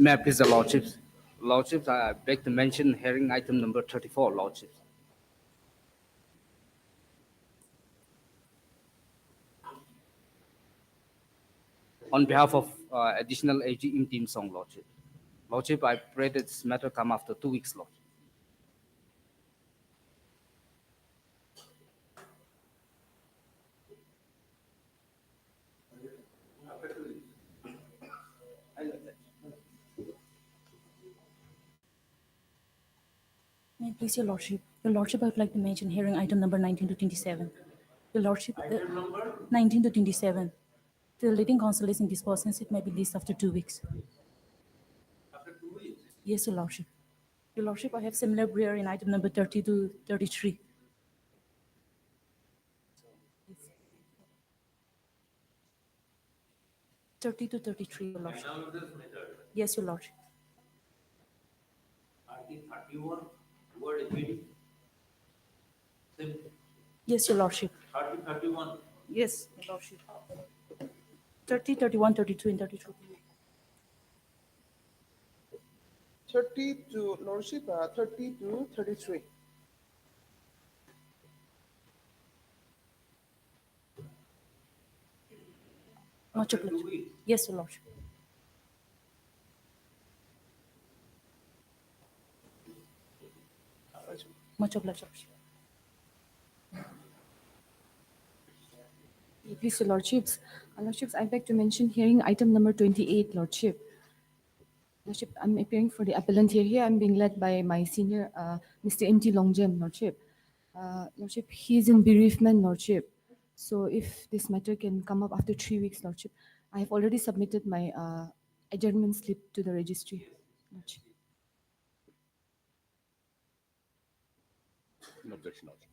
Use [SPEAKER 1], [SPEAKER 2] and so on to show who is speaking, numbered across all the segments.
[SPEAKER 1] May I please the Lordships? Lordships, I beg to mention hearing item number 34, Lordships. On behalf of additional AGM team song, Lordship. Lordship, I pray that this matter come after 2 weeks, Lordship.
[SPEAKER 2] May I please, Your Lordship? Your Lordship, I would like to mention hearing item number 19 to 27. Your Lordship,
[SPEAKER 3] Item number
[SPEAKER 2] 19 to 27. The leading counsel is indisposed, it may be released after 2 weeks.
[SPEAKER 3] after 2 weeks.
[SPEAKER 2] Yes, Your Lordship. Your Lordship, I have similar prayer in item number 30 to 33. Yes. 30 to 33, Your Lordship.
[SPEAKER 3] Final of this method,
[SPEAKER 2] Yes, Your Lordship.
[SPEAKER 3] Article 31, word repeating. Simple.
[SPEAKER 2] Yes, Your Lordship.
[SPEAKER 3] 30, 31.
[SPEAKER 2] Yes, Your Lordship. 30, 31, 32, and 33.
[SPEAKER 4] 30 to Lordship, 30 to 33.
[SPEAKER 2] Much
[SPEAKER 3] After 2
[SPEAKER 2] obliged.
[SPEAKER 3] weeks.
[SPEAKER 2] Yes, Your Lordship. Much obliged, Lordship.
[SPEAKER 5] Please, Your Lordships. Lordships, I beg to mention hearing item number 28, Lordship. Lordship, I'm appearing for the appellant here. Here I'm being led by my senior, Mr. M.T. Longjam, Lordship. Lordship, he is in bereavement, Lordship. So if this matter can come up after 3 weeks, Lordship, I have already submitted my adjournment slip to the registry, Lordship.
[SPEAKER 6] No objection, Lordship.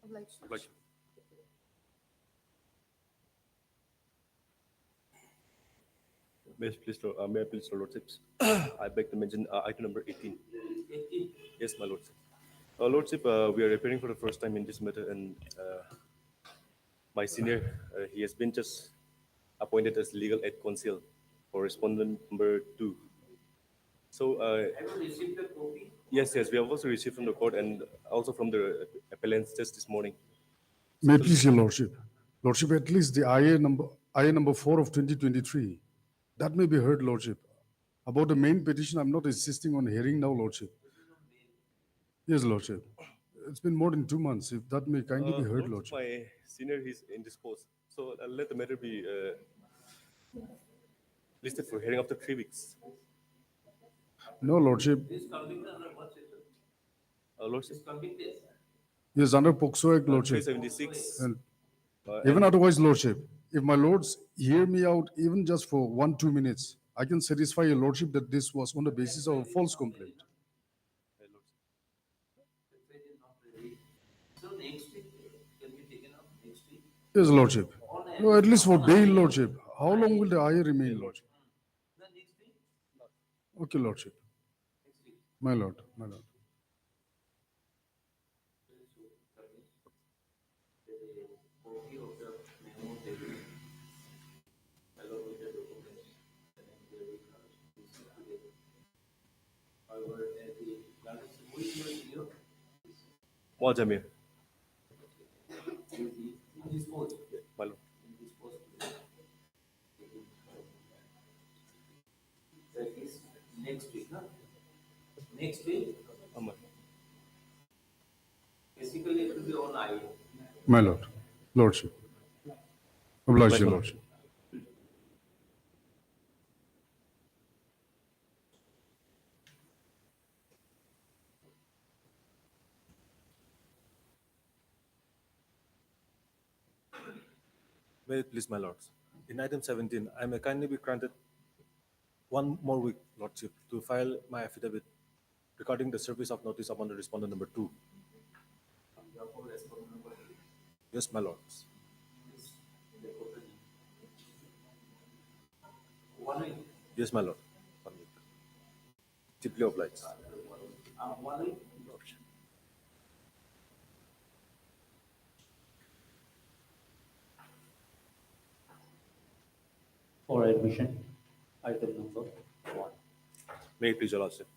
[SPEAKER 6] Obliged. May I please, Lordships? I beg to mention item number 18.
[SPEAKER 3] 18.
[SPEAKER 6] Yes, my Lordship. Lordship, we are appearing for the first time in this matter, and my senior, he has been just appointed as legal aid counsel for respondent number 2. So,
[SPEAKER 3] Have you received the copy?
[SPEAKER 6] yes, we have also received from the court and also from the appellants just this morning.
[SPEAKER 7] May it please your Lordship. Lordship, at least the IA number 4 of 2023, that may be heard, Lordship. About the main petition, I'm not insisting on hearing now, Lordship. Yes, Lordship. It's been more than 2 months. If that may kindly be heard, Lordship.
[SPEAKER 6] My senior is indisposed, so I'll let the matter be listed for hearing after 3 weeks.
[SPEAKER 7] No, Lordship.
[SPEAKER 3] This convicted under what section?
[SPEAKER 6] Lordship,
[SPEAKER 3] This convicted.
[SPEAKER 7] Yes, under POXO Act, Lordship.
[SPEAKER 6] 376.
[SPEAKER 7] And
[SPEAKER 6] And
[SPEAKER 7] even otherwise, Lordship, if my lords hear me out even just for 1-2 minutes, I can satisfy your Lordship that this was on the basis of a false complaint.
[SPEAKER 3] So next week can be taken up next week.
[SPEAKER 7] Yes, Lordship. No, at least for bail, Lordship. How long will the IA remain, Lordship?
[SPEAKER 3] The next week?
[SPEAKER 7] Okay, Lordship.
[SPEAKER 3] Next week.
[SPEAKER 7] My Lord, my Lord.
[SPEAKER 3] Copy of the memo taken along with the documents and then they will this together. However, at the last, who is your CEO?
[SPEAKER 6] Mo Jamir,
[SPEAKER 3] Indisposed.
[SPEAKER 6] my Lord.
[SPEAKER 3] Indisposed. That is next week, huh? Next week, basically it will be on IA.
[SPEAKER 7] My Lord. Lordship. Oblige your Lordship.
[SPEAKER 6] May it please my lords. In item 17, I may kindly be granted 1 more week, Lordship, to file my affidavit regarding the service of notice upon the respondent number 2. Yes, my lords.
[SPEAKER 3] 1 week.
[SPEAKER 6] Yes, my lord. 1 week. Deeply obliged.
[SPEAKER 3] 1 week.
[SPEAKER 6] Lordship.
[SPEAKER 3] For admission, item number 1.
[SPEAKER 6] May it please your lordship.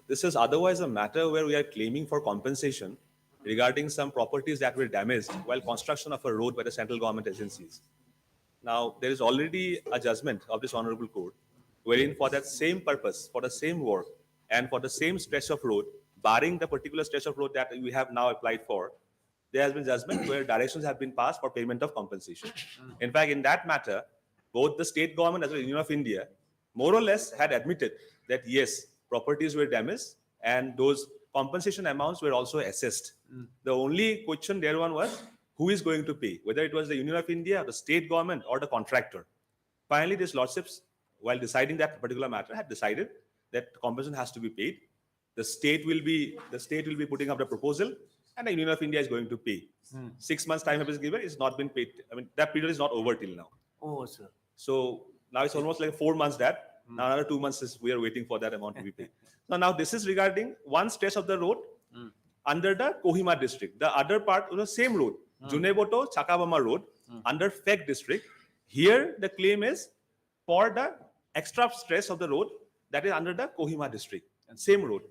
[SPEAKER 6] This is otherwise a matter where we are claiming for compensation regarding some properties that were damaged while construction of a road by the central government agencies. Now, there is already a judgment of this honorable court wherein for that same purpose, for the same work, and for the same stretch of road, barring the particular stretch of road that we have now applied for, there has been judgment where directions have been passed for payment of compensation. In fact, in that matter, both the state government as well as the Union of India more or less had admitted that yes, properties were damaged and those compensation amounts were also assessed. The only question there one was who is going to pay, whether it was the Union of India, the state government, or the contractor. Finally, these lordships, while deciding that particular matter, had decided that compensation has to be paid. The state will be putting up the proposal, and the Union of India is going to pay. 6 months time has been given; it's not been paid. I mean, that period is not over till now.
[SPEAKER 3] Oh, sir.
[SPEAKER 6] So now it's almost like 4 months that. Now another 2 months is we are waiting for that amount to be paid. Now this is regarding one stretch of the road under the Kohima district. The other part of the same road, Juneboto Chakabama Road, under FEC district. Here the claim is for the extra stretch of the road that is under the Kohima district, same road.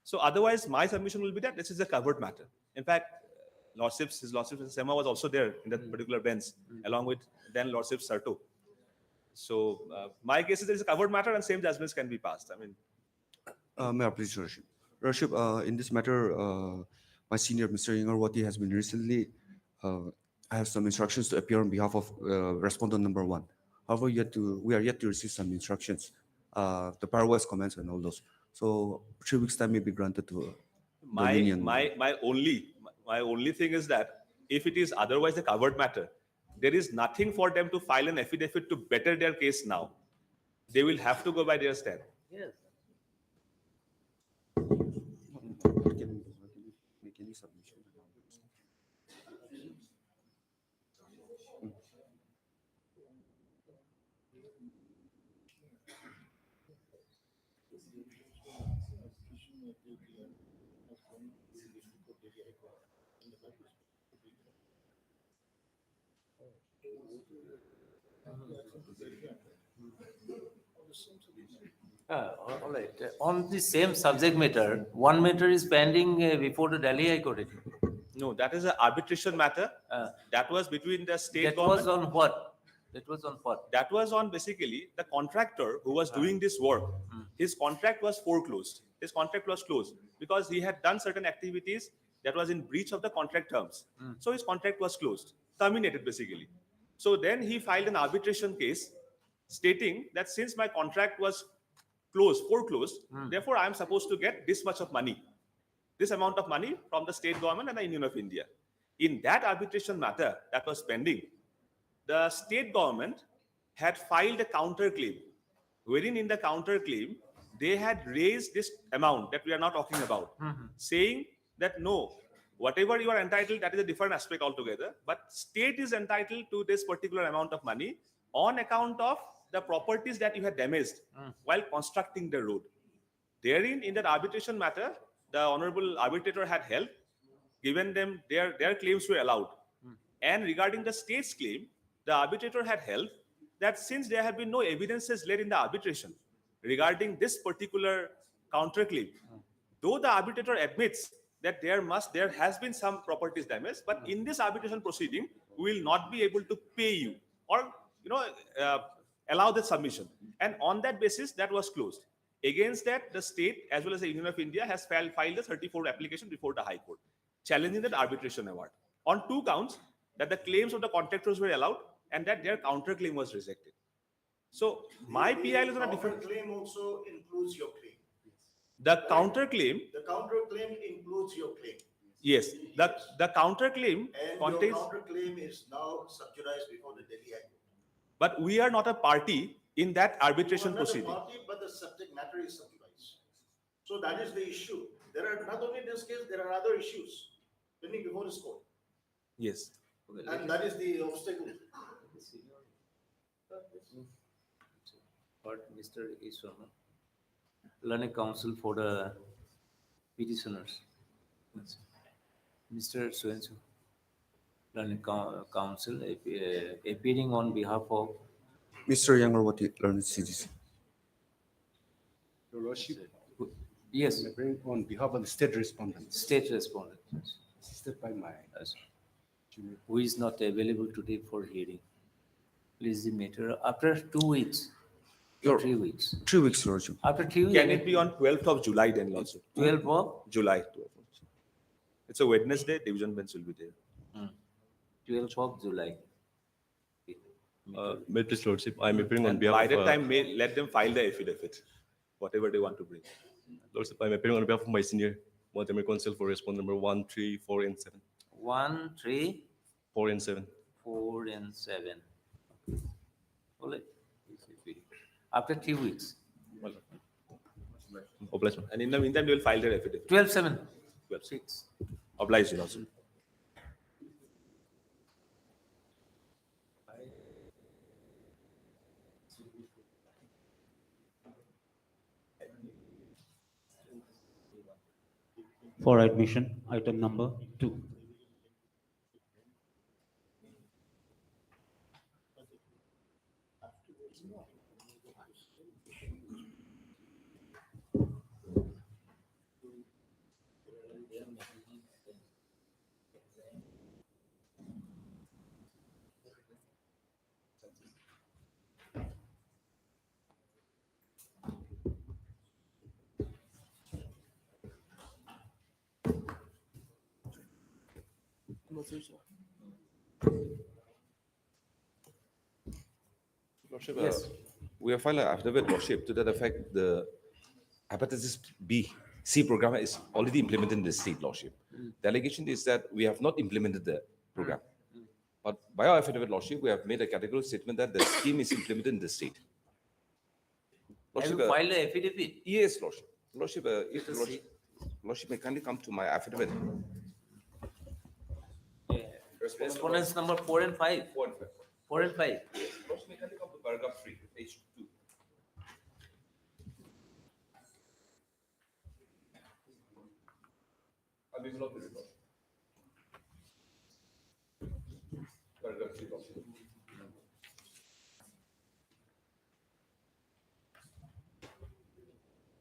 [SPEAKER 6] So otherwise, my submission will be that this is a covered matter. In fact, His Lordship Sema was also there in that particular bench, along with then Lordship Sarto. So my case is there is a covered matter and same judgments can be passed. I mean,
[SPEAKER 8] May I please, Your Worship? Your Worship, in this matter, my senior, Mr. Ingarwati, has been recently, I have some instructions to appear on behalf of respondent number 1. However, we are yet to receive some instructions, the parawise comments and all those. So 3 weeks time may be granted to
[SPEAKER 6] my
[SPEAKER 8] the union.
[SPEAKER 6] my only thing is that if it is otherwise a covered matter, there is nothing for them to file an affidavit to better their case now. They will have to go by their stand.
[SPEAKER 3] Yes.
[SPEAKER 8] Can make any submission.
[SPEAKER 3] All right. On the same subject matter, one matter is pending before the Delhi High Court.
[SPEAKER 6] No, that is an arbitration matter. That was between the state
[SPEAKER 3] That
[SPEAKER 6] government.
[SPEAKER 3] was on what? That was on what?
[SPEAKER 6] That was on basically the contractor who was doing this work. His contract was foreclosed. His contract was closed because he had done certain activities that was in breach of the contract terms. So his contract was closed, terminated basically. So then he filed an arbitration case stating that since my contract was foreclosed, therefore I am supposed to get this much of money, this amount of money from the state government and the Union of India. In that arbitration matter that was pending, the state government had filed a counterclaim, wherein in the counterclaim, they had raised this amount that we are now talking about, saying that no, whatever you are entitled, that is a different aspect altogether, but state is entitled to this particular amount of money on account of the properties that you had damaged while constructing the road. Therein, in that arbitration matter, the honorable arbitrator had held, given them their claims were allowed. And regarding the state's claim, the arbitrator had held that since there have been no evidences laid in the arbitration regarding this particular counterclaim, though the arbitrator admits that there has been some properties damaged, but in this arbitration proceeding, we will not be able to pay you or allow that submission. And on that basis, that was closed. Against that, the state as well as the Union of India has filed a 34 application before the High Court, challenging that arbitration award on 2 counts, that the claims of the contractors were allowed and that their counterclaim was rejected. So my PIL is on a different.
[SPEAKER 9] The counterclaim also includes your claim.
[SPEAKER 6] The counterclaim.
[SPEAKER 9] The counterclaim includes your claim.
[SPEAKER 6] Yes, the counterclaim
[SPEAKER 9] And
[SPEAKER 6] contains.
[SPEAKER 9] your counterclaim is now subjudized before the Delhi High Court.
[SPEAKER 6] But we are not a party in that arbitration
[SPEAKER 9] You are not a
[SPEAKER 6] proceeding.
[SPEAKER 9] party, but the subject matter is subjudized. So that is the issue. There are not only in this case, there are other issues pending before this court.
[SPEAKER 6] Yes.
[SPEAKER 9] And that is the obstacle.
[SPEAKER 3] What Mr. Iswaran, learned counsel for the petitioners. Mr. Suensu, learned counsel appearing on behalf of
[SPEAKER 8] Mr. Yangarwati, learned citizen.
[SPEAKER 10] Your Lordship,
[SPEAKER 11] Yes,
[SPEAKER 10] I bring on behalf of the state respondents,
[SPEAKER 11] state respondent,
[SPEAKER 10] assisted by my junior.
[SPEAKER 11] who is not available today for hearing. Please the matter after 2 weeks, or
[SPEAKER 8] Your-
[SPEAKER 11] 3 weeks.
[SPEAKER 8] 3 weeks, Your Lordship.
[SPEAKER 11] After 3 weeks.
[SPEAKER 6] Can it be on 12th of July then, Lordship?
[SPEAKER 11] 12 of
[SPEAKER 6] July 12th. It's a Wednesday, division bench will be there.
[SPEAKER 11] 12th of July.
[SPEAKER 6] May please, Lordship, I'm appearing on behalf of... By that time, let them file the affidavit, whatever they want to bring. Lordship, I'm appearing on behalf of my senior, Monterey Council for respondent number 1, 3, 4, and 7.
[SPEAKER 11] 1, 3,
[SPEAKER 6] 4 and 7.
[SPEAKER 11] 4, and 7. Well, after 3 weeks.
[SPEAKER 6] Obliged. And in the meantime, they will file their affidavit.
[SPEAKER 11] 12, 7.
[SPEAKER 6] 12.
[SPEAKER 11] 6.
[SPEAKER 6] Obliged, Lordship.
[SPEAKER 12] For admission, item number 2.
[SPEAKER 6] Lordship,
[SPEAKER 11] Yes.
[SPEAKER 6] we have filed an affidavit, Lordship, to that effect. The hepatitis B, C program is already implemented in the state, Lordship. The allegation is that we have not implemented the program. But by our affidavit, Lordship, we have made a categorical statement that the scheme is implemented in the state.
[SPEAKER 11] Have
[SPEAKER 6] Lordship,
[SPEAKER 11] you filed an affidavit?
[SPEAKER 6] yes, Lordship. Lordship, if
[SPEAKER 11] us see.
[SPEAKER 6] Lordship may kindly come to my affidavit.
[SPEAKER 11] Respondents number 4 and 5.
[SPEAKER 6] 4 and 5.
[SPEAKER 11] 4 and 5.
[SPEAKER 6] Yes, Lordship may kindly come to paragraph 3, page 2. We will not be recorded. Paragraph 3, Lordship.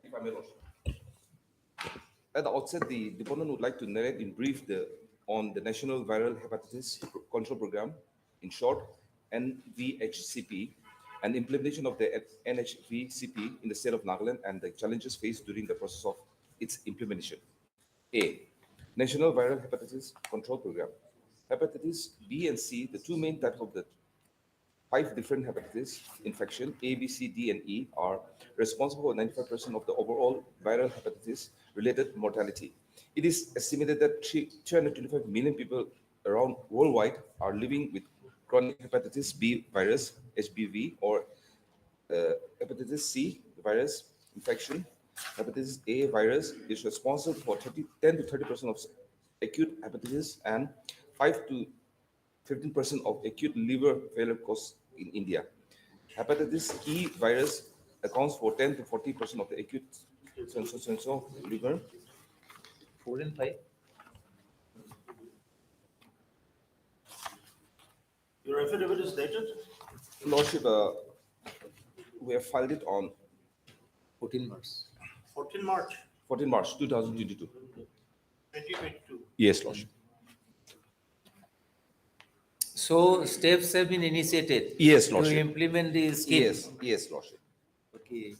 [SPEAKER 6] If I may, Lordship. At the outset, the department would like to narrate in brief on the National Viral Hepatitis Control Program, in short, NVHCP, and the implementation of the NHVCP in the state of Nagaland and the challenges faced during the process of its implementation. A. National Viral Hepatitis Control Program. Hepatitis B and C, the two main types of the 5 different hepatitis infection, A, B, C, D, and E, are responsible for 95% of the overall viral hepatitis related mortality. It is estimated that 325 million people around worldwide are living with chronic hepatitis B virus, HBV, or hepatitis C virus infection. Hepatitis A virus is responsible for 10 to 30% of acute hepatitis and 5 to 15% of acute liver failure cause in India. Hepatitis E virus accounts for 10 to 40% of the acute liver.
[SPEAKER 11] 4 and 5.
[SPEAKER 9] Your affidavit is dated
[SPEAKER 6] Lordship, we have filed it on
[SPEAKER 11] 14 March.
[SPEAKER 9] 14 March
[SPEAKER 6] 14 March 2022.
[SPEAKER 9] 2022.
[SPEAKER 6] Yes, Lordship.
[SPEAKER 11] So steps have been initiated.
[SPEAKER 6] Yes,
[SPEAKER 11] To
[SPEAKER 6] Lordship.
[SPEAKER 11] implement the scheme.
[SPEAKER 6] Yes, Lordship.
[SPEAKER 11] Okay.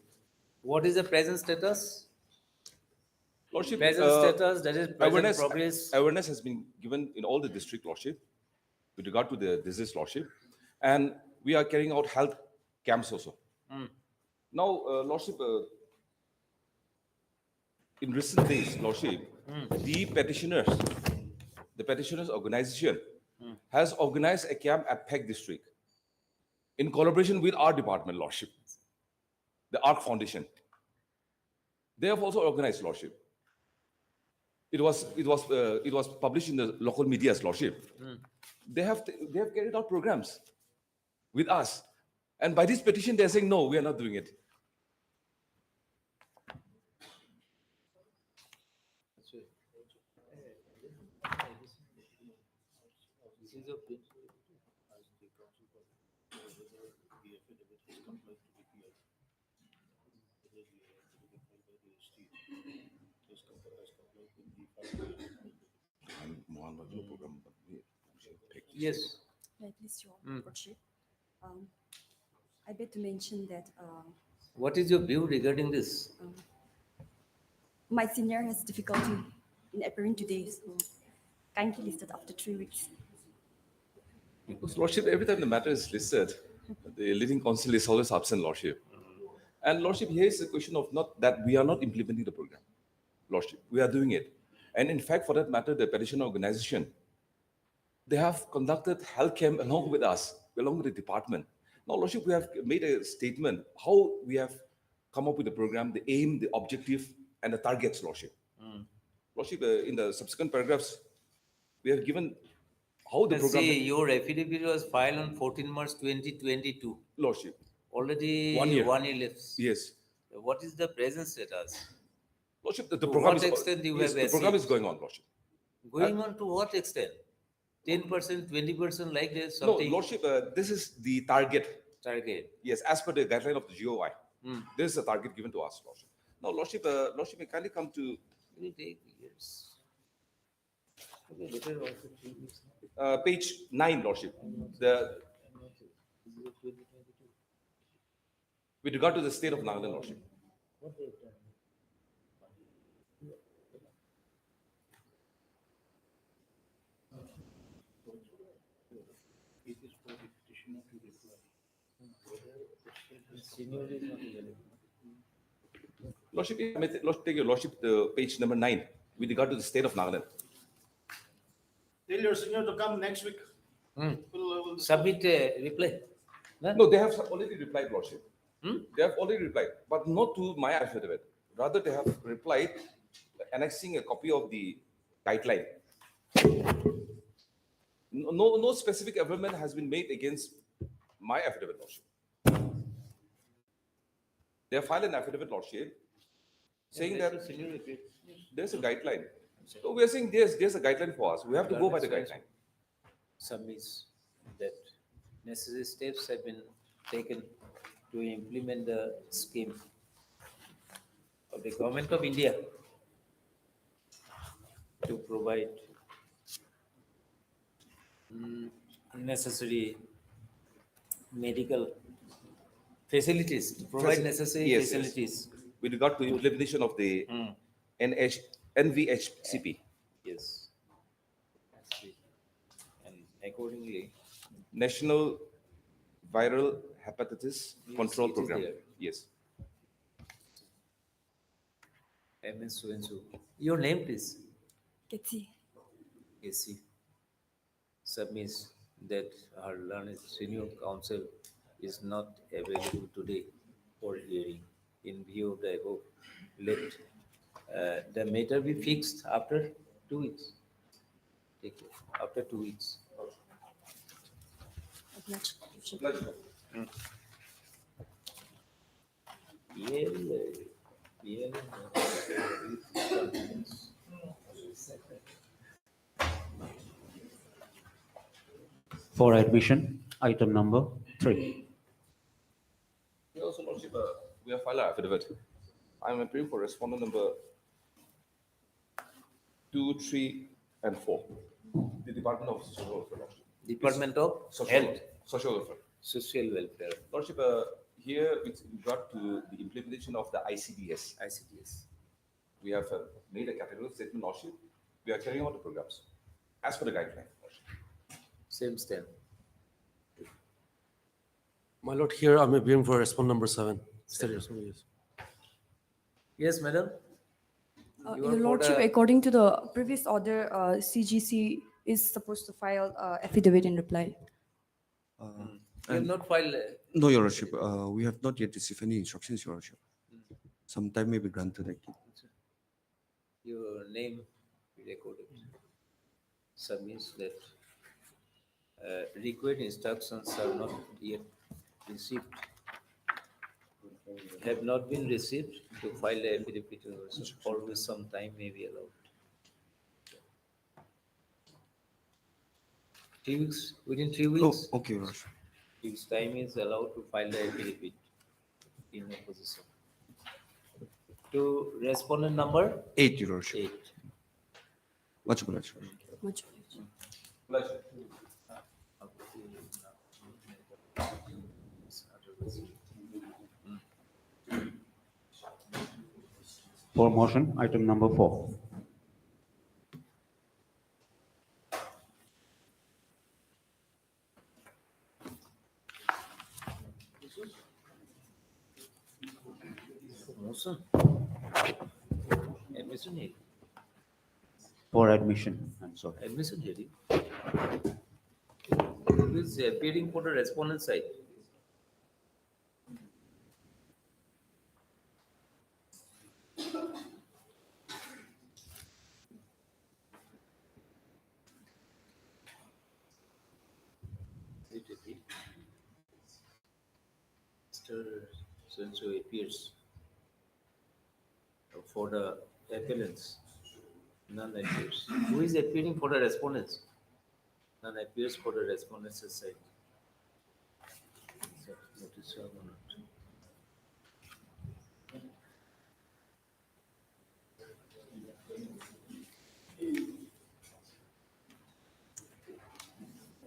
[SPEAKER 11] What is the present status?
[SPEAKER 6] Lordship,
[SPEAKER 11] Present status, that is present progress.
[SPEAKER 6] awareness has been given in all the district, Lordship, with regard to the disease, Lordship, and we are carrying out health camps also. Now, Lordship, in recent days, Lordship, the petitioners organization has organized a camp at Peg district in collaboration with our department, Lordship, the ARC Foundation. They have also organized, Lordship. It was published in the local media's, Lordship. They have carried out programs with us, and by this petition, they are saying no, we are not doing it.
[SPEAKER 11] This is a Yes.
[SPEAKER 13] May I please, Your Lordship? I beg to mention that
[SPEAKER 11] What is your view regarding this?
[SPEAKER 13] my senior has difficulty in appearing today, so kindly listed after 3 weeks.
[SPEAKER 14] Because, Lordship, every time the matter is listed, the leading counsel is always absent, Lordship. And, Lordship, here is a question of not that we are not implementing the program, Lordship. We are doing it. And in fact, for that matter, the petition organization, they have conducted health camp along with us, along with the department. Now, Lordship, we have made a statement how we have come up with the program, the aim, the objective, and the targets, Lordship. Lordship, in the subsequent paragraphs, we have given how the program.
[SPEAKER 11] See, your affidavit was filed on 14 March 2022.
[SPEAKER 14] Lordship.
[SPEAKER 11] Already
[SPEAKER 14] 1 year.
[SPEAKER 11] 1 year left.
[SPEAKER 14] Yes.
[SPEAKER 11] What is the present status?
[SPEAKER 14] Lordship, the
[SPEAKER 11] To
[SPEAKER 14] program
[SPEAKER 11] what
[SPEAKER 14] is
[SPEAKER 11] extent you
[SPEAKER 14] yes,
[SPEAKER 11] have
[SPEAKER 14] the program is
[SPEAKER 11] achieved?
[SPEAKER 14] going on, Lordship.
[SPEAKER 11] Going on to what extent? 10%, 20% like this?
[SPEAKER 14] No,
[SPEAKER 11] Something
[SPEAKER 14] Lordship, this is the target.
[SPEAKER 11] target.
[SPEAKER 14] Yes, as per the guideline of the GOI. This is the target given to us, Lordship. Now, Lordship, Lordship, may kindly come to
[SPEAKER 11] It will take years. Okay, later also 3 weeks.
[SPEAKER 14] page 9, Lordship. The, with regard to the state of Nagaland, Lordship.
[SPEAKER 10] It is for the petitioner to reply.
[SPEAKER 11] Senior is not available.
[SPEAKER 14] Lordship, Lordship, take your Lordship to page number 9 with regard to the state of Nagaland.
[SPEAKER 9] Tell your senior to come next week. We'll
[SPEAKER 11] Submit a reply.
[SPEAKER 14] No, they have already replied, Lordship. They have already replied, but not to my affidavit. Rather, they have replied annexing a copy of the guideline. No specific amendment has been made against my affidavit, Lordship. They have filed an affidavit, Lordship, saying that there's a guideline. So we are saying there's a guideline for us. We have to go by the guideline.
[SPEAKER 11] Submits that necessary steps have been taken to implement the scheme of the Government of India to provide necessary medical facilities, to provide necessary
[SPEAKER 14] Yes, yes.
[SPEAKER 11] facilities.
[SPEAKER 14] With regard to implementation of the NVHCP.
[SPEAKER 11] Yes. And accordingly,
[SPEAKER 14] National Viral Hepatitis Control
[SPEAKER 11] it is
[SPEAKER 14] Program.
[SPEAKER 11] there.
[SPEAKER 14] Yes.
[SPEAKER 11] MS so-and-so. Your name, please.
[SPEAKER 13] Ketsi.
[SPEAKER 11] AC submits that her learned senior counsel is not available today for hearing. In view of the above, let the matter be fixed after 2 weeks. Take care. After 2 weeks.
[SPEAKER 12] For admission, item number 3.
[SPEAKER 14] We also, Lordship, we have filed an affidavit. I am appearing for respondent number 2, 3, and 4. The Department of Social Welfare, Lordship.
[SPEAKER 11] Department of
[SPEAKER 14] Social
[SPEAKER 11] Health,
[SPEAKER 14] Social Welfare.
[SPEAKER 11] Social Welfare,
[SPEAKER 14] Lordship, here with regard to the implementation of the ICDS,
[SPEAKER 11] ICDS.
[SPEAKER 14] we have made a categorical statement, Lordship. We are carrying out the programs as per the guideline, Lordship.
[SPEAKER 11] Same stand.
[SPEAKER 15] My lord, here I'm appearing for respondent number 7. Steady respondent, yes.
[SPEAKER 11] Yes, madam. You are
[SPEAKER 13] Your
[SPEAKER 11] for
[SPEAKER 13] Lordship,
[SPEAKER 11] the-
[SPEAKER 13] according to the previous order, CGC is supposed to file affidavit in reply.
[SPEAKER 11] You have not filed.
[SPEAKER 8] No, Your Lordship, we have not yet received any instructions, Your Lordship. Some time may be granted again.
[SPEAKER 11] Your name recorded. Submits that required instructions are not yet received. Have not been received to file the affidavit, or with some time may be allowed. 3 weeks, within 3 weeks.
[SPEAKER 8] Oh, okay, Your Lordship.
[SPEAKER 11] Weeks time is allowed to file the affidavit in opposition. To respondent number
[SPEAKER 8] 8, Your Lordship.
[SPEAKER 11] 8.
[SPEAKER 8] Much obliged.
[SPEAKER 2] Much.
[SPEAKER 14] Pleasure.
[SPEAKER 12] For motion, item number 4.
[SPEAKER 11] Motion. Admission hearing.
[SPEAKER 12] For admission, I'm sorry.
[SPEAKER 11] Admission hearing. Who is appearing for the respondent side? Mr. So appears for the appellants. None appears. Who is appearing for the respondents? None appears for the respondents side. So, notice or not?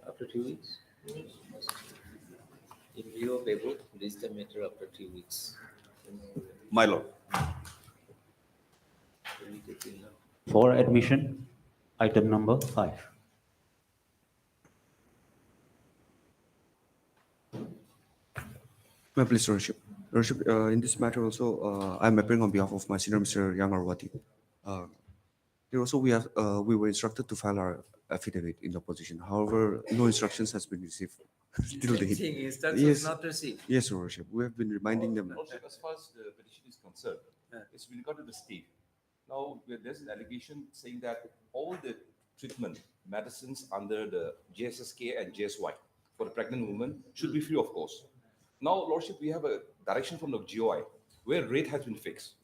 [SPEAKER 11] After 2 weeks? In view of above, release the matter after 2 weeks.
[SPEAKER 8] My Lord.
[SPEAKER 11] Read it till now.
[SPEAKER 12] For admission, item number 5.
[SPEAKER 8] May I please, Your Lordship. Your Lordship, in this matter also, I'm appearing on behalf of my senior, Mr. Yang Arwati. There also, we were instructed to file our affidavit in opposition. However, no instructions has been received till date.
[SPEAKER 11] Instructions not received.
[SPEAKER 8] Yes, Your Lordship. We have been reminding them.
[SPEAKER 14] Lordship, as far as the petition is concerned, it's with regard to the state. Now, there's an allegation saying that all the treatment medicines under the JSSK and JSY for the pregnant woman should be free of cost. Now, Lordship, we have a direction from the GOI where rate has been fixed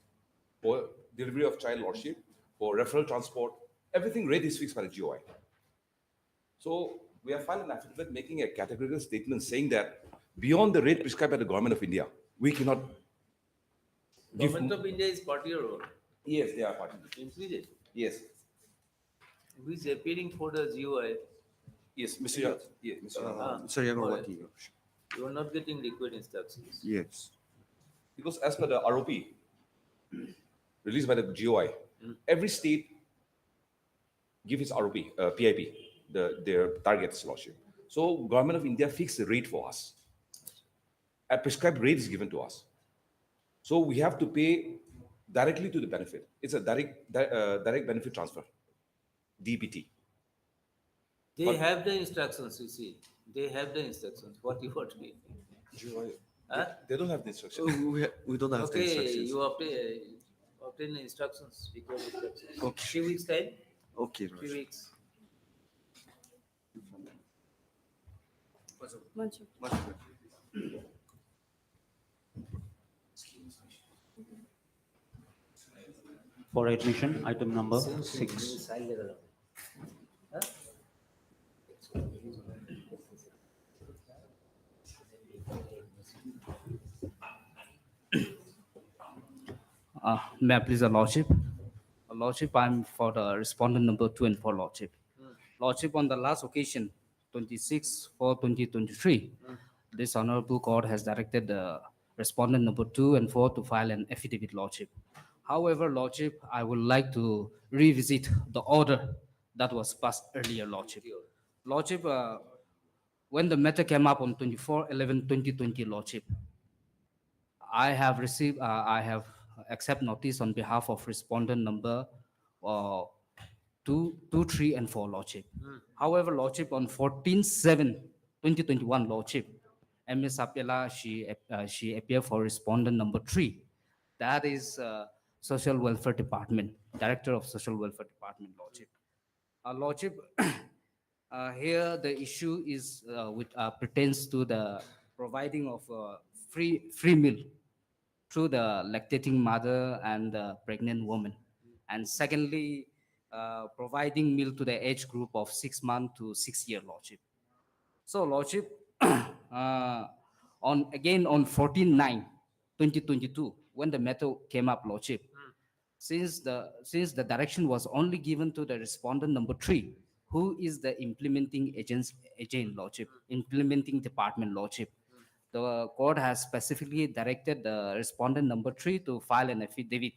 [SPEAKER 14] for delivery of child, Lordship, for referral transport, everything rate is fixed by the GOI. So we have filed an affidavit making a categorical statement saying that beyond the rate prescribed by the government of India, we cannot give.
[SPEAKER 11] Government of India is party or what?
[SPEAKER 14] Yes, they are party.
[SPEAKER 11] Included.
[SPEAKER 14] Yes.
[SPEAKER 11] Who is appearing for the GOI?
[SPEAKER 14] Yes, Mr. Yang. Yes, Mr. Yang.
[SPEAKER 8] Mr. Yang Arwati, Your Lordship.
[SPEAKER 11] You are not getting liquid instructions.
[SPEAKER 8] Yes.
[SPEAKER 14] Because as per the ROP released by the GOI, every state give its ROP, PIP, their targets, Lordship. So government of India fixed the rate for us. A prescribed rate is given to us. So we have to pay directly to the benefit. It's a direct benefit transfer, DBT.
[SPEAKER 11] They have the instructions, you see. They have the instructions. What you are doing?
[SPEAKER 14] They don't have the instructions.
[SPEAKER 8] We don't have the
[SPEAKER 11] Okay,
[SPEAKER 8] instructions.
[SPEAKER 11] you obtain the instructions, required instructions.
[SPEAKER 8] Okay.
[SPEAKER 11] 3 weeks time?
[SPEAKER 8] Okay,
[SPEAKER 11] 3
[SPEAKER 8] Lordship.
[SPEAKER 11] weeks.
[SPEAKER 2] Much.
[SPEAKER 8] Much obliged.
[SPEAKER 12] For admission, item number 6.
[SPEAKER 1] May I please, Lordship? Lordship, I'm for the respondent number 2 and 4, Lordship. Lordship, on the last occasion, 26/4/2023, this honorable court has directed the respondent number 2 and 4 to file an affidavit, Lordship. However, Lordship, I would like to revisit the order that was passed earlier, Lordship. Lordship, when the matter came up on 24/11/2020, Lordship, I have accept notice on behalf of respondent number 2, 3, and 4, Lordship. However, Lordship, on 14/7/2021, Lordship, Ms. Apela, she appeared for respondent number 3. That is Social Welfare Department, Director of Social Welfare Department, Lordship. Lordship, here the issue is pertains to the providing of free meal through the lactating mother and the pregnant woman. And secondly, providing meal to the age group of 6 months to 6 year, Lordship. So, Lordship, on 14/9/2022, when the matter came up, Lordship, since the direction was only given to the respondent number 3, who is the implementing agent lordship, implementing department lordship. The court has specifically directed the respondent number 3 to file an affidavit,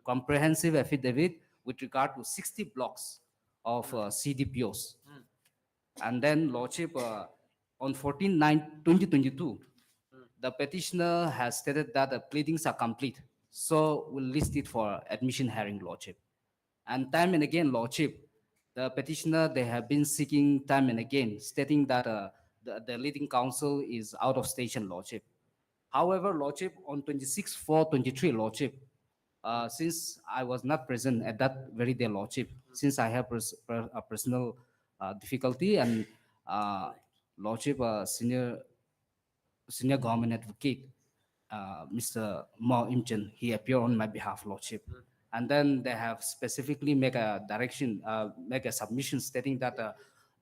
[SPEAKER 1] comprehensive affidavit with regard to 60 blocks of CDPOs. And then lordship, on 14/9/2022, the petitioner has stated that the pleadings are complete, so we'll list it for admission hearing, lordship. And time and again, lordship, the petitioner, they have been seeking time and again, stating that the leading counsel is out of station, lordship. However, lordship, on 26/4/23, lordship, since I was not present at that very day, lordship, since I have a personal difficulty, and lordship, senior government advocate, Mr. Mo Imchen, he appeared on my behalf, lordship. And then they have specifically make a direction, make a submission stating that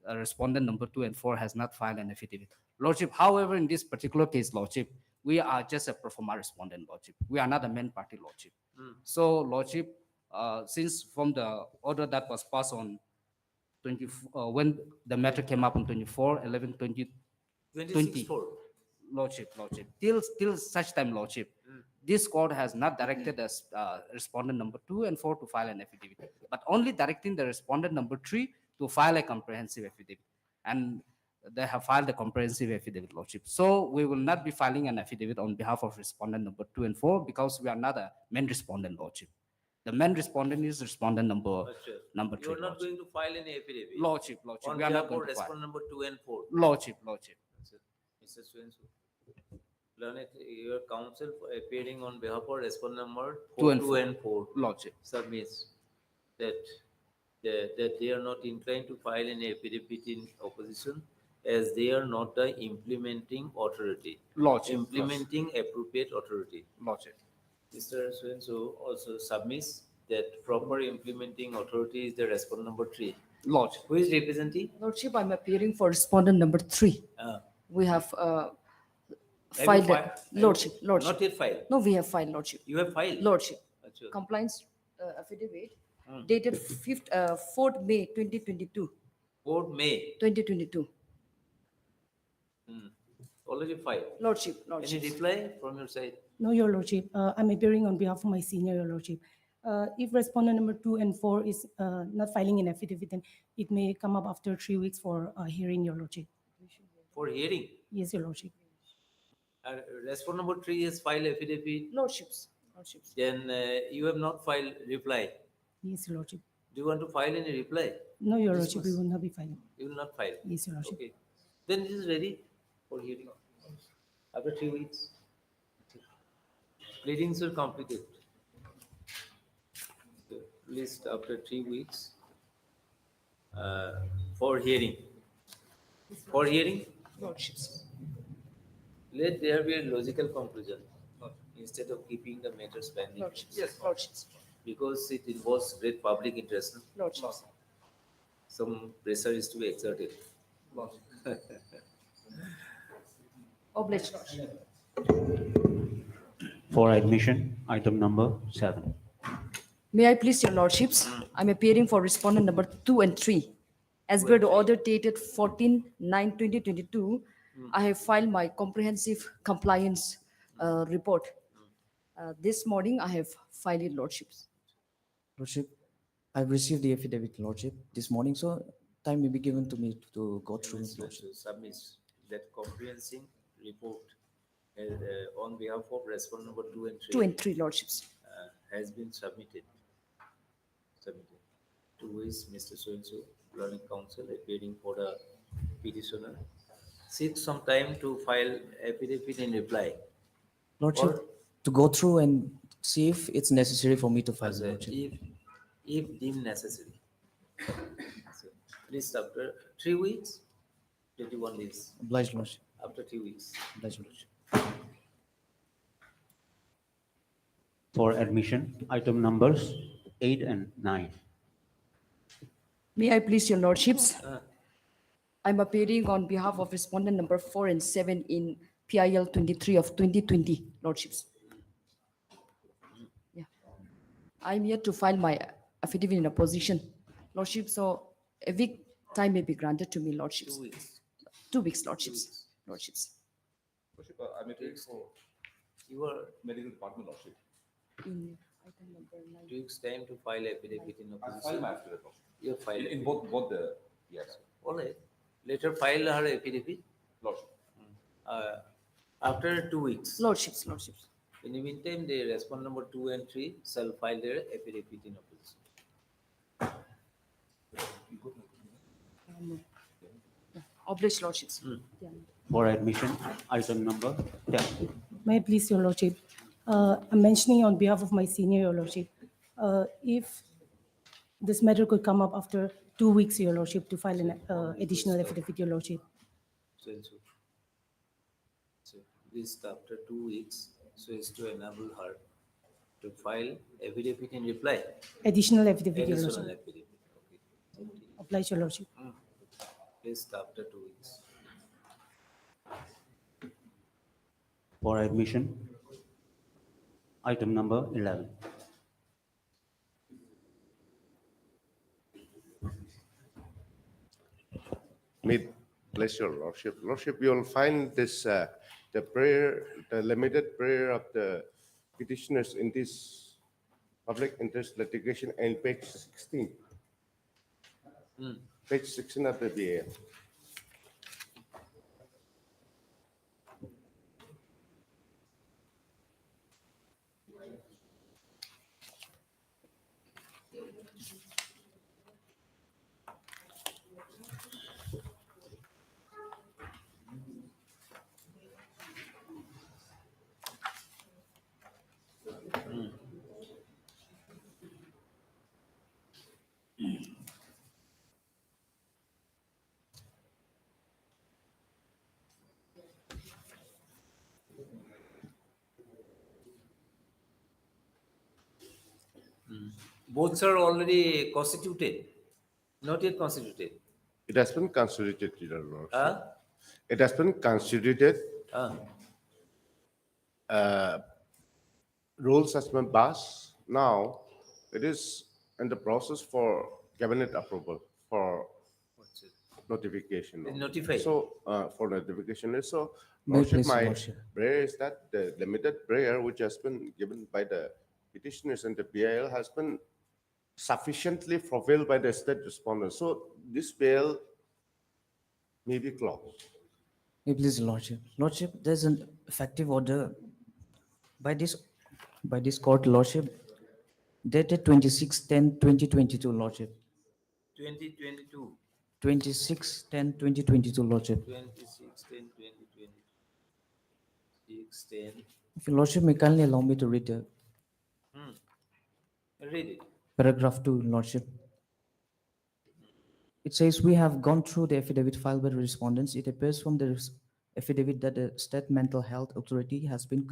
[SPEAKER 1] respondent number 2 and 4 has not filed an affidavit, lordship. However, in this particular case, lordship, we are just a pro forma respondent, lordship. We are not a main party, lordship. So, lordship, since from the order that was passed on 20, when the matter came up on 24/11/2020,
[SPEAKER 11] 26/4.
[SPEAKER 1] lordship, till such time, lordship, this court has not directed the respondent number 2 and 4 to file an affidavit, but only directing the respondent number 3 to file a comprehensive affidavit, and they have filed a comprehensive affidavit, lordship. So we will not be filing an affidavit on behalf of respondent number 2 and 4, because we are not a main respondent, lordship. The main respondent is respondent number 3,
[SPEAKER 11] You are not
[SPEAKER 1] lordship.
[SPEAKER 11] going to file any affidavit.
[SPEAKER 1] Lordship,
[SPEAKER 11] On
[SPEAKER 1] we are
[SPEAKER 11] behalf
[SPEAKER 1] not going
[SPEAKER 11] of
[SPEAKER 1] to file.
[SPEAKER 11] respondent number 2 and 4.
[SPEAKER 1] Lordship.
[SPEAKER 11] Mr. Swensu, learned your counsel for appearing on behalf of respondent number 2 and 4.
[SPEAKER 1] Lordship.
[SPEAKER 11] Submits that they are not inclined to file any affidavit in opposition, as they are not the implementing authority.
[SPEAKER 1] Lordship.
[SPEAKER 11] Implementing appropriate authority.
[SPEAKER 1] Lordship.
[SPEAKER 11] Mr. Swensu also submits that proper implementing authority is the respondent number 3.
[SPEAKER 1] Lordship.
[SPEAKER 11] Who is representing?
[SPEAKER 16] Lordship, I'm appearing for respondent number 3. We have filed, Lordship.
[SPEAKER 11] Not yet filed.
[SPEAKER 16] No, we have filed, Lordship.
[SPEAKER 11] You have filed?
[SPEAKER 16] Lordship.
[SPEAKER 11] Achha.
[SPEAKER 16] Compliance affidavit dated 4th May 2022.
[SPEAKER 11] 4th May
[SPEAKER 16] 2022.
[SPEAKER 11] Already filed.
[SPEAKER 16] Lordship.
[SPEAKER 11] Any reply from your side?
[SPEAKER 2] No, Your Lordship. I'm appearing on behalf of my senior, Your Lordship. If respondent number 2 and 4 is not filing an affidavit, then it may come up after 3 weeks for hearing, Your Lordship.
[SPEAKER 11] For hearing?
[SPEAKER 2] Yes, Your Lordship.
[SPEAKER 11] Respondent number 3 has filed affidavit.
[SPEAKER 16] Lordships.
[SPEAKER 11] Then you have not filed reply.
[SPEAKER 2] Yes, Your Lordship.
[SPEAKER 11] Do you want to file any reply?
[SPEAKER 2] No, Your
[SPEAKER 11] This
[SPEAKER 2] Lordship, we will not be filing.
[SPEAKER 11] You will not file?
[SPEAKER 2] Yes, Your Lordship.
[SPEAKER 11] Okay. Then it is ready for hearing after 3 weeks. Pleadings are completed. So, list after 3 weeks for hearing. For hearing?
[SPEAKER 16] Lordships.
[SPEAKER 11] Let there be a logical conclusion instead of keeping the matters pending.
[SPEAKER 16] Lordships. Yes, Lordships.
[SPEAKER 11] Because it involves great public interest.
[SPEAKER 16] Lordships.
[SPEAKER 11] Some pressure is to be exerted.
[SPEAKER 16] Obliged, Lordship.
[SPEAKER 12] For admission, item number 7.
[SPEAKER 16] May I please, Your Lordships? I'm appearing for respondent number 2 and 3. As per the order dated 14/9/2022, I have filed my comprehensive compliance report. This morning, I have filed it, Lordships.
[SPEAKER 17] Lordship, I've received the affidavit, Lordship, this morning, so time may be given to me to go through it, Lordship.
[SPEAKER 11] Submits that comprehensive report on behalf of respondent number 2 and 3.
[SPEAKER 16] 2 and 3, Lordships.
[SPEAKER 11] Has been submitted. To which Mr. So-and-so, learning counsel, appearing for the petitioner, seeks some time to file affidavit in reply.
[SPEAKER 17] Lordship, to go through and see if it's necessary for me to file,
[SPEAKER 11] As
[SPEAKER 17] Lordship.
[SPEAKER 11] if deemed necessary. So, list after 3 weeks, 21 days.
[SPEAKER 17] Obliged, Lordship.
[SPEAKER 11] After 3 weeks.
[SPEAKER 17] Obliged, Lordship.
[SPEAKER 12] For admission, item numbers 8 and 9.
[SPEAKER 16] May I please, Your Lordships? I'm appearing on behalf of respondent number 4 and 7 in PIL 23 of 2020, Lordships. Yeah. I'm yet to file my affidavit in opposition, Lordship, so a week time may be granted to me, Lordships.
[SPEAKER 11] 2 weeks.
[SPEAKER 16] 2 weeks, Lordships. Lordships.
[SPEAKER 14] Lordship, I'm appearing for
[SPEAKER 11] Your
[SPEAKER 14] medical department, Lordship.
[SPEAKER 16] In item number 9.
[SPEAKER 11] 2 weeks time to file affidavit in
[SPEAKER 14] I filed
[SPEAKER 11] opposition.
[SPEAKER 14] my affidavit, Lordship.
[SPEAKER 11] You file
[SPEAKER 14] In both the, yes,
[SPEAKER 11] All right. Later file her affidavit.
[SPEAKER 14] Lordship.
[SPEAKER 11] After 2 weeks.
[SPEAKER 16] Lordships, Lordships.
[SPEAKER 11] In the meantime, the respondent number 2 and 3 shall file their affidavit in opposition.
[SPEAKER 16] Obliged, Lordships. Yeah.
[SPEAKER 12] For admission, item number 10.
[SPEAKER 2] May I please, Your Lordship? I'm mentioning on behalf of my senior, Your Lordship, if this matter could come up after 2 weeks, Your Lordship, to file an additional affidavit, Your Lordship.
[SPEAKER 11] So this after 2 weeks, so as to enable her to file affidavit in reply.
[SPEAKER 2] Additional affidavit, Your
[SPEAKER 11] Additional
[SPEAKER 2] Lordship.
[SPEAKER 11] affidavit. Okay.
[SPEAKER 2] Oblige, Your Lordship.
[SPEAKER 11] This after 2 weeks.
[SPEAKER 12] For admission, item number 11.
[SPEAKER 18] May bless your lordship. Lordship, you will find this the prayer, the limited prayer of the petitioners in this public interest litigation in page 16. Page 16 of the BAL.
[SPEAKER 11] Both are already constituted, not yet constituted.
[SPEAKER 18] It has been constituted, Your Lordship.
[SPEAKER 11] Huh?
[SPEAKER 18] It has been constituted. Rules has been passed. Now it is in the process for cabinet approval for notification.
[SPEAKER 11] It's notified.
[SPEAKER 18] So for notification, so
[SPEAKER 17] May I
[SPEAKER 18] Lordship,
[SPEAKER 17] please,
[SPEAKER 18] my
[SPEAKER 17] Lordship?
[SPEAKER 18] prayer is that the limited prayer which has been given by the petitioners and the PIL has been sufficiently fulfilled by the state respondents. So this bail may be closed.
[SPEAKER 17] May please, Lordship. Lordship, there's an effective order by this court, Lordship, dated 26/10/2022, Lordship.
[SPEAKER 11] 2022.
[SPEAKER 17] 26/10/2022, Lordship.
[SPEAKER 11] 26, 10, 2020. 6, 10.
[SPEAKER 17] If your Lordship may kindly allow me to read the
[SPEAKER 11] Read it.
[SPEAKER 17] paragraph 2, Lordship. It says, we have gone through the affidavit filed by the respondents. It appears from the affidavit that the State Mental Health Authority has been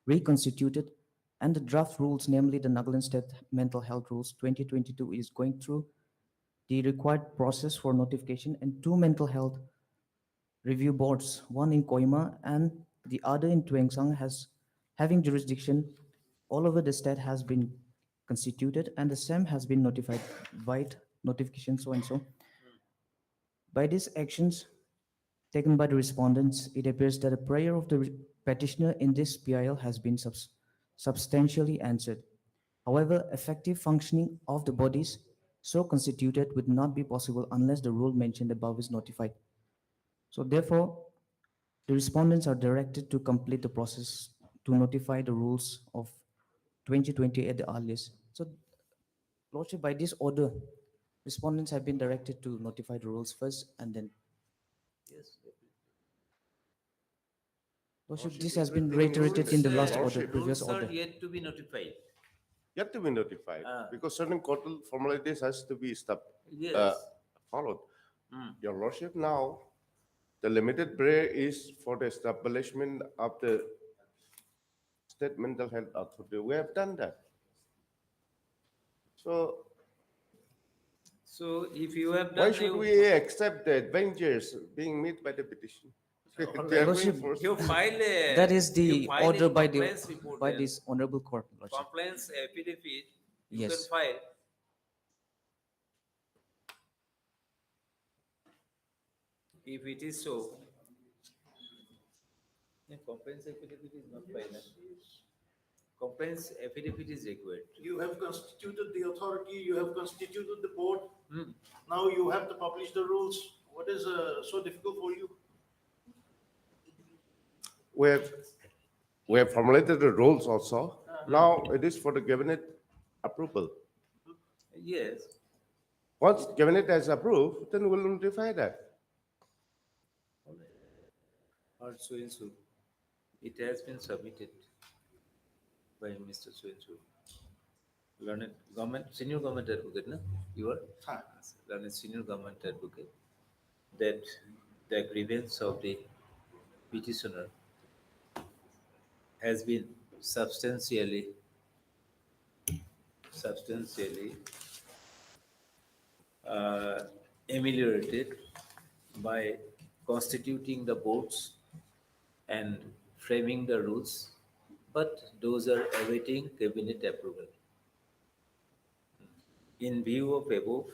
[SPEAKER 17] reconstituted and the draft rules, namely the Nagaland State Mental Health Rules 2022, is going through the required process for notification, and 2 mental health review boards, one in Kohima and the other in Tuengsang, having jurisdiction all over the state, has been constituted, and the same has been notified by notification so and so. By these actions taken by the respondents, it appears that the prayer of the petitioner in this PIL has been substantially answered. However, effective functioning of the bodies so constituted would not be possible unless the rule mentioned above is notified. So therefore, the respondents are directed to complete the process to notify the rules of 2020 at the earliest. So, Lordship, by this order, respondents have been directed to notify the rules first and then.
[SPEAKER 11] Yes.
[SPEAKER 17] Lordship, this has been reiterated in the last order,
[SPEAKER 18] Lordship,
[SPEAKER 17] previous
[SPEAKER 11] Rules are
[SPEAKER 17] order.
[SPEAKER 11] yet to be notified.
[SPEAKER 18] Yet to be notified because certain court formalities has to be
[SPEAKER 11] Yes.
[SPEAKER 18] followed. Your Lordship, now the limited prayer is for the establishment of the State Mental Health Authority. We have done that. So
[SPEAKER 11] if you have done,
[SPEAKER 18] why should we accept the adventures being made by the petition? They are going
[SPEAKER 17] Lordship,
[SPEAKER 18] for-
[SPEAKER 11] You file
[SPEAKER 17] that is
[SPEAKER 11] you
[SPEAKER 17] the
[SPEAKER 11] file
[SPEAKER 17] order
[SPEAKER 11] a
[SPEAKER 17] by
[SPEAKER 11] complaints report
[SPEAKER 17] by
[SPEAKER 11] then.
[SPEAKER 17] this honorable court, Lordship.
[SPEAKER 11] Complaints affidavit You can
[SPEAKER 17] Yes.
[SPEAKER 11] file. If it is so, complaints affidavit is not final. Complaints affidavit is required.
[SPEAKER 9] You have constituted the authority, you have constituted the board.
[SPEAKER 11] Hmm.
[SPEAKER 9] Now you have to publish the rules. What is so difficult for you?
[SPEAKER 18] We have formulated the rules also. Now it is for the cabinet approval.
[SPEAKER 11] Yes.
[SPEAKER 18] Once cabinet has approved, then we'll notify that.
[SPEAKER 11] Or so and so. It has been submitted by Mr. So and so. Learned government, senior government advocate, no? You are? Learned senior government advocate. That the grievance of the petitioner has been substantially ameliorated by constituting the boards and framing the rules, but those are awaiting cabinet approval. In view of above,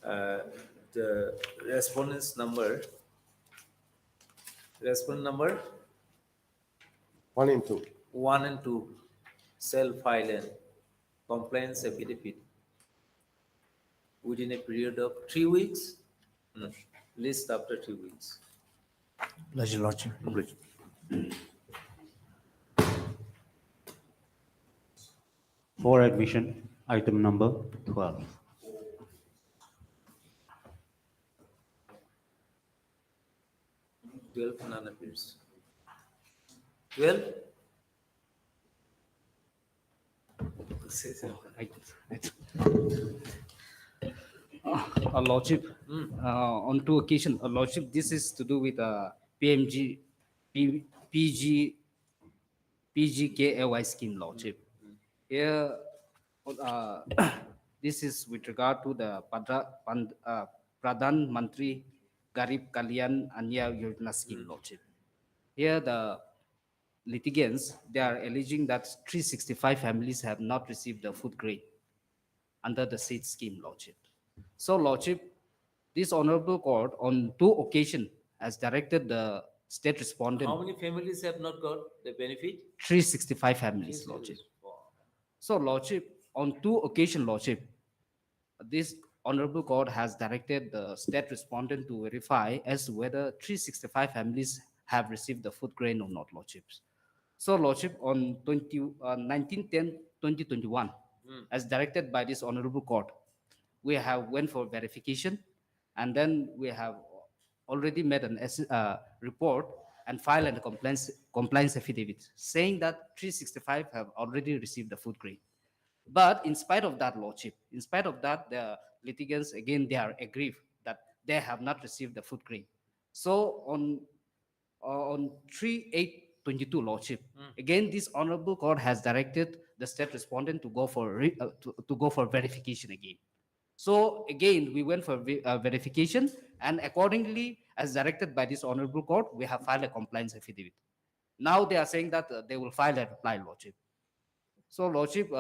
[SPEAKER 11] uh, the respondent number
[SPEAKER 18] 1 and 2.
[SPEAKER 11] 1 and 2 shall file an compliance affidavit within a period of 3 weeks, list after 3 weeks.
[SPEAKER 1] Pleasure, Lordship.
[SPEAKER 12] For admission, item number 12.
[SPEAKER 11] None appears. 12?
[SPEAKER 1] Lordship, on two occasions, Lordship, this is to do with PMG, P, PG, PGKAY scheme, Lordship. Here, uh, this is with regard to the Pradhan Mantri Garib Kalyan Anya Yojana scheme, Lordship. Here, the litigants, they are alleging that 365 families have not received the food grain under the said scheme, Lordship. So, Lordship, this honorable court on two occasions has directed the state respondent
[SPEAKER 11] How many families have not got the benefit?
[SPEAKER 1] 365 families, Lordship. So, Lordship, on two occasions, Lordship, this honorable court has directed the state respondent to verify as to whether 365 families have received the food grain or not, Lordships. So, Lordship, on 19/10/2021, as directed by this honorable court, we have went for verification, and then we have already made an report and filed a compliance affidavit saying that 365 have already received the food grain. But in spite of that, Lordship, in spite of that, the litigants, again, they are aggrieved that they have not received the food grain. So on 3/8/22, Lordship, again, this honorable court has directed the state respondent to go for to go for verification again. So again, we went for verification, and accordingly, as directed by this honorable court, we have filed a compliance affidavit. Now they are saying that they will file a reply, Lordship. So, Lordship,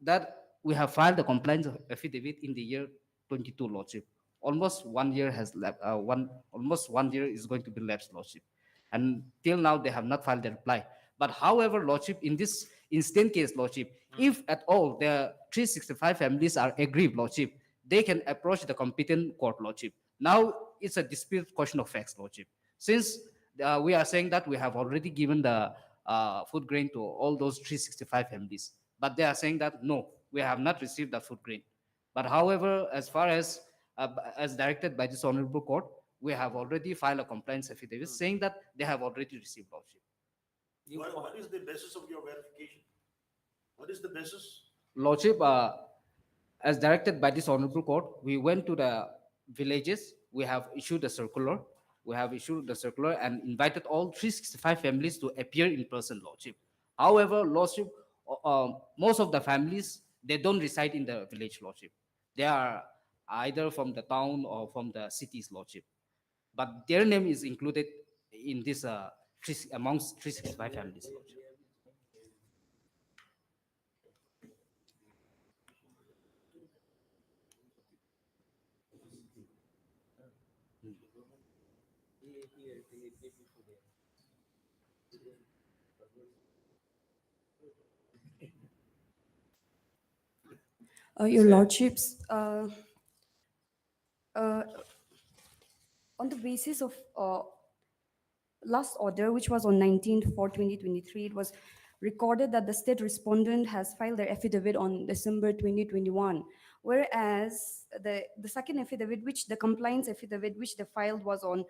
[SPEAKER 1] that we have filed the compliance affidavit in the year 22, Lordship. Almost 1 year has left. Almost 1 year is going to be lapsed, Lordship, and till now they have not filed the reply. But however, Lordship, in this instant case, Lordship, if at all the 365 families are aggrieved, Lordship, they can approach the competent court, Lordship. Now it's a dispute question of facts, Lordship. Since we are saying that we have already given the food grain to all those 365 families, but they are saying that no, we have not received the food grain. But however, as far as directed by this honorable court, we have already filed a compliance affidavit saying that they have already received, Lordship.
[SPEAKER 9] What is the basis of your verification? What is the basis?
[SPEAKER 1] Lordship, as directed by this honorable court, we went to the villages. We have issued a circular. We have issued the circular and invited all 365 families to appear in person, Lordship. However, Lordship, most of the families, they don't reside in the village, Lordship. They are either from the town or from the cities, Lordship. But their name is included in this amongst 365 families, Lordship.
[SPEAKER 13] Your Lordships, on the basis of last order, which was on 19/4/2023, it was recorded that the state respondent has filed their affidavit on December 2021, whereas the second affidavit, which the compliance affidavit, which they filed was on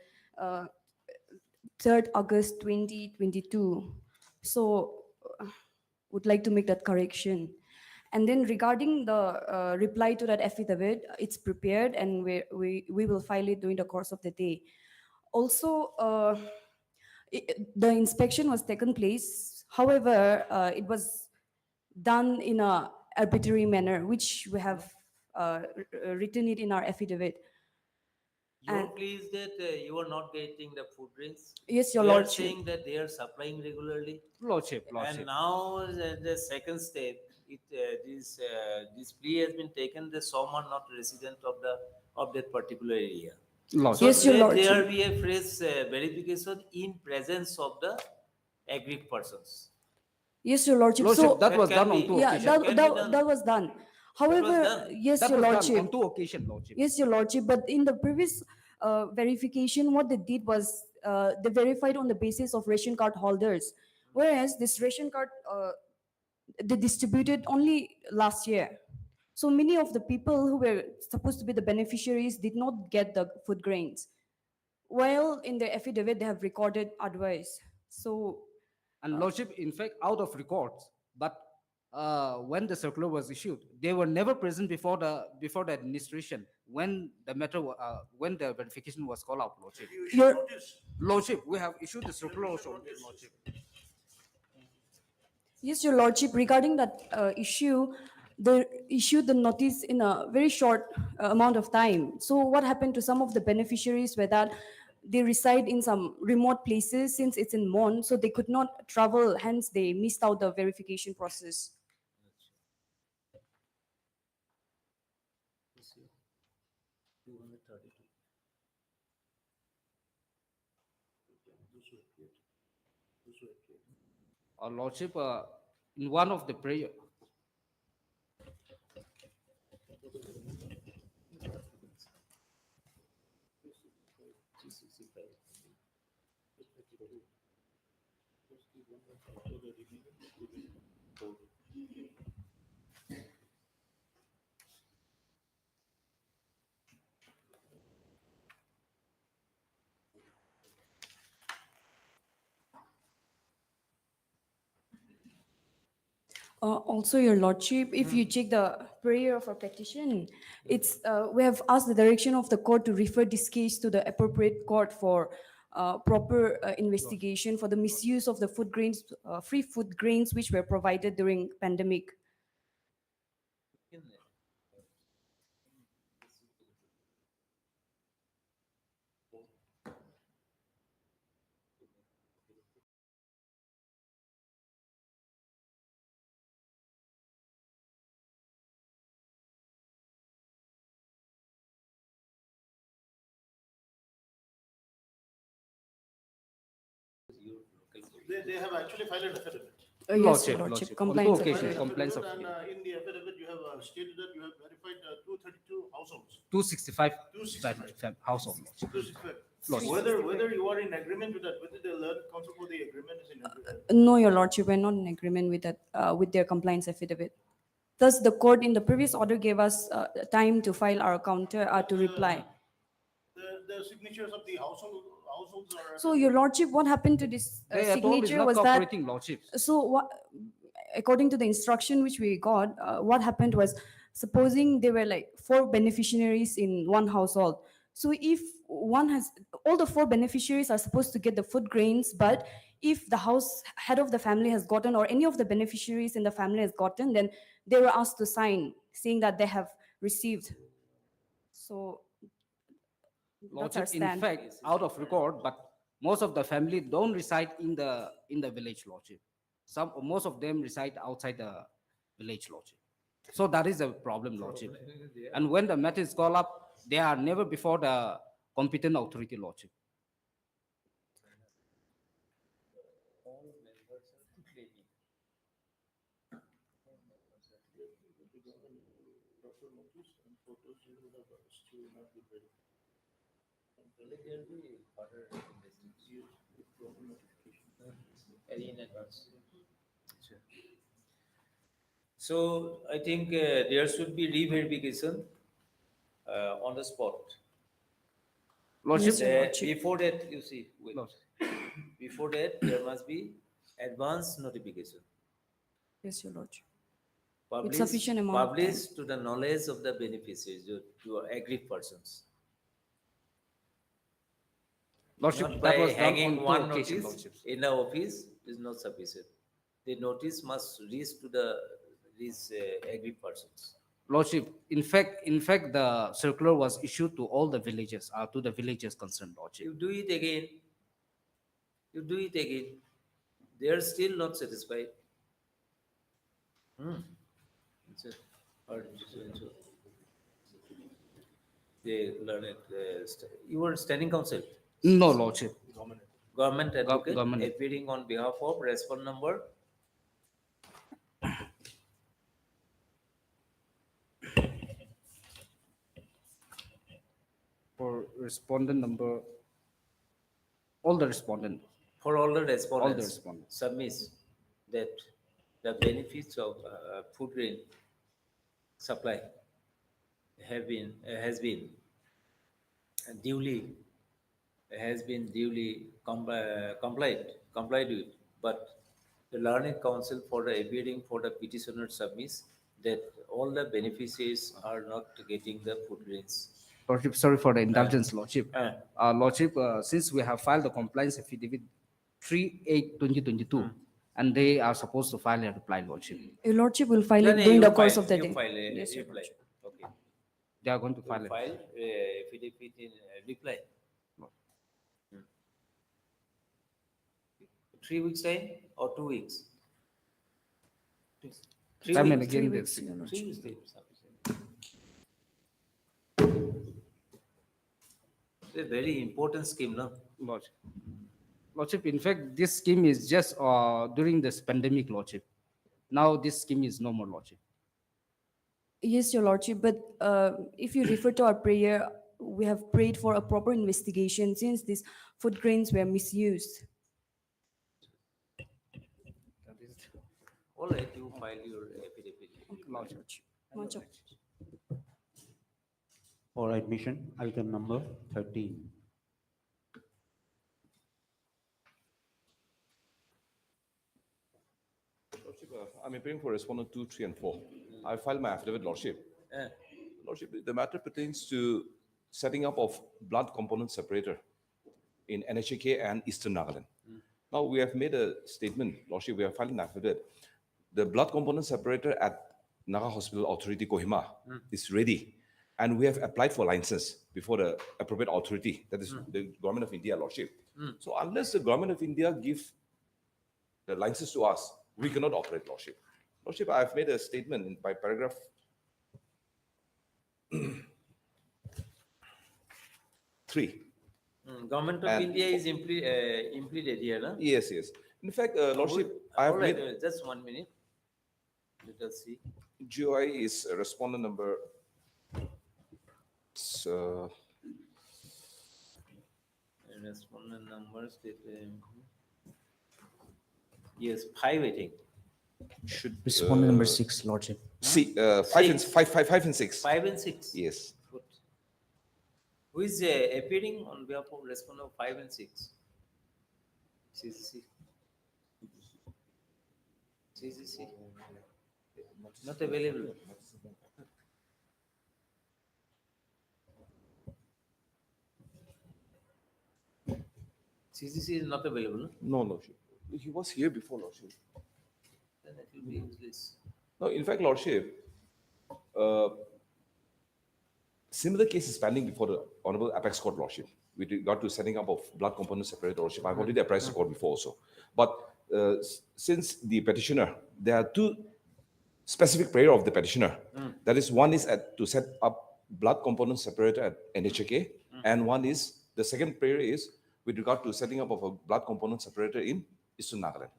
[SPEAKER 13] 3rd August 2022. So, would like to make that correction. And then regarding the reply to that affidavit, it's prepared and we will file it during the course of the day. Also, the inspection was taken place. However, it was done in a arbitrary manner, which we have written it in our affidavit.
[SPEAKER 11] Your
[SPEAKER 13] And-
[SPEAKER 11] plea is that you are not getting the food grains.
[SPEAKER 13] Yes, Your
[SPEAKER 11] They are
[SPEAKER 13] Lordship.
[SPEAKER 11] saying that they are supplying regularly.
[SPEAKER 1] Lordship,
[SPEAKER 11] And
[SPEAKER 1] Lordship.
[SPEAKER 11] now the second step, this plea has been taken that someone not resident of that particular area.
[SPEAKER 1] Lordship.
[SPEAKER 11] So
[SPEAKER 13] Yes, Your
[SPEAKER 11] let there
[SPEAKER 13] Lordship.
[SPEAKER 11] be a fresh verification in presence of the aggrieved persons.
[SPEAKER 13] Yes, Your Lordship.
[SPEAKER 1] Lordship,
[SPEAKER 13] So,
[SPEAKER 1] that was
[SPEAKER 11] can
[SPEAKER 1] done on
[SPEAKER 11] be-
[SPEAKER 1] two
[SPEAKER 13] yeah,
[SPEAKER 1] occasions.
[SPEAKER 11] can be done.
[SPEAKER 13] that was done. However,
[SPEAKER 11] done.
[SPEAKER 13] yes,
[SPEAKER 1] That
[SPEAKER 13] Your
[SPEAKER 1] was
[SPEAKER 13] Lordship.
[SPEAKER 1] done on two occasions, Lordship.
[SPEAKER 13] Yes, Your Lordship. But in the previous verification, what they did was they verified on the basis of ration card holders, whereas this ration card they distributed only last year. So many of the people who were supposed to be the beneficiaries did not get the food grains, while in the affidavit they have recorded otherwise. So
[SPEAKER 1] And Lordship, in fact, out of records, but when the circular was issued, they were never present before the administration when the matter when the verification was called out, Lordship.
[SPEAKER 9] You should
[SPEAKER 13] Your-
[SPEAKER 9] notice.
[SPEAKER 1] Lordship, we have issued the circular also, Lordship.
[SPEAKER 13] Yes, Your Lordship, regarding that issue, they issued the notice in a very short amount of time. So what happened to some of the beneficiaries were that they reside in some remote places since it's in Mon, so they could not travel, hence they missed out the verification process.
[SPEAKER 1] Lordship, in one of the prayer,
[SPEAKER 13] Also, Your Lordship, if you check the prayer of our petition, it's we have asked the direction of the court to refer this case to the appropriate court for proper investigation for the misuse of the food grains, free food grains which were provided during pandemic.
[SPEAKER 9] They have actually filed an affidavit.
[SPEAKER 13] Yes,
[SPEAKER 1] Lordship,
[SPEAKER 13] Your Lordship,
[SPEAKER 1] Lordship, on two
[SPEAKER 13] compliance.
[SPEAKER 1] occasions,
[SPEAKER 9] Filed an
[SPEAKER 1] complaints
[SPEAKER 9] affidavit,
[SPEAKER 1] of
[SPEAKER 9] and in the affidavit, you have stated that you have verified 232 households.
[SPEAKER 1] 265
[SPEAKER 9] 265.
[SPEAKER 1] household, Lordship.
[SPEAKER 9] 265.
[SPEAKER 1] Lordship.
[SPEAKER 9] Whether you are in agreement with that, whether the learned counsel for the agreement is in agreement.
[SPEAKER 13] No, Your Lordship, we're not in agreement with that, with their compliance affidavit. Thus, the court in the previous order gave us time to file our counter, to reply.
[SPEAKER 9] The signatures of the households are.
[SPEAKER 13] So, Your Lordship, what happened to this
[SPEAKER 1] They are told it's
[SPEAKER 13] signature
[SPEAKER 1] not
[SPEAKER 13] was that,
[SPEAKER 1] cooperating, Lordship.
[SPEAKER 13] so what, according to the instruction which we got, what happened was, supposing there were like 4 beneficiaries in one household. So if one has, all the 4 beneficiaries are supposed to get the food grains, but if the head of the family has gotten, or any of the beneficiaries in the family has gotten, then they were asked to sign, saying that they have received. So that's our
[SPEAKER 1] Lordship, in
[SPEAKER 13] stand.
[SPEAKER 1] fact, out of record, but most of the family don't reside in the village, Lordship. Most of them reside outside the village, Lordship. So that is a problem, Lordship. And when the matter is called up, they are never before the competent authority, Lordship.
[SPEAKER 3] proper notice and photos you would have still not be verified.
[SPEAKER 11] There will be further investigation.
[SPEAKER 3] With proper notification.
[SPEAKER 11] Very in advance. Sure. So I think there should be re-verification on the spot.
[SPEAKER 1] Lordship,
[SPEAKER 13] Yes, Your Lordship.
[SPEAKER 11] Before that, you see, wait.
[SPEAKER 1] Lordship.
[SPEAKER 11] Before that, there must be advance notification.
[SPEAKER 13] Yes, Your Lordship.
[SPEAKER 11] Publish,
[SPEAKER 13] sufficient amount of
[SPEAKER 11] publish to the knowledge of the beneficiaries, to aggrieved persons.
[SPEAKER 1] Lordship,
[SPEAKER 11] Not
[SPEAKER 1] that
[SPEAKER 11] by
[SPEAKER 1] was done
[SPEAKER 11] hanging
[SPEAKER 1] on
[SPEAKER 11] one
[SPEAKER 1] two occasions,
[SPEAKER 11] notice
[SPEAKER 1] Lordships.
[SPEAKER 11] in the office is not sufficient. The notice must reach to these aggrieved persons.
[SPEAKER 1] Lordship, in fact, the circular was issued to all the villages, to the villages concerned, Lordship.
[SPEAKER 11] You do it again. You do it again. They are still not satisfied. It's a hard issue. They learn it. You were standing counsel.
[SPEAKER 1] No, Lordship.
[SPEAKER 11] Government advocate
[SPEAKER 1] government.
[SPEAKER 11] appearing on behalf of respondent number.
[SPEAKER 1] For respondent number, all the respondent.
[SPEAKER 11] For all the respondents,
[SPEAKER 1] respondents.
[SPEAKER 11] submits that the benefits of food grain supply has been duly complied with, but the learned counsel for the appearing for the petitioner submits that all the beneficiaries are not getting the food grains.
[SPEAKER 1] Lordship, sorry for the indulgence, Lordship.
[SPEAKER 11] uh.
[SPEAKER 1] Lordship, since we have filed the compliance affidavit 3/8/2022, and they are supposed to file a reply, Lordship.
[SPEAKER 13] Your Lordship will file
[SPEAKER 11] Then
[SPEAKER 13] it during
[SPEAKER 11] you
[SPEAKER 13] the course
[SPEAKER 11] file-
[SPEAKER 13] of the
[SPEAKER 11] you
[SPEAKER 13] day.
[SPEAKER 11] file a
[SPEAKER 13] Yes, Your
[SPEAKER 11] reply.
[SPEAKER 13] Lordship.
[SPEAKER 11] Okay.
[SPEAKER 1] They are going to
[SPEAKER 11] You
[SPEAKER 1] file it.
[SPEAKER 11] file affidavit in reply. 3 weeks time or 2 weeks? 3
[SPEAKER 1] Time and
[SPEAKER 11] weeks.
[SPEAKER 1] again,
[SPEAKER 13] 3
[SPEAKER 1] they
[SPEAKER 13] weeks,
[SPEAKER 1] see.
[SPEAKER 13] Your
[SPEAKER 11] 3
[SPEAKER 13] Lordship.
[SPEAKER 11] weeks time. It's a very important scheme, no?
[SPEAKER 1] Lordship, in fact, this scheme is just during this pandemic, Lordship. Now this scheme is no more, Lordship.
[SPEAKER 13] Yes, Your Lordship, but if you refer to our prayer, we have prayed for a proper investigation since these food grains were misused.
[SPEAKER 11] All right, you file your affidavit.
[SPEAKER 1] Lordship.
[SPEAKER 13] Much
[SPEAKER 12] For admission, item number 13.
[SPEAKER 14] Lordship, I'm appearing for respondent 2, 3, and 4. I filed my affidavit, Lordship. Lordship, the matter pertains to setting up of blood component separator in NHK and Eastern Nagaland. Now, we have made a statement, Lordship, we have filed an affidavit. The blood component separator at Naga Hospital Authority, Kohima, is ready. And we have applied for license before the appropriate authority, that is the Government of India, Lordship. So unless the Government of India gives the license to us, we cannot operate, Lordship. Lordship, I have made a statement by paragraph 3.
[SPEAKER 11] Government of
[SPEAKER 14] And-
[SPEAKER 11] India is implicated here, no?
[SPEAKER 14] Yes, yes. In fact, Lordship, I have
[SPEAKER 11] All right,
[SPEAKER 14] made
[SPEAKER 11] just 1 minute. Let us see.
[SPEAKER 14] GOI is respondent number. It's,
[SPEAKER 11] Respondent numbers. Yes, 5, I think.
[SPEAKER 14] should
[SPEAKER 17] Respondent number 6, Lordship.
[SPEAKER 14] See, 5 and 6.
[SPEAKER 11] 5 and 6.
[SPEAKER 14] Yes.
[SPEAKER 11] Good. Who is appearing on behalf of respondent 5 and 6? CCC. CCC. Not available. CCC is not available.
[SPEAKER 14] No, Lordship. He was here before, Lordship.
[SPEAKER 11] Then it will be useless.
[SPEAKER 14] No, in fact, Lordship, similar case is pending before the Honorable Apex Court, Lordship, with regard to setting up of blood component separator, Lordship. I've already apprised the court before also. But since the petitioner, there are two specific prayer of the petitioner. That is, one is to set up blood component separator at NHK, and one is, the second prayer is with regard to setting up of a blood component separator in Eastern Nagaland.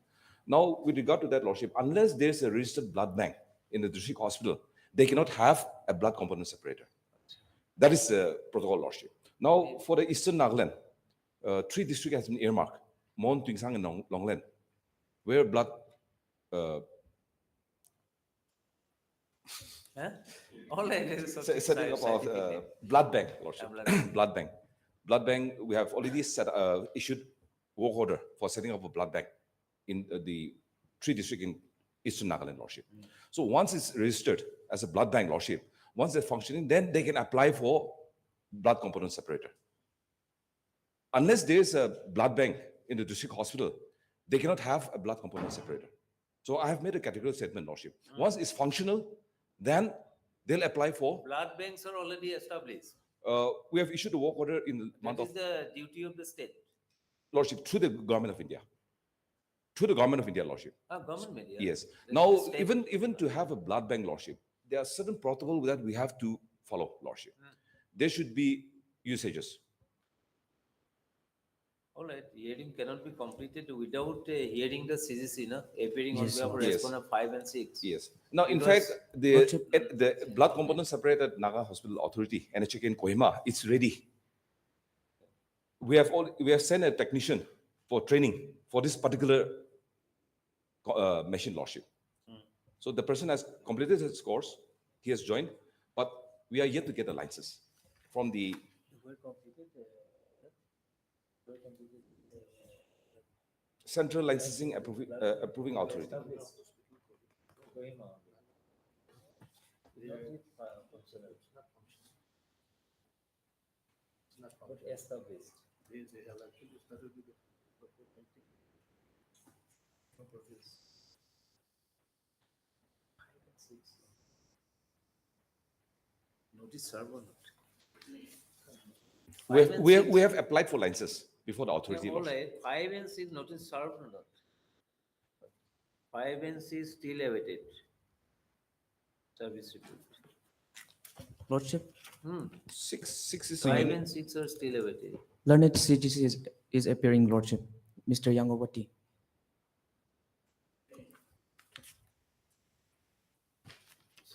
[SPEAKER 14] Now, with regard to that, Lordship, unless there's a registered blood bank in the district hospital, they cannot have a blood component separator. That is protocol, Lordship. Now, for the Eastern Nagaland, 3 districts has been earmarked, Mon, Tuingsang, and Longland, where blood
[SPEAKER 11] Huh? All right, it's okay.
[SPEAKER 14] setting up
[SPEAKER 11] Scientific
[SPEAKER 14] of
[SPEAKER 11] name.
[SPEAKER 14] blood bank, Lordship.
[SPEAKER 11] blood bank.
[SPEAKER 14] Blood bank. Blood bank, we have already issued work order for setting up a blood bank in the 3 districts in Eastern Nagaland, Lordship. So once it's registered as a blood bank, Lordship, once they're functioning, then they can apply for blood component separator. Unless there's a blood bank in the district hospital, they cannot have a blood component separator. So I have made a categorical statement, Lordship. Once it's functional, then they'll apply for.
[SPEAKER 11] Blood banks are already established.
[SPEAKER 14] We have issued a work order in the month
[SPEAKER 11] That
[SPEAKER 14] of
[SPEAKER 11] is the duty of the state.
[SPEAKER 14] Lordship through the government of India. Through the government of India, Lordship.
[SPEAKER 11] Government media.
[SPEAKER 14] Yes.
[SPEAKER 11] Then
[SPEAKER 14] Now,
[SPEAKER 11] the state-
[SPEAKER 14] even to have a blood bank, Lordship, there are certain protocols that we have to follow, Lordship. There should be usages.
[SPEAKER 11] All right, hearing cannot be completed without hearing the CGC, no? Appearing on
[SPEAKER 14] Yes,
[SPEAKER 11] behalf of
[SPEAKER 14] yes.
[SPEAKER 11] respondent 5 and 6.
[SPEAKER 14] Yes. Now, in
[SPEAKER 11] Because-
[SPEAKER 14] fact, the blood component separated Naga Hospital Authority, NHK in Kohima, it's ready. We have sent a technician for training for this particular machine, Lordship. So the person has completed his course, he has joined, but we are yet to get a license from the Central Licensing Approving Authority.
[SPEAKER 11] But established.
[SPEAKER 10] They have actually started with the prototyping. No progress.
[SPEAKER 11] 5 and 6. Notice serve or not?
[SPEAKER 14] We have applied for licenses before the authority.
[SPEAKER 11] Yeah, all
[SPEAKER 14] Lordship.
[SPEAKER 11] right, 5 and 6 notice served or not? 5 and 6 still awaited. Service report.
[SPEAKER 17] Lordship,
[SPEAKER 14] Six is
[SPEAKER 11] 5 and 6 are still awaited.
[SPEAKER 17] learned CGC is appearing, Lordship. Mr. Gauhati.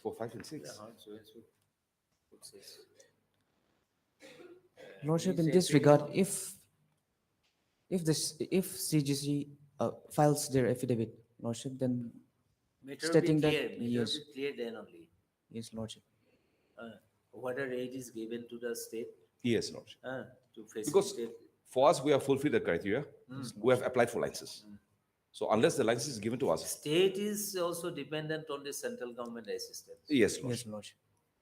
[SPEAKER 14] For 5 and 6.
[SPEAKER 11] Yeah, so and so. What says?
[SPEAKER 17] Lordship, in
[SPEAKER 11] Is
[SPEAKER 17] this
[SPEAKER 11] appearing
[SPEAKER 17] regard, if CGC files their affidavit, Lordship, then
[SPEAKER 11] Matter
[SPEAKER 17] stating
[SPEAKER 11] be
[SPEAKER 17] that
[SPEAKER 11] clear, matter
[SPEAKER 17] yes,
[SPEAKER 11] be clear then only.
[SPEAKER 17] yes, Lordship.
[SPEAKER 11] Whether aid is given to the state
[SPEAKER 14] Yes, Lordship.
[SPEAKER 11] to
[SPEAKER 14] Because
[SPEAKER 11] facilitate.
[SPEAKER 14] for us, we have fulfilled the criteria. We have applied for license. So unless the license is given to us,
[SPEAKER 11] State is also dependent on the central government assistance.
[SPEAKER 14] yes,
[SPEAKER 17] Yes,
[SPEAKER 14] Lordship.
[SPEAKER 17] Lordship.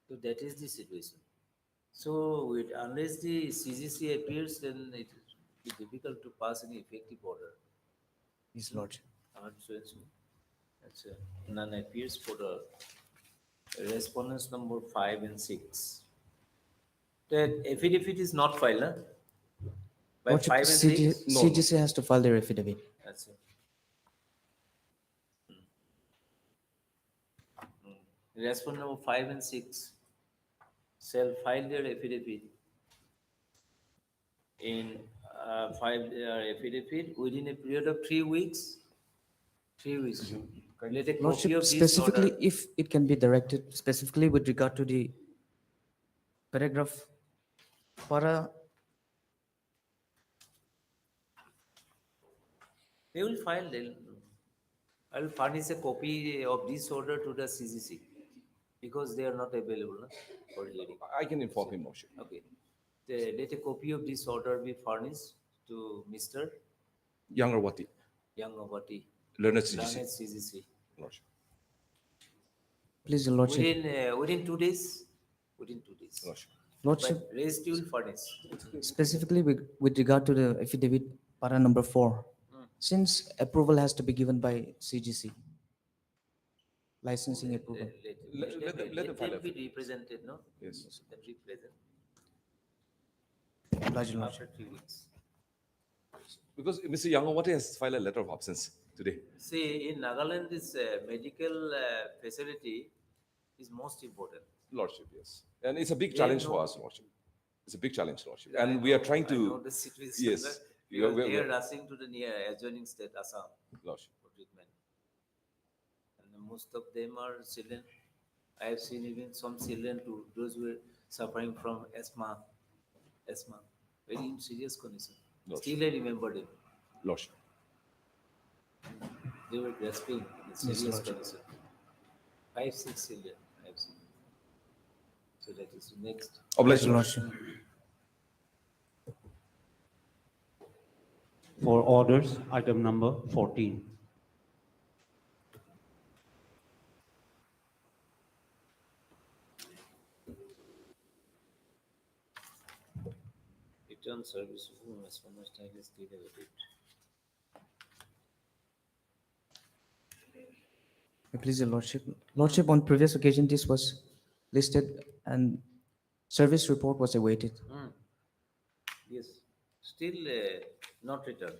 [SPEAKER 11] So that is the situation. So unless the CGC appears, then it will be difficult to pass any effective order.
[SPEAKER 17] Yes, Lordship.
[SPEAKER 11] So that's none appears for the respondents number 5 and 6. The affidavit is not filed, huh? By
[SPEAKER 17] Lordship,
[SPEAKER 11] 5 and 6?
[SPEAKER 17] CGC has to file their affidavit.
[SPEAKER 11] That's it. Respondent number 5 and 6 shall file their affidavit in affidavit within a period of 3 weeks. 3 weeks. Let a copy
[SPEAKER 17] Lordship,
[SPEAKER 11] of this
[SPEAKER 17] specifically,
[SPEAKER 11] order.
[SPEAKER 17] if it can be directed specifically with regard to the paragraph para,
[SPEAKER 11] They will file. I will furnish a copy of this order to the CGC because they are not available, no, for hearing.
[SPEAKER 14] I can inform him, Lordship.
[SPEAKER 11] Okay. Let a copy of this order be furnished to Mr.
[SPEAKER 14] Yangarwati,
[SPEAKER 11] Gauhati,
[SPEAKER 14] learned CGC.
[SPEAKER 11] Learned CGC.
[SPEAKER 14] Lordship.
[SPEAKER 17] please, your Lordship.
[SPEAKER 11] Within 2 days. Within 2 days.
[SPEAKER 14] Lordship.
[SPEAKER 17] Lordship,
[SPEAKER 11] But rest you will furnish.
[SPEAKER 17] specifically with regard to the affidavit para number 4, since approval has to be given by CGC, licensing approval.
[SPEAKER 14] Let them file
[SPEAKER 11] them be represented, no?
[SPEAKER 14] Yes.
[SPEAKER 11] Let them represent
[SPEAKER 17] Oblige, your Lordship.
[SPEAKER 11] after 3 weeks.
[SPEAKER 14] Because Mr. Yangarwati has filed a letter of absence today.
[SPEAKER 11] See, in Nagaland, this medical facility is most important.
[SPEAKER 14] Lordship, yes. And it's a big
[SPEAKER 11] They
[SPEAKER 14] challenge
[SPEAKER 11] know-
[SPEAKER 14] for us, Lordship. It's a big challenge, Lordship. And we are trying
[SPEAKER 11] I know
[SPEAKER 14] to.
[SPEAKER 11] the situation.
[SPEAKER 14] Yes. We are-
[SPEAKER 11] Because
[SPEAKER 14] we are-
[SPEAKER 11] they are rushing to the near adjoining state, Assam,
[SPEAKER 14] Lordship.
[SPEAKER 11] for treatment. And most of them are children I have seen even some children to those who were suffering from asthma, very serious condition.
[SPEAKER 6] Lordship.
[SPEAKER 11] Still I remember them.
[SPEAKER 6] Lordship.
[SPEAKER 11] They were grasping in a
[SPEAKER 17] Yes,
[SPEAKER 11] serious
[SPEAKER 17] Lordship.
[SPEAKER 11] condition. 5, 6 children I have seen. So that is next.
[SPEAKER 6] Obliged,
[SPEAKER 17] Your
[SPEAKER 6] Lordship.
[SPEAKER 17] Lordship.
[SPEAKER 12] For orders, item number 14.
[SPEAKER 11] Return service whom responder style is delegated.
[SPEAKER 17] Please, Your Lordship. Lordship, on previous occasion, this was listed and service report was awaited.
[SPEAKER 11] Yes, still not returned.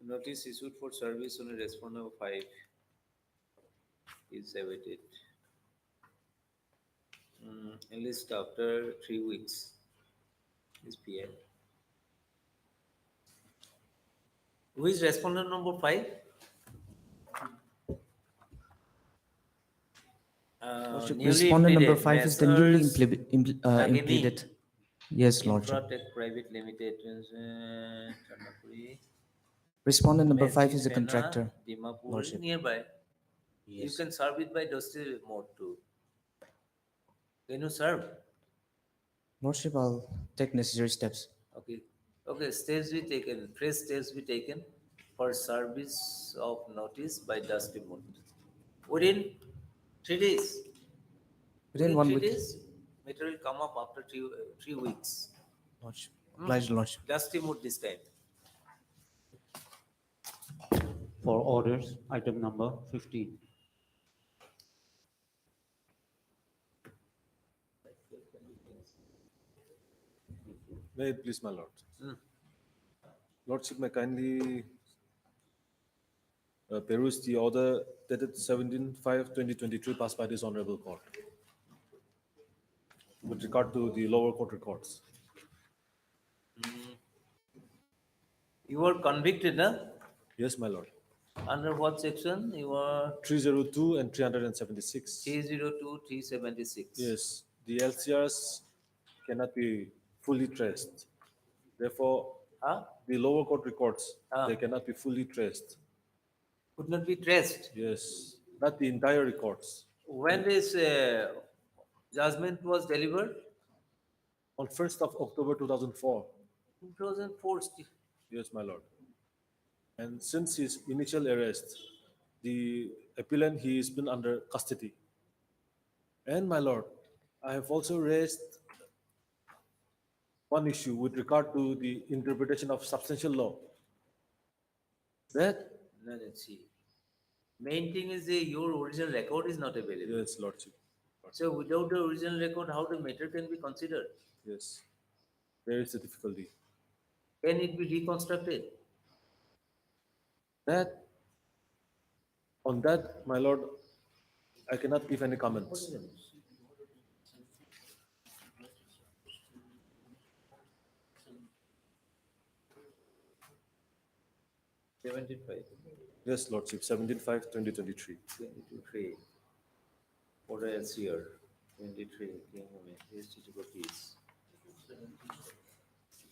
[SPEAKER 11] Notice issued for service on a responder of 5 is awaited. Enlist after 3 weeks is PI. Who is respondent number 5?
[SPEAKER 17] Lordship,
[SPEAKER 11] Newly
[SPEAKER 17] respondent number
[SPEAKER 11] implemented
[SPEAKER 17] 5 is the newly
[SPEAKER 11] Messrs. Nagini
[SPEAKER 17] implemented. Yes, Lordship.
[SPEAKER 11] Infratech Private Limited, Chanakuri,
[SPEAKER 17] Respondent number 5
[SPEAKER 11] Magic
[SPEAKER 17] is the
[SPEAKER 11] Fena,
[SPEAKER 17] contractor.
[SPEAKER 11] Dimapur,
[SPEAKER 17] Lordship.
[SPEAKER 11] nearby. You
[SPEAKER 17] Yes.
[SPEAKER 11] can serve it by Dusty mode too. Can you serve?
[SPEAKER 17] Lordship, I'll take necessary steps.
[SPEAKER 11] Okay. Okay, steps be taken, fresh steps be taken for service of notice by Dusty mode. Within 3 days.
[SPEAKER 17] Within 1
[SPEAKER 11] 3
[SPEAKER 17] week.
[SPEAKER 11] days, matter will come up after 3 weeks.
[SPEAKER 17] Lordship. Obliged, Lordship.
[SPEAKER 11] Dusty mode this time.
[SPEAKER 12] For orders, item number 15.
[SPEAKER 6] May it please my lord. Lordship, may kindly peruse the order dated 17/5/2023 passed by this honorable court with regard to the lower court records.
[SPEAKER 11] You were convicted, huh?
[SPEAKER 6] Yes, my lord.
[SPEAKER 11] Under what section? You were
[SPEAKER 6] 302 and 376.
[SPEAKER 11] 302, 376.
[SPEAKER 6] Yes, the LCRs cannot be fully traced. Therefore, the lower court records, they cannot be fully traced.
[SPEAKER 11] Could not be traced.
[SPEAKER 6] Yes, not the entire records.
[SPEAKER 11] When this judgment was delivered?
[SPEAKER 6] On 1st of October 2004.
[SPEAKER 11] 2004.
[SPEAKER 6] Yes, my lord. And since his initial arrest, the appellant, he has been under custody. And my lord, I have also raised one issue with regard to the interpretation of substantial law. That?
[SPEAKER 11] No, let's see. Main thing is your original record is not available.
[SPEAKER 6] Yes, lordship.
[SPEAKER 11] So without the original record, how the matter can be considered?
[SPEAKER 6] Yes, there is a difficulty.
[SPEAKER 11] Can it be reconstructed?
[SPEAKER 6] That, on that, my lord, I cannot give any comments. Yes, lordship, 17/5/2023.
[SPEAKER 11] 23. For the LCR, 23. Here's the devotees.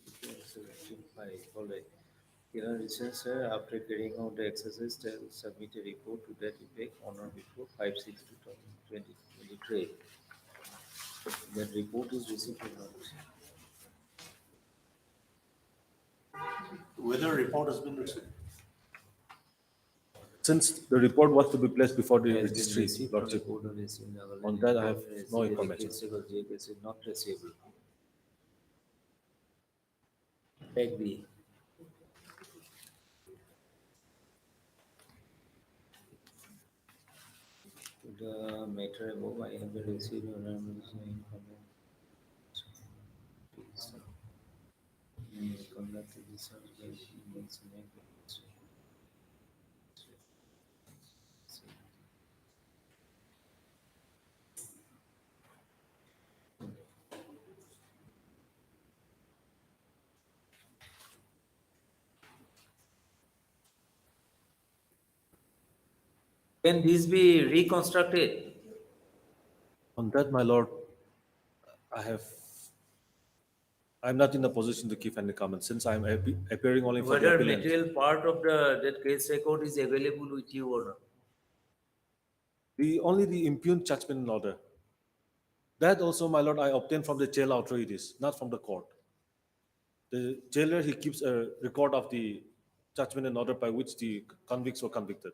[SPEAKER 11] 17/5. All right. Kiran researcher, after carrying out the exercise, shall submit a report to that effect on or before 5/6/2023. That report is received or not?
[SPEAKER 9] Whether report has been received.
[SPEAKER 6] Since the report was to be placed before the
[SPEAKER 11] Has been
[SPEAKER 6] registry,
[SPEAKER 11] received
[SPEAKER 6] lordship,
[SPEAKER 11] report or received Nagaland
[SPEAKER 6] on that I have
[SPEAKER 11] report,
[SPEAKER 6] no
[SPEAKER 11] received
[SPEAKER 6] information.
[SPEAKER 11] replaceable JKS is not traceable. Peg B. To the matter above, I have received anonymous information. Conduct the research by emails and can these be reconstructed?
[SPEAKER 15] On that, my lord, I'm not in a position to give any comment since I'm appearing only for the
[SPEAKER 11] Whether
[SPEAKER 15] appellant.
[SPEAKER 11] material part of that case record is available with you or not?
[SPEAKER 15] Only the impugned judgment order. That also, my lord, I obtained from the jail authorities, not from the court. The jailer, he keeps a record of the judgment and order by which the convicts were convicted.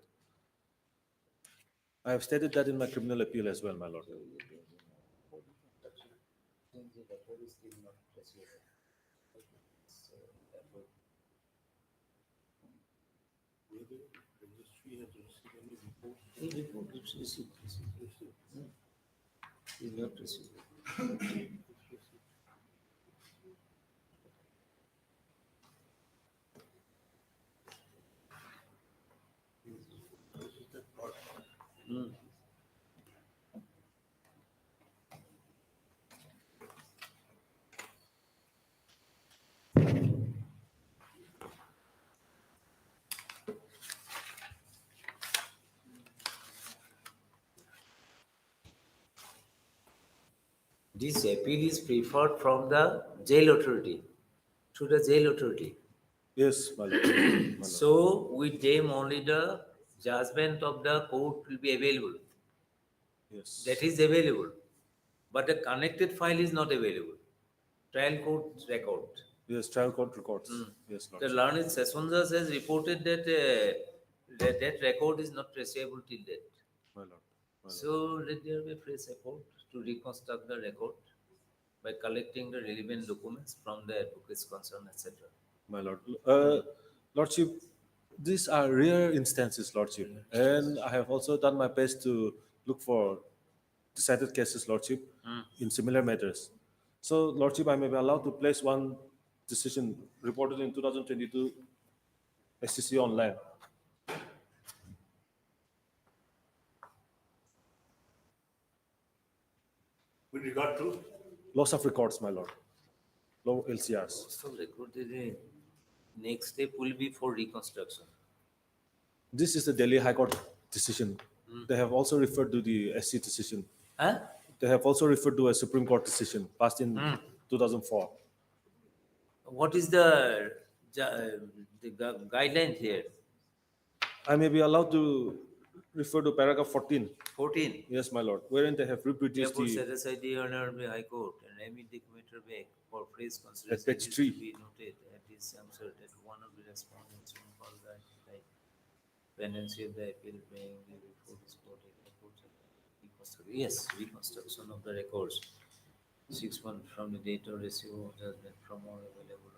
[SPEAKER 15] I have stated that in my criminal appeal as well, my lord.
[SPEAKER 11] Is not received. This appeal is preferred from the jail authority, to the jail authority.
[SPEAKER 15] Yes, my lord. My lord.
[SPEAKER 11] So with them only the judgment of the court will be available.
[SPEAKER 15] Yes.
[SPEAKER 11] That is available. But the connected file is not available. Trial court record.
[SPEAKER 15] Yes, trial court records. Yes, lord.
[SPEAKER 11] The learned Sesonjas has reported that that record is not traceable till date.
[SPEAKER 15] My lord.
[SPEAKER 11] So let there be a fresh effort to reconstruct the record by collecting the relevant documents from the advocates concerned, etc.
[SPEAKER 15] My lord. Lordship, these are rare instances, Lordship. And I have also done my best to look for decided cases, Lordship, in similar matters. So, Lordship, I may be allowed to place one decision reported in 2022 SCC online.
[SPEAKER 9] With regard to
[SPEAKER 15] Loss of records, my lord. Low LCRs.
[SPEAKER 11] So record the next step will be for reconstruction.
[SPEAKER 15] This is the Delhi High Court decision. They have also referred to the SC decision.
[SPEAKER 11] Huh?
[SPEAKER 15] They have also referred to a Supreme Court decision passed in 2004.
[SPEAKER 11] What is the guideline here?
[SPEAKER 15] I may be allowed to refer to paragraph 14.
[SPEAKER 11] 14.
[SPEAKER 15] Yes, my lord, wherein they have reproduced
[SPEAKER 11] Therefore,
[SPEAKER 15] the
[SPEAKER 11] set aside the Honorable High Court and remit the committer back for fresh consideration.
[SPEAKER 15] At page
[SPEAKER 11] It is
[SPEAKER 15] 3.
[SPEAKER 11] to be noted at this answer that one of the respondents whom called the like pendency of the appeal being the before this court yes, reconstruction of the records. 6 months from the date of receipt of judgment from all available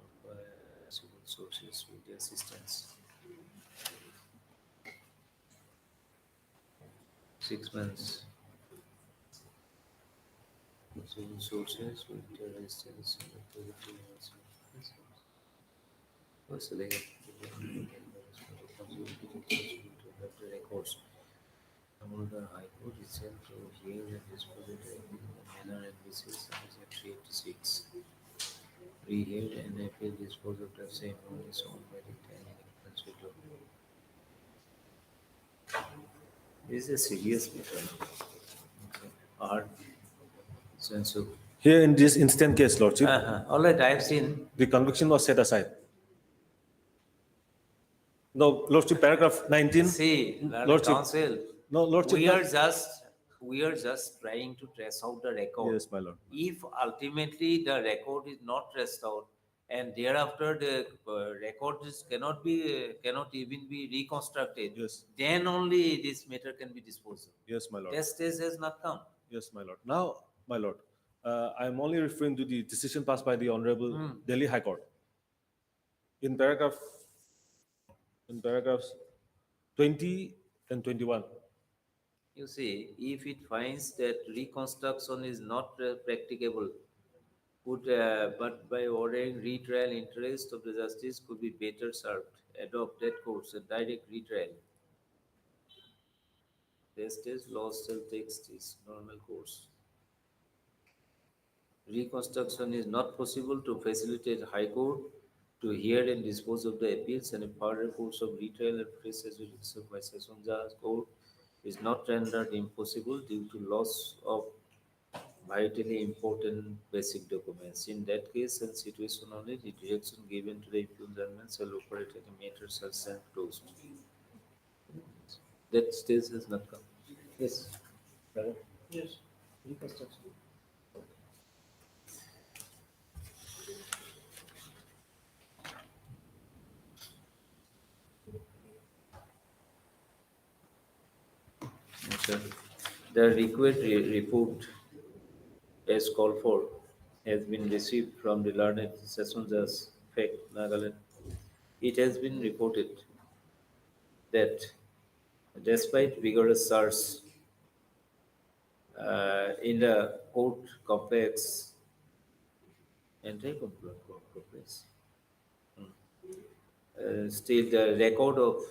[SPEAKER 11] civil sources with the assistance. 6 months. Civil sources with the assistance of the records. The High Court itself to hear and dispose of the appeal in the manner and basis of 386. Reheard and appeal dispose of the same on its own merit and in accordance with law. This is a serious matter. Okay. Hard. So,
[SPEAKER 15] Here in this instant case, Lordship,
[SPEAKER 11] all right, I have seen.
[SPEAKER 15] the conviction was set aside. No, Lordship, paragraph 19.
[SPEAKER 11] See,
[SPEAKER 15] Lordship,
[SPEAKER 11] counsel,
[SPEAKER 15] no, Lordship,
[SPEAKER 11] we are just trying to trace out the record.
[SPEAKER 15] Yes, my lord.
[SPEAKER 11] If ultimately the record is not traced out, and thereafter the record cannot even be reconstructed,
[SPEAKER 15] Yes.
[SPEAKER 11] then only this matter can be disposed of.
[SPEAKER 15] Yes, my lord.
[SPEAKER 11] That stage has not come.
[SPEAKER 15] Yes, my lord. Now, my lord, I'm only referring to the decision passed by the Honorable Delhi High Court. In paragraphs 20 and 21.
[SPEAKER 11] You see, if it finds that reconstruction is not practicable, but by ordering retrial, interest of the justice could be better served. Adopt that course, a direct retrial. Rest is law still takes this normal course. Reconstruction is not possible to facilitate High Court to hear and dispose of the appeals, and a further course of retrial and fresh resolution by Session Judge Court is not rendered impossible due to loss of vitally important basic documents. In that case and situation only, the direction given to the appeal journal shall operate at a matter shall stand closed. That stage has not come. Yes. Brother?
[SPEAKER 10] Yes.
[SPEAKER 11] Reconstruction. Okay. The required report as called for has been received from the learned session judge, fact, Nagaland. It has been reported that despite vigorous search in the court complex, complex, still the record of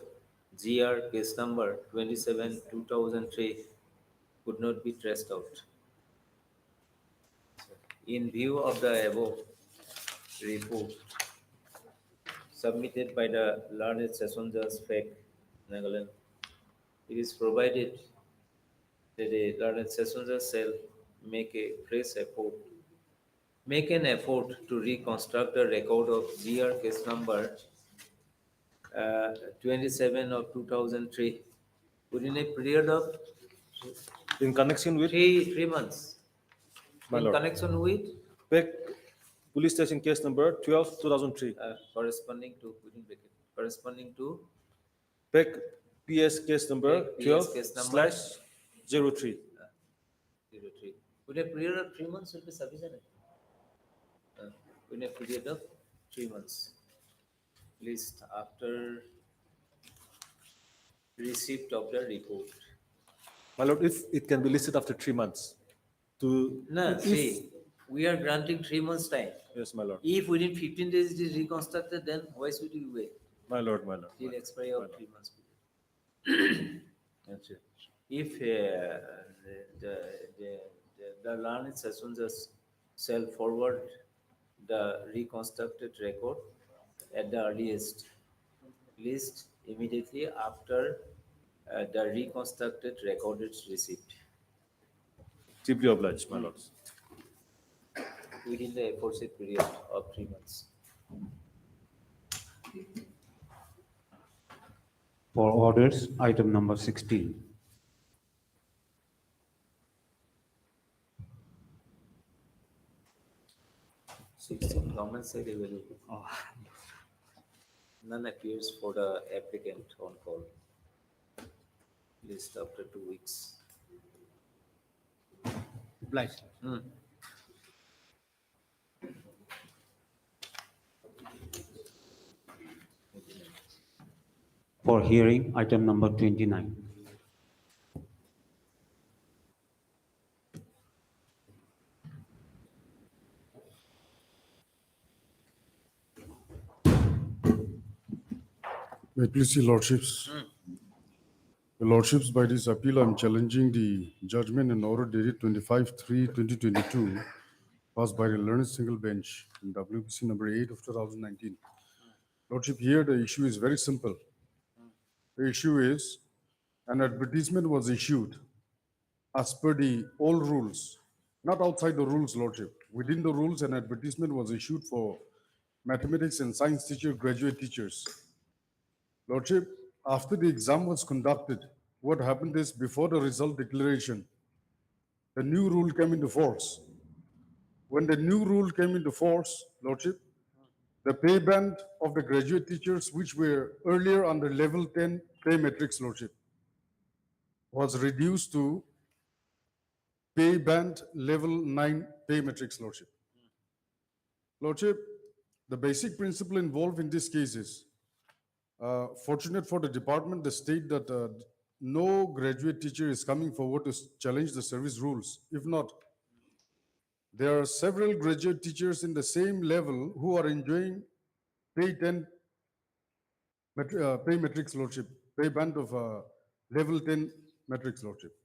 [SPEAKER 11] GR case number 27 2003 could not be traced out. In view of the above report submitted by the learned session judge, fact, Nagaland, it is provided that the learned session judge shall make a fresh effort, make an effort to reconstruct the record of GR case number 27 of 2003 within a period of
[SPEAKER 15] In connection with
[SPEAKER 11] three months.
[SPEAKER 15] my
[SPEAKER 11] In
[SPEAKER 15] lord.
[SPEAKER 11] connection with
[SPEAKER 15] Back police station case number 12 2003.
[SPEAKER 11] corresponding to within bracket, corresponding to
[SPEAKER 15] Back PS case number
[SPEAKER 11] Back PS
[SPEAKER 15] 12
[SPEAKER 11] case number
[SPEAKER 15] slash 03.
[SPEAKER 11] 03. With a period of 3 months will be sufficient. In a period of 3 months. List after receipt of the report.
[SPEAKER 15] My lord, if it can be listed after 3 months.
[SPEAKER 11] No,
[SPEAKER 15] if,
[SPEAKER 11] see, we are granting 3 months time.
[SPEAKER 15] Yes, my lord.
[SPEAKER 11] If within 15 days it is reconstructed, then why should we wait?
[SPEAKER 15] My lord, my lord.
[SPEAKER 11] Till expiry
[SPEAKER 15] my
[SPEAKER 11] of
[SPEAKER 15] lord.
[SPEAKER 11] 3 months period. That's it. If the learned session just shall forward the reconstructed record at the earliest list immediately after the reconstructed record is received
[SPEAKER 15] Deeply obliged, my lords.
[SPEAKER 11] within the aforesaid period of 3 months.
[SPEAKER 12] For orders, item number 16.
[SPEAKER 11] Government side available. None appears for the applicant on call. List after 2 weeks.
[SPEAKER 1] Obliged.
[SPEAKER 12] For hearing, item number 29.
[SPEAKER 7] May it please your lordships. Your lordships, by this appeal, I'm challenging the judgment and order dated 25/3/2022, passed by the learned single bench in WPC number 8 of 2019. Lordship, here the issue is very simple. The issue is an advertisement was issued as per the old rules, not outside the rules, Lordship. Within the rules, an advertisement was issued for mathematics and science teacher, graduate teachers. Lordship, after the exam was conducted, what happened is before the result declaration, the new rule came into force. When the new rule came into force, Lordship, the pay band of the graduate teachers, which were earlier under level 10 pay matrix, Lordship, was reduced to pay band level 9 pay matrix, Lordship. Lordship, the basic principle involved in this case is, fortunate for the department, the state that no graduate teacher is coming forward to challenge the service rules. If not, there are several graduate teachers in the same level who are enjoying pay 10 pay matrix, Lordship, pay band of level 10 matrix, Lordship.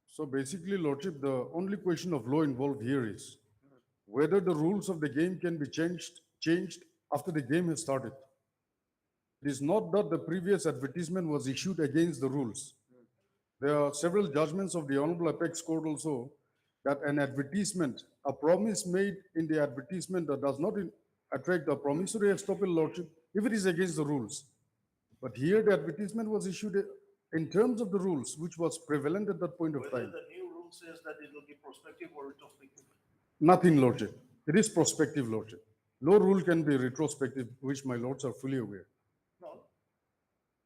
[SPEAKER 7] So basically, Lordship, the only question of law involved here is whether the rules of the game can be changed after the game has started. It is not that the previous advertisement was issued against the rules. There are several judgments of the Honorable Apex Court also that an advertisement, a promise made in the advertisement that does not attract a promissory estoppel, Lordship, if it is against the rules. But here the advertisement was issued in terms of the rules, which was prevalent at that point of
[SPEAKER 9] Whether
[SPEAKER 7] time.
[SPEAKER 9] the new rule says that it will be prospective or retrospective.
[SPEAKER 7] Nothing, Lordship. It is prospective, Lordship. No rule can be retrospective, which my lords are fully aware.
[SPEAKER 9] No,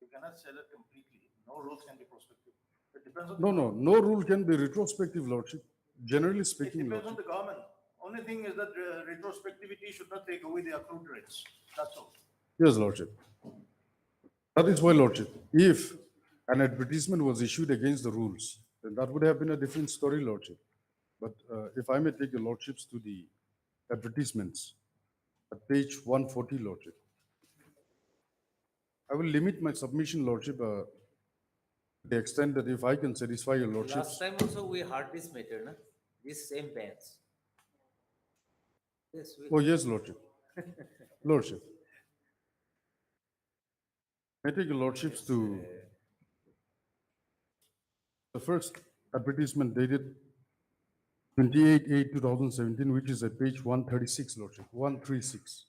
[SPEAKER 9] you cannot say that completely. No rules can be prospective. It depends on
[SPEAKER 7] No,
[SPEAKER 9] the
[SPEAKER 7] no,
[SPEAKER 9] government.
[SPEAKER 7] no rule can be retrospective, Lordship. Generally
[SPEAKER 9] It
[SPEAKER 7] speaking,
[SPEAKER 9] depends on
[SPEAKER 7] Lordship.
[SPEAKER 9] the government. Only thing is that retrospectivity should not take away the accrued rates. That's all.
[SPEAKER 7] Yes, Lordship. That is why, Lordship, if an advertisement was issued against the rules, then that would have been a different story, Lordship. But if I may take your Lordships to the advertisements at page 140, Lordship. I will limit my submission, Lordship, to the extent that if I can satisfy your Lordships.
[SPEAKER 11] Last time also we heard this matter, na? This same bench. Yes, we.
[SPEAKER 7] Oh, yes, Lordship. Lordship. I take your Lordships to the first advertisement dated 28/8/2017, which is at page 136, Lordship, 136.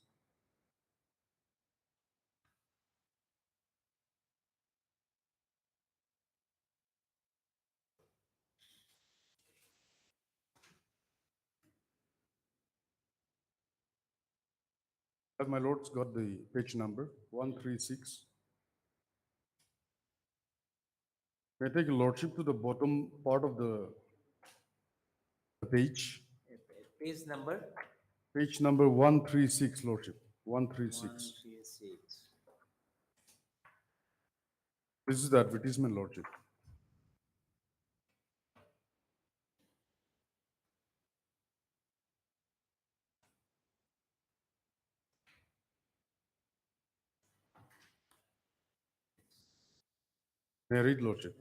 [SPEAKER 7] Have my lords got the page number, 136? May I take your lordship to the bottom part of the page?
[SPEAKER 11] Page number?
[SPEAKER 7] Page number 136, lordship, 136.
[SPEAKER 11] 136.
[SPEAKER 7] This is the advertisement, lordship. May I read, lordship?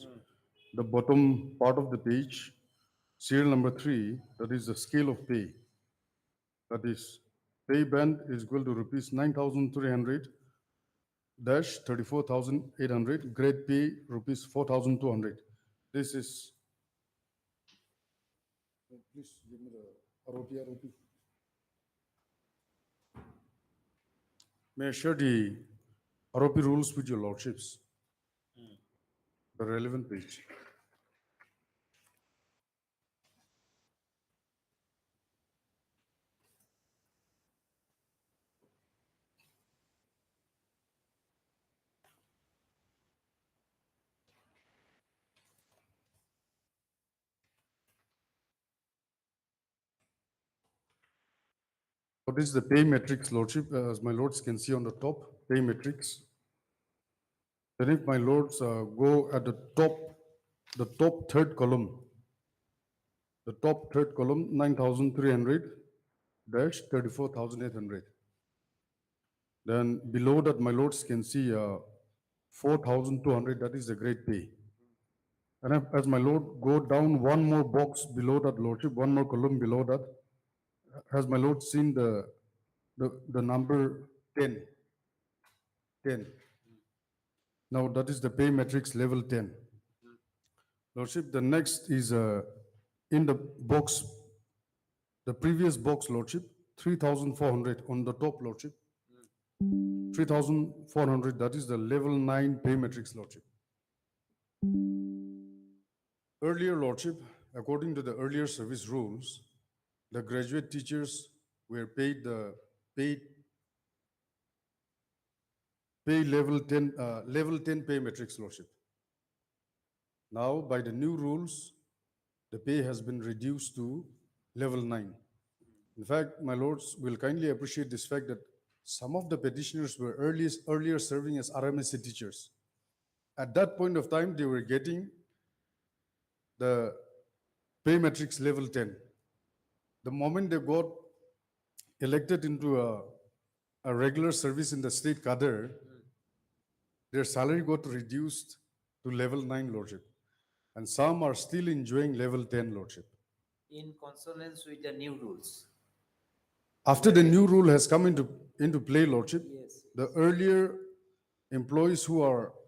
[SPEAKER 7] The bottom part of the page, serial number 3, that is the scale of pay. That is, pay band is equal to rupees 9,300 dash 34,800, grade pay rupees 4,200. This is, please give me the ROP. May I share the ROP rules with your lordships? The relevant page. What is the pay matrix, lordship? As my lords can see on the top, pay matrix. Then if my lords go at the top third column, 9,300 dash 34,800. Then below that, my lords can see 4,200, that is the grade pay. And as my lord go down one more box below that, lordship, one more column below that, has my lord seen the number 10? 10. Now that is the pay matrix level 10. Lordship, the next is in the box, the previous box, lordship, 3,400 on the top, lordship. 3,400, that is the level 9 pay matrix, lordship. Earlier, lordship, according to the earlier service rules, the graduate teachers were paid the pay level 10 pay matrix, lordship. Now, by the new rules, the pay has been reduced to level 9. In fact, my lords will kindly appreciate this fact that some of the petitioners were earlier serving as RMSC teachers. At that point of time, they were getting the pay matrix level 10. The moment they got elected into a regular service in the state cadre, their salary got reduced to level 9, lordship. and some are still enjoying level 10, Lordship.
[SPEAKER 11] In consonance with the new rules.
[SPEAKER 7] After the new rule has come into play, Lordship,
[SPEAKER 11] Yes.
[SPEAKER 7] the earlier employees who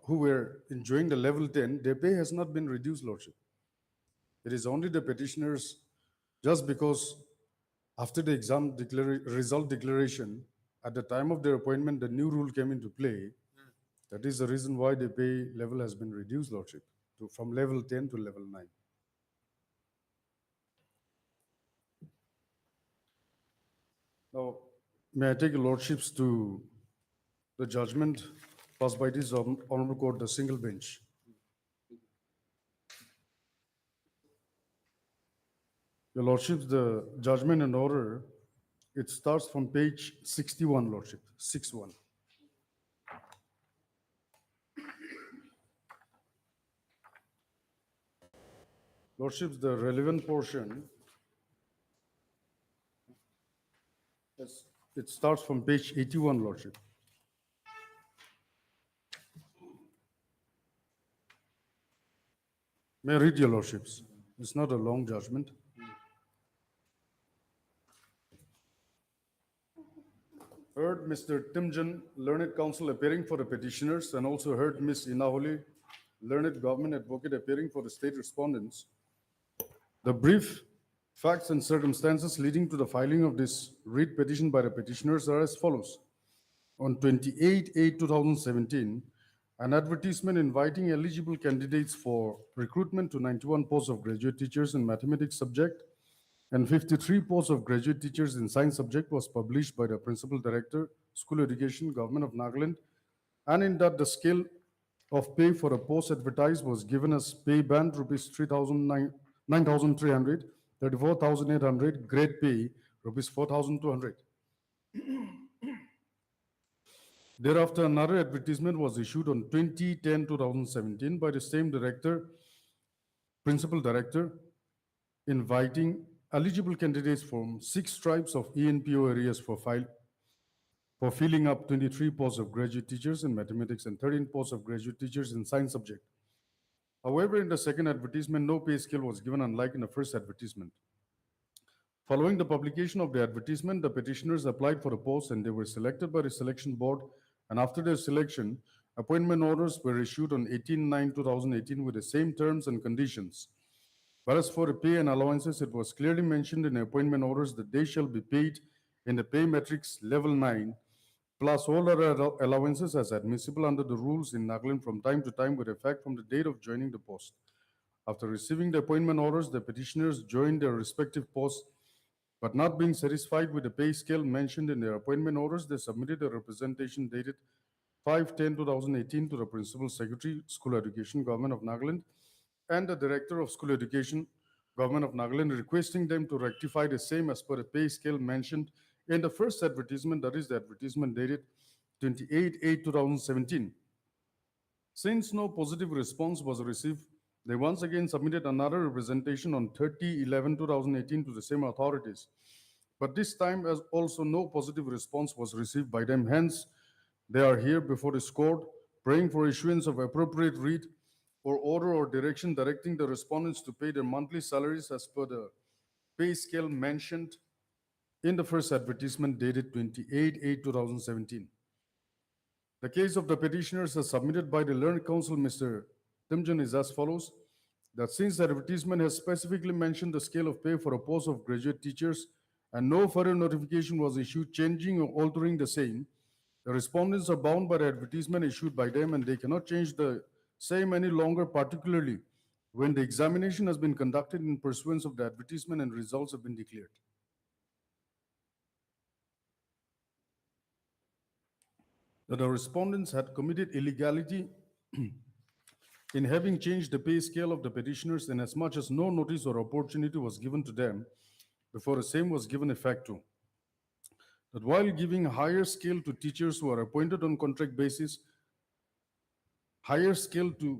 [SPEAKER 7] were enjoying the level 10, their pay has not been reduced, Lordship. It is only the petitioners, just because after the result declaration, at the time of their appointment, the new rule came into play. That is the reason why the pay level has been reduced, Lordship, from level 10 to level 9. Now, may I take your lordships to the judgment passed by this honorable court, the single bench. Your lordships, the judgment and order, it starts from page 61, lordship, 61. Lordships, the relevant portion, it starts from page 81, lordship. May I read your lordships? It's not a long judgment. Heard Mr. Timjan, learned counsel appearing for the petitioners, and also heard Ms. Inaholi, learned government advocate appearing for the state respondents. The brief facts and circumstances leading to the filing of this writ petition by the petitioners are as follows. On 28/8/2017, an advertisement inviting eligible candidates for recruitment to 91 posts of graduate teachers in mathematics subject and 53 posts of graduate teachers in science subject was published by the Principal Director, School Education, Government of Nagaland, and in that the scale of pay for a post advertised was given as pay band rupees 9,300, 34,800, grade pay rupees 4,200. Thereafter, another advertisement was issued on 20/10/2017 by the same director, Principal Director, inviting eligible candidates from 6 tribes of ENPO areas for filling up 23 posts of graduate teachers in mathematics and 13 posts of graduate teachers in science subject. However, in the second advertisement, no pay scale was given, unlike in the first advertisement. Following the publication of the advertisement, the petitioners applied for the post and they were selected by the selection board. And after their selection, appointment orders were issued on 18/9/2018 with the same terms and conditions. Whereas for the pay and allowances, it was clearly mentioned in the appointment orders that they shall be paid in the pay matrix level 9, plus all other allowances as admissible under the rules in Nagaland from time to time with effect from the date of joining the post. After receiving the appointment orders, the petitioners joined their respective posts, but not being satisfied with the pay scale mentioned in their appointment orders, they submitted a representation dated 5/10/2018 to the Principal Secretary, School Education, Government of Nagaland, and the Director of School Education, Government of Nagaland, requesting them to rectify the same as per the pay scale mentioned in the first advertisement, that is the advertisement dated 28/8/2017. Since no positive response was received, they once again submitted another representation on 30/11/2018 to the same authorities. But this time, as also no positive response was received by them. Hence, they are here before this court, praying for issuance of appropriate writ or order or direction directing the respondents to pay their monthly salaries as per the pay scale mentioned in the first advertisement dated 28/8/2017. The case of the petitioners as submitted by the Learned Counsel, Mr. Timjan, is as follows, that since the advertisement has specifically mentioned the scale of pay for a post of graduate teachers and no further notification was issued changing or altering the same, the respondents are bound by the advertisement issued by them and they cannot change the same any longer, particularly when the examination has been conducted in pursuance of the advertisement and results have been declared. That the respondents had committed illegality in having changed the pay scale of the petitioners inasmuch as no notice or opportunity was given to them before the same was given effect to. That while giving a higher scale to teachers who are appointed on contract basis, the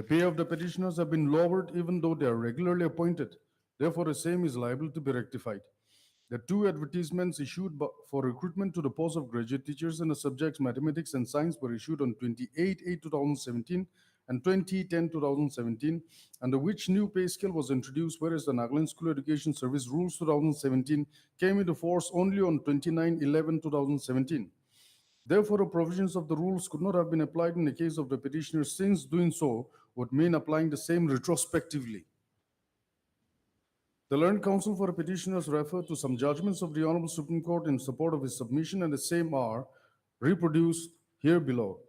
[SPEAKER 7] pay of the petitioners have been lowered even though they are regularly appointed. Therefore, the same is liable to be rectified. The 2 advertisements issued for recruitment to the post of graduate teachers in the subjects mathematics and science were issued on 28/8/2017 and 2010-2017, under which new pay scale was introduced, whereas the Nagaland School Education Service Rules 2017 came into force only on 29/11/2017. Therefore, the provisions of the rules could not have been applied in the case of the petitioner, since doing so would mean applying the same retrospectively. The learned counsel for the petitioners referred to some judgments of the Honorable Supreme Court in support of his submission, and the same are reproduced here below.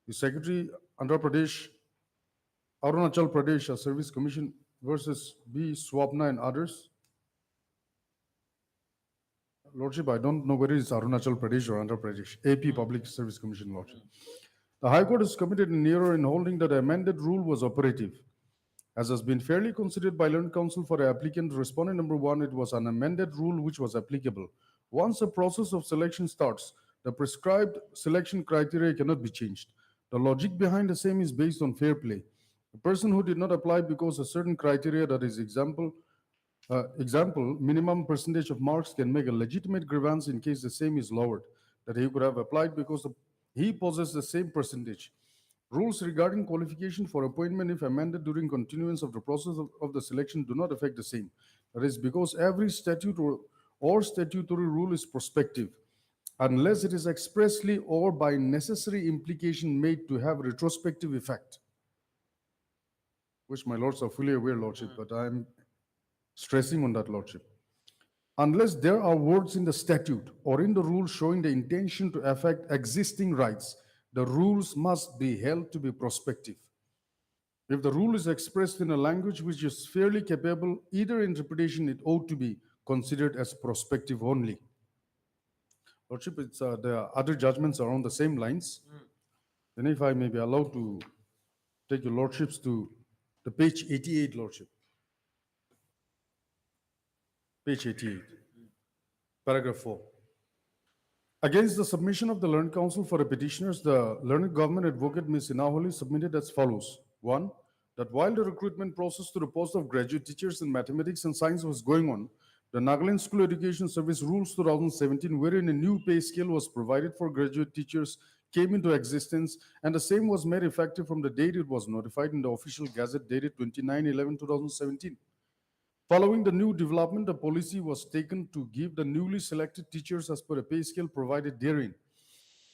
[SPEAKER 7] The Secretary, Andhra Pradesh, Arunachal Pradesh Service Commission versus B. Swapna and others. Lordship, I don't know whether it's Arunachal Pradesh or Andhra Pradesh, AP Public Service Commission, Lordship. The High Court has committed an error in holding that the amended rule was operative. As has been fairly considered by learned counsel for the applicant, respondent number 1, it was an amended rule which was applicable. Once the process of selection starts, the prescribed selection criteria cannot be changed. The logic behind the same is based on fair play. A person who did not apply because a certain criteria, that is example, minimum percentage of marks, can make a legitimate grievance in case the same is lowered, that he could have applied because he possessed the same percentage. Rules regarding qualification for appointment, if amended during continuance of the process of the selection, do not affect the same. That is because every statute or statutory rule is prospective, unless it is expressly or by necessary implication made to have retrospective effect, which my lords are fully aware, Lordship, but I'm stressing on that, Lordship. Unless there are words in the statute or in the rule showing the intention to affect existing rights, the rules must be held to be prospective. If the rule is expressed in a language which is fairly capable, either interpretation, it ought to be considered as prospective only. Lordship, the other judgments are on the same lines. Then if I may be allowed to take your Lordships to the page 88, Lordship. Page 88, paragraph 4. Against the submission of the learned counsel for the petitioners, the learned government advocate Ms. Sinaholi submitted as follows. 1. That while the recruitment process to the post of graduate teachers in mathematics and science was going on, the Nagaland School Education Service Rules 2017, wherein a new pay scale was provided for graduate teachers, came into existence, and the same was made effective from the date it was notified in the official gazette dated 29/11/2017. Following the new development, a policy was taken to give the newly selected teachers as per a pay scale provided therein.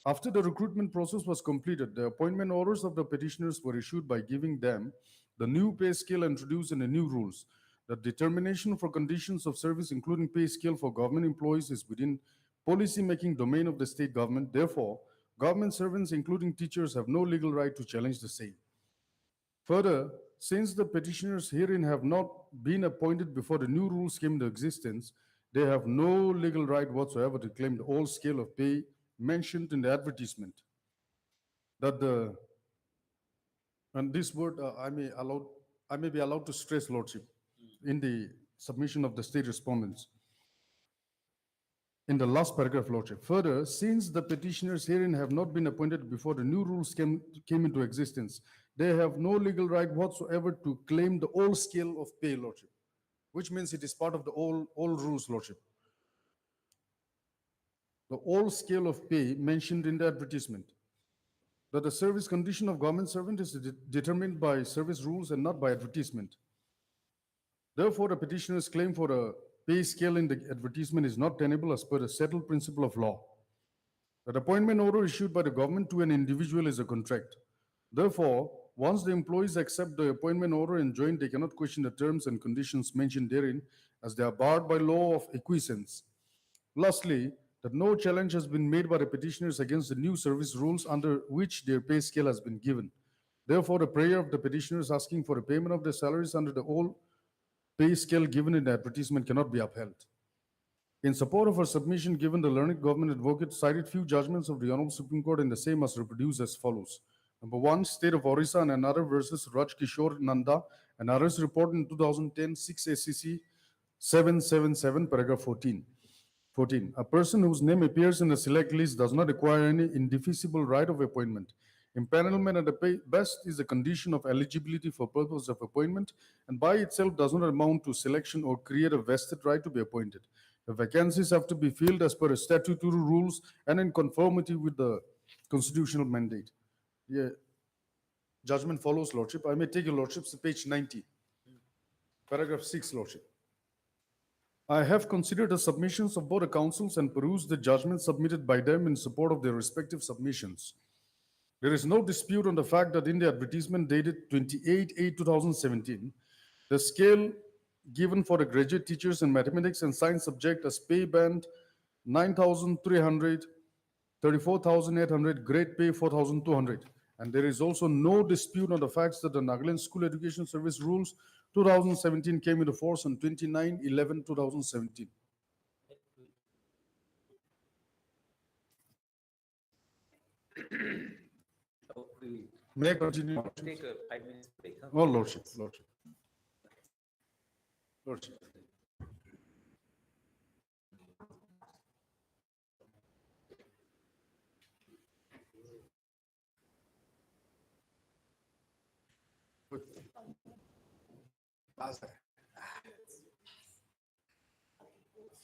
[SPEAKER 7] After the recruitment process was completed, the appointment orders of the petitioners were issued by giving them the new pay scale introduced in the new rules. The determination for conditions of service, including pay scale for government employees, is within policy-making domain of the state government. Therefore, government servants, including teachers, have no legal right to challenge the same. Further, since the petitioners herein have not been appointed before the new rules came into existence, they have no legal right whatsoever to claim the old scale of pay mentioned in the advertisement. And this word I may be allowed to stress, Lordship, in the submission of the state respondents. In the last paragraph, Lordship. Further, since the petitioners herein have not been appointed before the new rules came into existence, they have no legal right whatsoever to claim the old scale of pay, Lordship, which means it is part of the old rules, Lordship. The old scale of pay mentioned in the advertisement, that the service condition of government servant is determined by service rules and not by advertisement. Therefore, the petitioner's claim for a pay scale in the advertisement is not tenable as per the settled principle of law. That appointment order issued by the government to an individual is a contract. Therefore, once the employees accept the appointment order and join, they cannot question the terms and conditions mentioned therein, as they are barred by law of acquiescence. Lastly, that no challenge has been made by the petitioners against the new service rules under which their pay scale has been given. Therefore, the prayer of the petitioners asking for a payment of their salaries under the old pay scale given in the advertisement cannot be upheld. In support of her submission, given the learned government advocate cited few judgments of the Honorable Supreme Court, and the same as reproduced as follows. Number 1, State of Orissa and another versus Raj Kishore Nanda, and others report in 2010, 6 SCC 777, paragraph 14. 14. A person whose name appears in the select list does not acquire any indefeasible right of appointment. Empanelment at the best is a condition of eligibility for purpose of appointment, and by itself does not amount to selection or create a vested right to be appointed. The vacancies have to be filled as per statutory the conformity with the constitutional mandate. The judgment follows, Lordship. I may take your Lordship's page 90, paragraph 6, Lordship. I have considered the submissions of both the councils and perused the judgment submitted by them in support of their respective submissions. There is no dispute on the fact that in the advertisement dated 28/8/2017, the scale given for the graduate teachers in mathematics and science subject as pay band 9,300, 34,800, grade pay 4,200. And there is also no dispute on the facts that the Nagaland School Education Service Rules 2017 came into force on 29/11/2017. May I continue?
[SPEAKER 11] Take a 5 minutes break. Huh?
[SPEAKER 7] Oh, Lordship, Lordship. Lordship.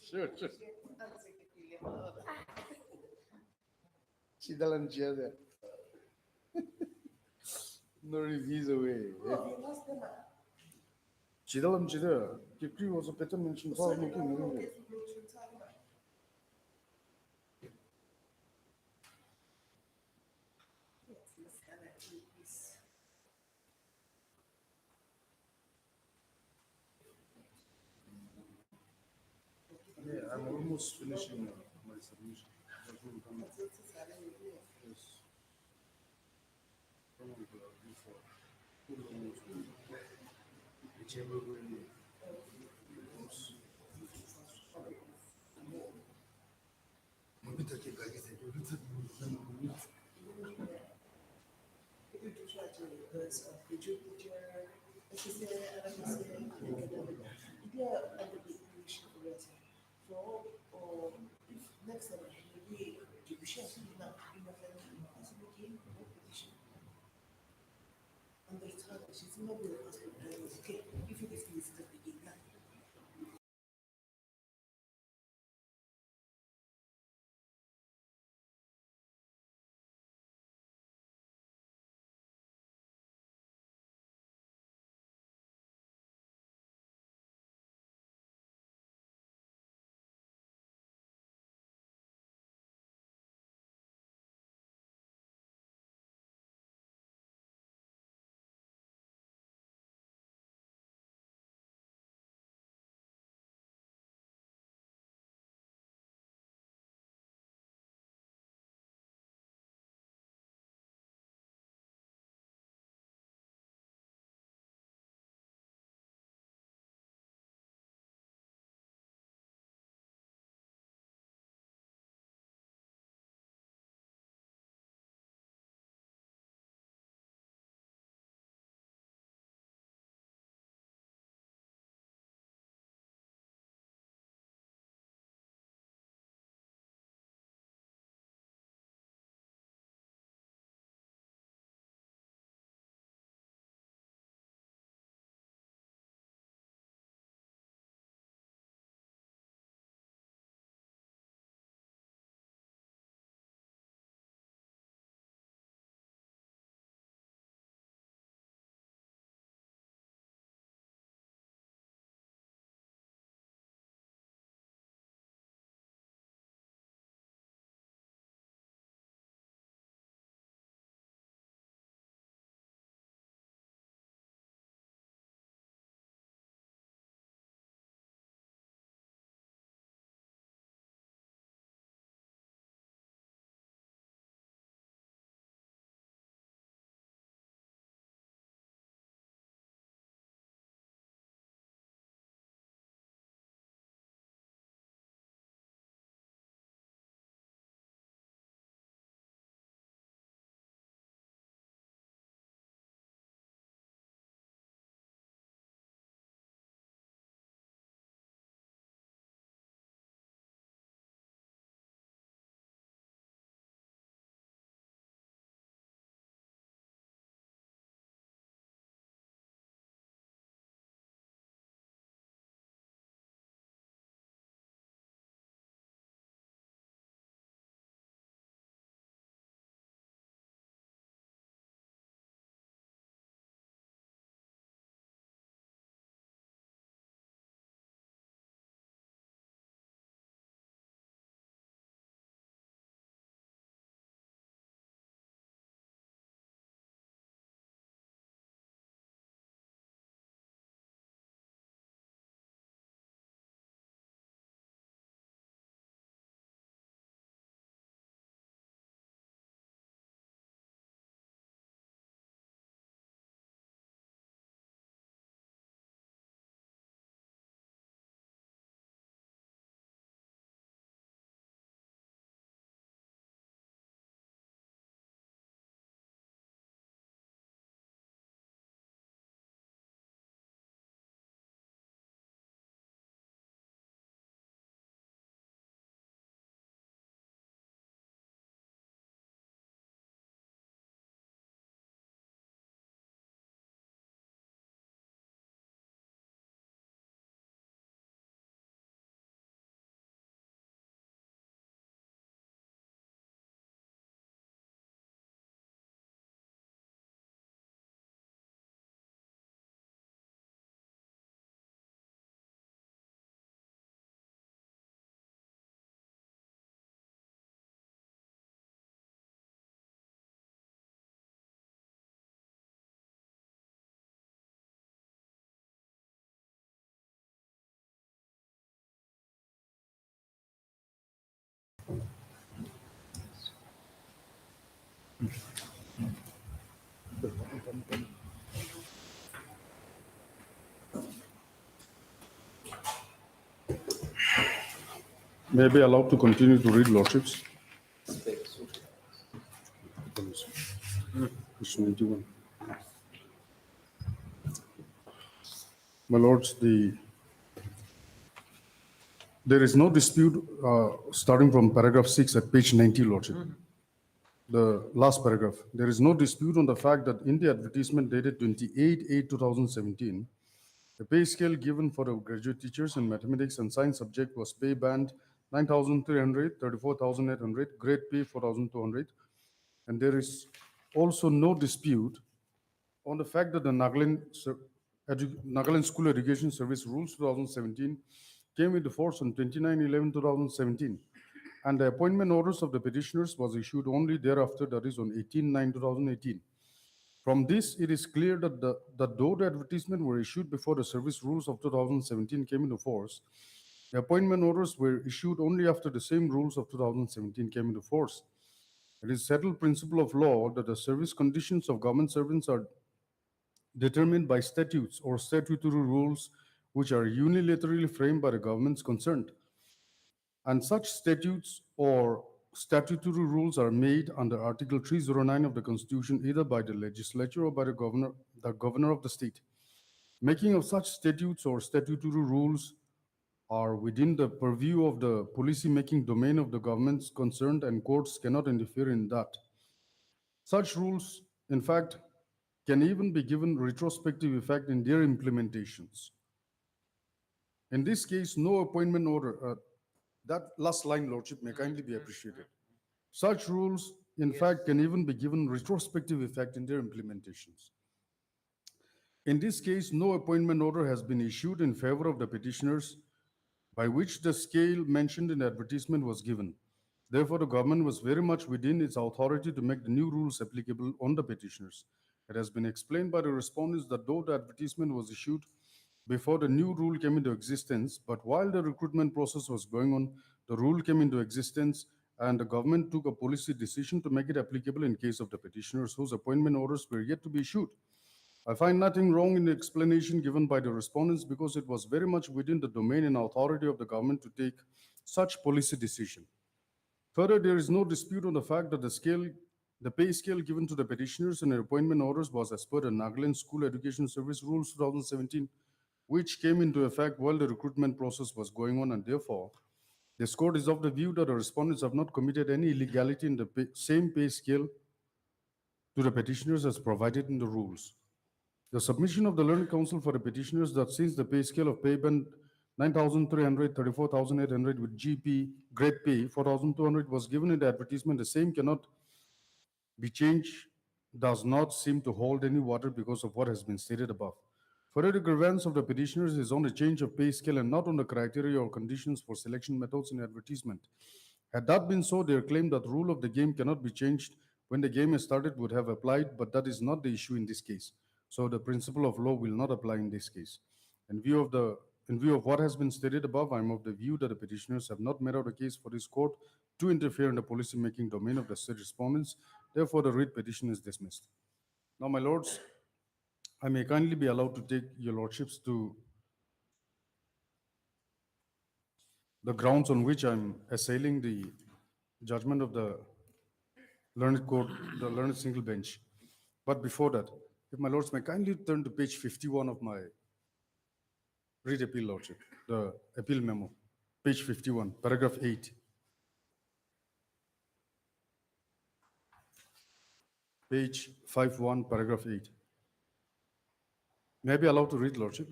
[SPEAKER 7] Sure, sure. She doesn't share that. No reviews away. She doesn't share. Kipri was a better mention. Yeah, I'm almost finishing my submission. Yes. Whichever way goes. May I be allowed to continue to read, Lordships? Question 81. My Lords, there is no dispute starting from paragraph 6 at page 90, Lordship. The last paragraph. There is no dispute on the fact that in the advertisement dated 28/8/2017, the pay scale given for the graduate teachers in mathematics and science subject was pay band 9,300, 34,800, grade pay 4,200. And there is also no dispute on the fact that the Nagaland School Education Service Rules 2017 came into force on 29/11/2017, and the appointment orders of the petitioners was issued only thereafter, that is on 18/9/2018. From this, it is clear that though the advertisement were issued before the service rules of 2017 came into force, the appointment orders were issued only after the same rules of 2017 came into force. It is settled principle of law that the service conditions of government servants are determined by statutes or statutory rules which are unilaterally framed by the governments concerned. And such statutes or statutory rules are made under Article 309 of the Constitution either by the legislature or by the governor of the state. Making of such statutes or statutory rules are within the purview of the policy-making domain of the governments concerned, and courts cannot interfere in that. Such rules, in fact, can even be given retrospective effect in their implementations. In this case, no appointment order, that last line, Lordship, may kindly be appreciated. Such rules, in fact, can even be given retrospective effect in their implementations. In this case, no appointment order has been issued in favor of the petitioners by which the scale mentioned in the advertisement was given. Therefore, the government was very much within its authority to make the new rules applicable on the petitioners. It has been explained by the respondents that though the advertisement was issued before the new rule came into existence, but while the recruitment process was going on, the rule came into existence and the government took a policy decision to make it applicable in case of the petitioners whose appointment orders were yet to be issued. I find nothing wrong in the explanation given by the respondents because it was very much within the domain and authority of the government to take such policy decision. Further, there is no dispute on the fact that the pay scale given to the petitioners in their appointment orders was as per the Nagaland School Education Service Rules 2017, which came into effect while the recruitment process was going on, and therefore, this court is of the view that the respondents have not committed any illegality in the same pay scale to the petitioners as provided in the rules. The submission of the Learned Council for the petitioners that since the pay scale of pay band 9,300, 34,800 with GP grade pay 4,200 was given in the advertisement, the same cannot be changed, does not seem to hold any water because of what has been stated above. Further, the grievance of the petitioners is on the change of pay scale and not on the criteria or conditions for selection methods in advertisement. Had that been so, their claim that rule of the game cannot be changed when the game is started would have applied, but that is not the issue in this case. So the principle of law will not apply in this case. In view of what has been stated above, I am of the view that the petitioners have not made out a case for this court to interfere in the policy-making domain of the state respondents. Therefore, the writ petition is dismissed. Now, my lords, I may kindly be allowed to take your lordships to the grounds on which I'm assailing the judgment of the learned court, the learned single bench. But before that, if my lords may kindly turn to page 51 of my read appeal, lordship, the appeal memo, page 51, paragraph 8. Page 51, paragraph 8. May I be allowed to read, lordship?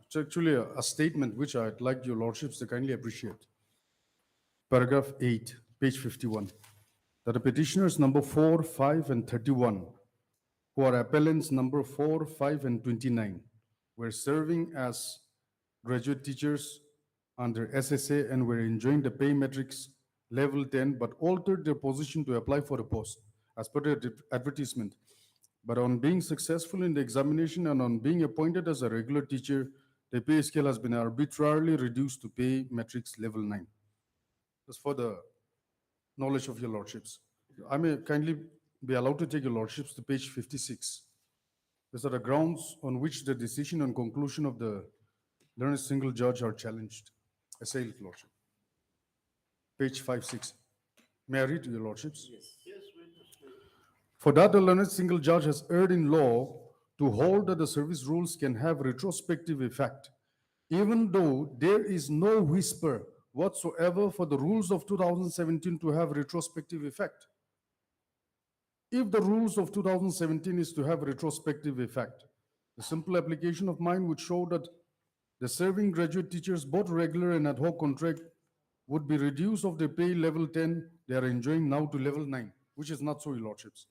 [SPEAKER 7] It's actually a statement which I'd like your lordships to kindly appreciate. Paragraph 8, page 51. That the petitioners number 4, 5, and 31, who are appellants number 4, 5, and 29, were serving as graduate teachers under SSA and were enjoying the pay matrix level 10, but altered their position to apply for the post as per the advertisement. But on being successful in the examination and on being appointed as a regular teacher, the pay scale has been arbitrarily reduced to pay matrix level 9. As for the knowledge of your lordships. I may kindly be allowed to take your lordships to page 56. These are the grounds on which the decision and conclusion of the learned single judge are challenged. Assailed, lordship. Page 56. May I read to your lordships?
[SPEAKER 9] Yes, wait, just wait.
[SPEAKER 7] For that, the learned single judge has erred in law to hold that the service rules can have retrospective effect, even though there is no whisper whatsoever for the rules of 2017 to have retrospective effect. If the rules of 2017 is to have retrospective effect, the simple application of mine would show that the serving graduate teachers, both regular and ad hoc contract, would be reduced of the pay level 10 they are enjoying now to level 9, which is not so, your lordships.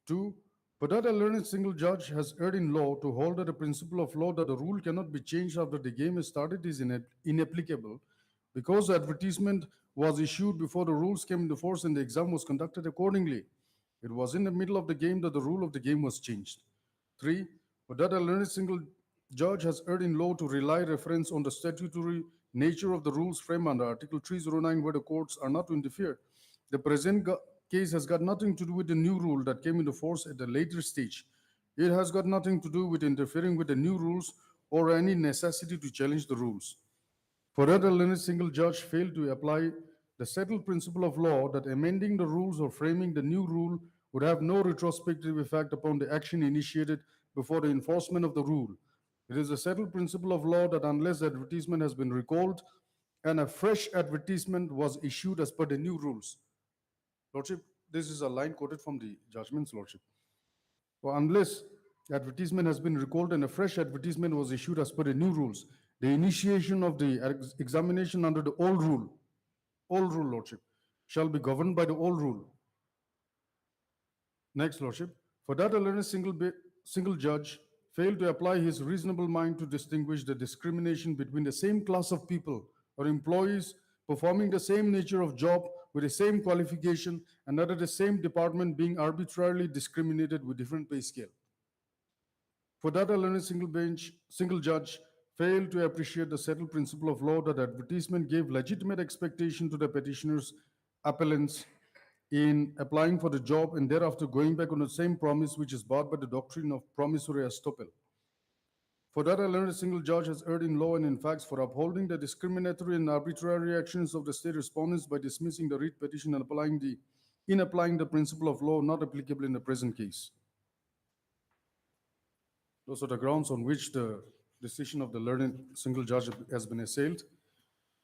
[SPEAKER 7] Two, but that a learned single judge has erred in law to hold that the principle of law that the rule cannot be changed after the game is started is inapplicable because the advertisement was issued before the rules came into force and the exam was conducted accordingly. It was in the middle of the game that the rule of the game was changed. Three, but that a learned single judge has erred in law to rely reference on the statutory nature of the rules framed under Article 309 where the courts are not to interfere. The present case has got nothing to do with the new rule that came into force at a later stage. It has got nothing to do with interfering with the new rules or any necessity to challenge the rules. For that, a learned single judge failed to apply the settled principle of law that amending the rules or framing the new rule would have no retrospective effect upon the action initiated before the enforcement of the rule. It is a settled principle of law that unless the advertisement has been recalled and a fresh advertisement was issued as per the new rules. Lordship, this is a line quoted from the judgments, Lordship. So unless advertisement has been recalled and a fresh advertisement was issued as per the new rules, the initiation of the examination under the old rule, Lordship, shall be governed by the old rule. Next, Lordship, for that a learned single judge failed to apply his reasonable mind to distinguish the discrimination between the same class of people or employees performing the same nature of job with the same qualification and under the same department being arbitrarily discriminated with different pay scale. For that, a learned single judge failed to appreciate the settled principle of law that advertisement gave legitimate expectation to the petitioners, appellants, in applying for the job and thereafter going back on the same promise which is barred by the doctrine of promissory estoppel. For that, a learned single judge has erred in law and in facts for upholding the discriminatory and arbitrary actions of the state respondents by dismissing the writ petition and applying the principle of law not applicable in the present case. Those are the grounds on which the decision of the learned single judge has been assailed.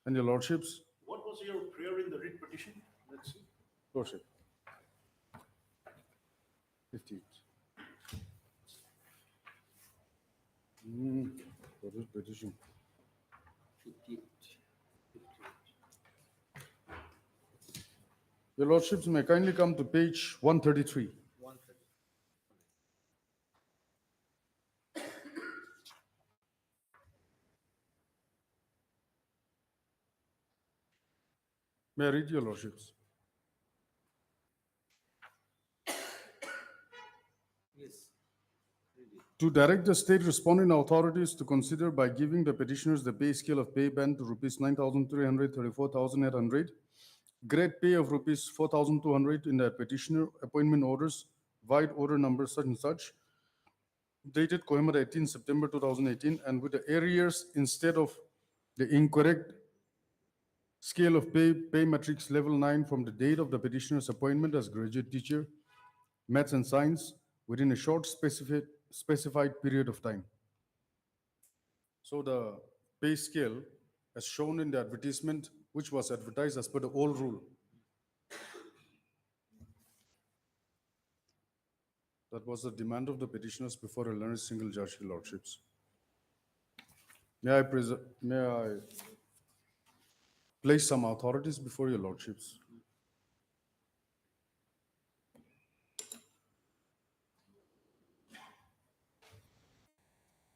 [SPEAKER 7] And your lordships.
[SPEAKER 9] What was your prayer in the writ petition? Let's see.
[SPEAKER 7] Lordship. 58. What is petition?
[SPEAKER 11] 58.
[SPEAKER 7] Your lordships may kindly come to page 133.
[SPEAKER 11] 130.
[SPEAKER 7] May I read your lordships?
[SPEAKER 11] Yes. Read it.
[SPEAKER 7] To direct the state responding authorities to consider by giving the petitioners the pay scale of pay band to rupees 9,300, 34,800, grade pay of rupees 4,200 in the petitioner appointment orders, wide order number such and such, dated Kohima 18 September 2018, and with the arrears instead of the incorrect scale of pay matrix level 9 from the date of the petitioner's appointment as graduate teacher, maths and science, within a short specified period of time. So the pay scale as shown in the advertisement, which was advertised as per the old rule. That was the demand of the petitioners before a learned single judge, your lordships. May I place some authorities before your lordships?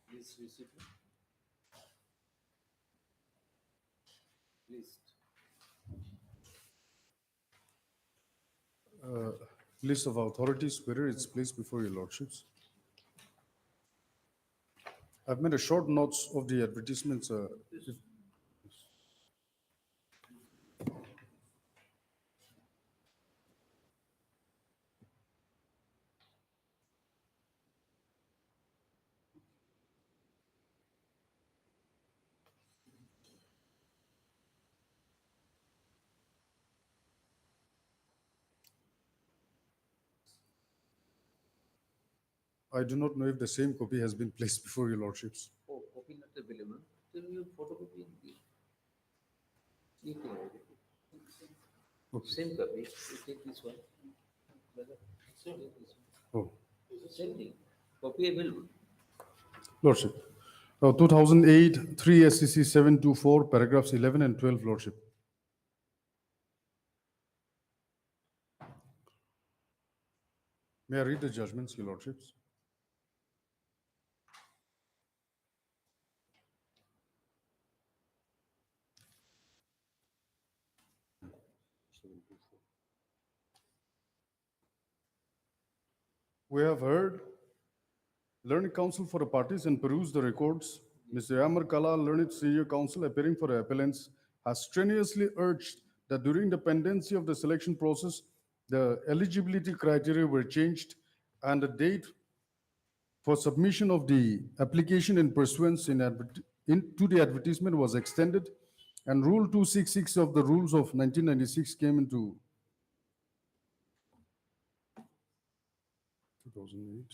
[SPEAKER 11] Please receive it. List.
[SPEAKER 7] List of authorities, whether it's placed before your lordships. I've made a short notes of the advertisements. I do not know if the same copy has been placed before your lordships.
[SPEAKER 11] Oh, copy not available. Then you photocopy and give. You can edit it.
[SPEAKER 7] Okay.
[SPEAKER 11] Same copy. You take this one. Brother, take this one.
[SPEAKER 7] Oh,
[SPEAKER 11] Same thing. Copy available.
[SPEAKER 7] lordship. 2008 3 SCC 724 paragraphs 11 and 12 lordship. May I read the judgments, your lordships? We have heard Learned Counsel for the parties and perused the records. Mr. Amar Kala, Learned Senior Counsel appearing for the appellants, has strenuously urged that during the pendency of the selection process, the eligibility criteria were changed and the date for submission of the application in pursuance to the advertisement was extended, and Rule 266 of the Rules of 1996 came into 2008.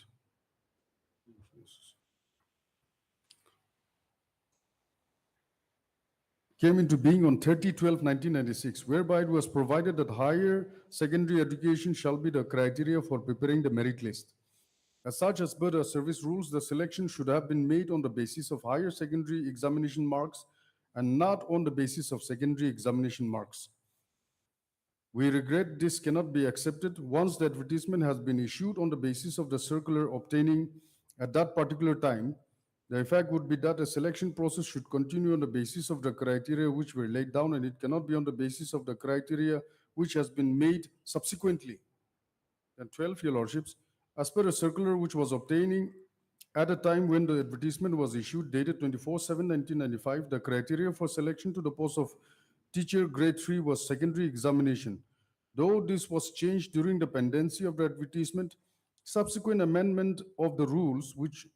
[SPEAKER 7] Came into being on 30/12/1996, whereby it was provided that higher secondary education shall be the criteria for preparing the merit list. As such, as per the service rules, the selection should have been made on the basis of higher secondary examination marks and not on the basis of secondary examination marks. We regret this cannot be accepted once the advertisement has been issued on the basis of the circular obtaining at that particular time. The effect would be that the selection process should continue on the basis of the criteria which were laid down, and it cannot be on the basis of the criteria which has been made subsequently. And 12, your lordships, as per a circular which was obtaining at a time when the advertisement was issued, dated 24/7/1995, the criteria for selection to the post of teacher grade 3 was secondary examination. Though this was changed during the pendency of the advertisement, subsequent amendment of the rules, which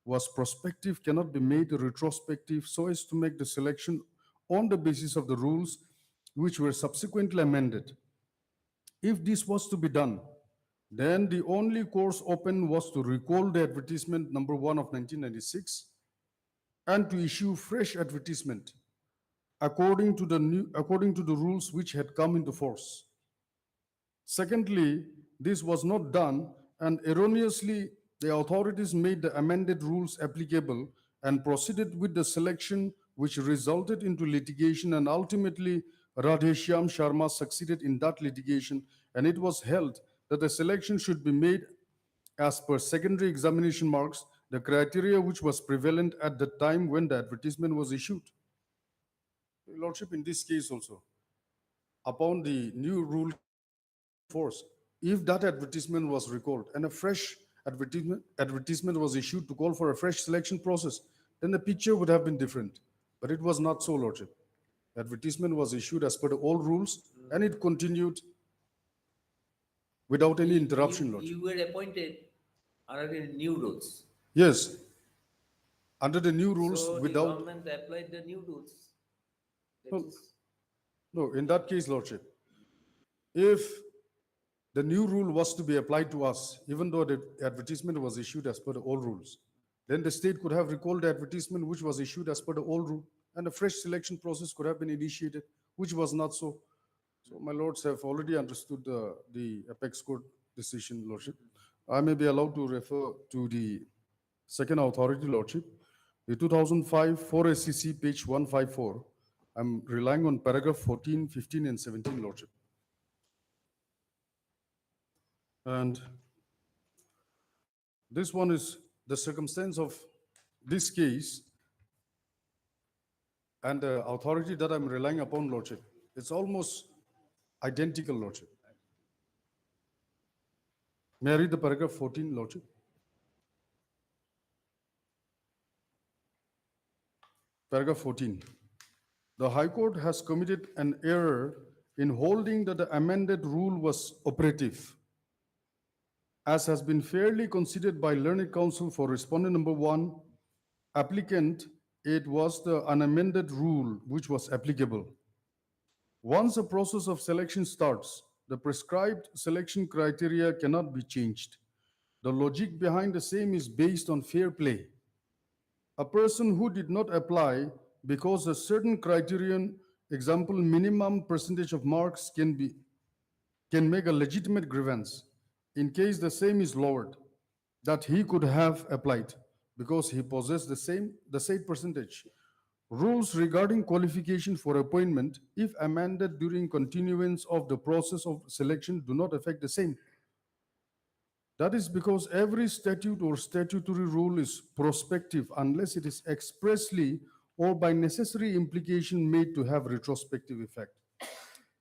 [SPEAKER 7] was prospective, cannot be made retrospective so as to make the selection on the basis of the rules which were subsequently amended. If this was to be done, then the only course open was to recall the advertisement number 1 of 1996 and to issue fresh advertisement according to the rules which had come into force. Secondly, this was not done, and erroneously the authorities made the amended rules applicable and proceeded with the selection, which resulted into litigation, and ultimately Radheshyam Sharma succeeded in that litigation, and it was held that the selection should be made as per secondary examination marks, the criteria which was prevalent at the time when the advertisement was issued. Your Lordship, in this case also, upon the new rule force, if that advertisement was recalled and a fresh advertisement was issued to call for a fresh selection process, then the picture would have been different. But it was not so, Lordship. Advertisement was issued as per the old rules, and it continued without any interruption, Lordship.
[SPEAKER 11] You were appointed under the new rules.
[SPEAKER 7] Yes, under the new rules,
[SPEAKER 11] So
[SPEAKER 7] without.
[SPEAKER 11] the government applied the new rules. That
[SPEAKER 7] No,
[SPEAKER 11] is-
[SPEAKER 7] no, in that case, Lordship, if the new rule was to be applied to us, even though the advertisement was issued as per the old rules, then the state could have recalled the advertisement which was issued as per the old rule, and a fresh selection process could have been initiated, which was not so. So my lords have already understood the apex court decision, Lordship. I may be allowed to refer to the second authority, Lordship. The 2005 4 SCC, page 154. I'm relying on paragraph 14, 15, and 17, Lordship. And this one is the circumstance of this case and the authority that I'm relying upon, Lordship. It's almost identical, Lordship. May I read the paragraph 14, Lordship? Paragraph 14. The High Court has committed an error in holding that the amended rule was operative, as has been fairly considered by Learned Counsel for respondent number 1, applicant. It was the unamended rule which was applicable. Once a process of selection starts, the prescribed selection criteria cannot be changed. The logic behind the same is based on fair play. A person who did not apply because a certain criterion, example, minimum percentage of marks can make a legitimate grievance in case the same is lowered, that he could have applied because he possessed the said percentage. Rules regarding qualification for appointment, if amended during continuance of the process of selection, do not affect the same. That is because every statute or statutory rule is prospective unless it is expressly or by necessary implication made to have retrospective effect.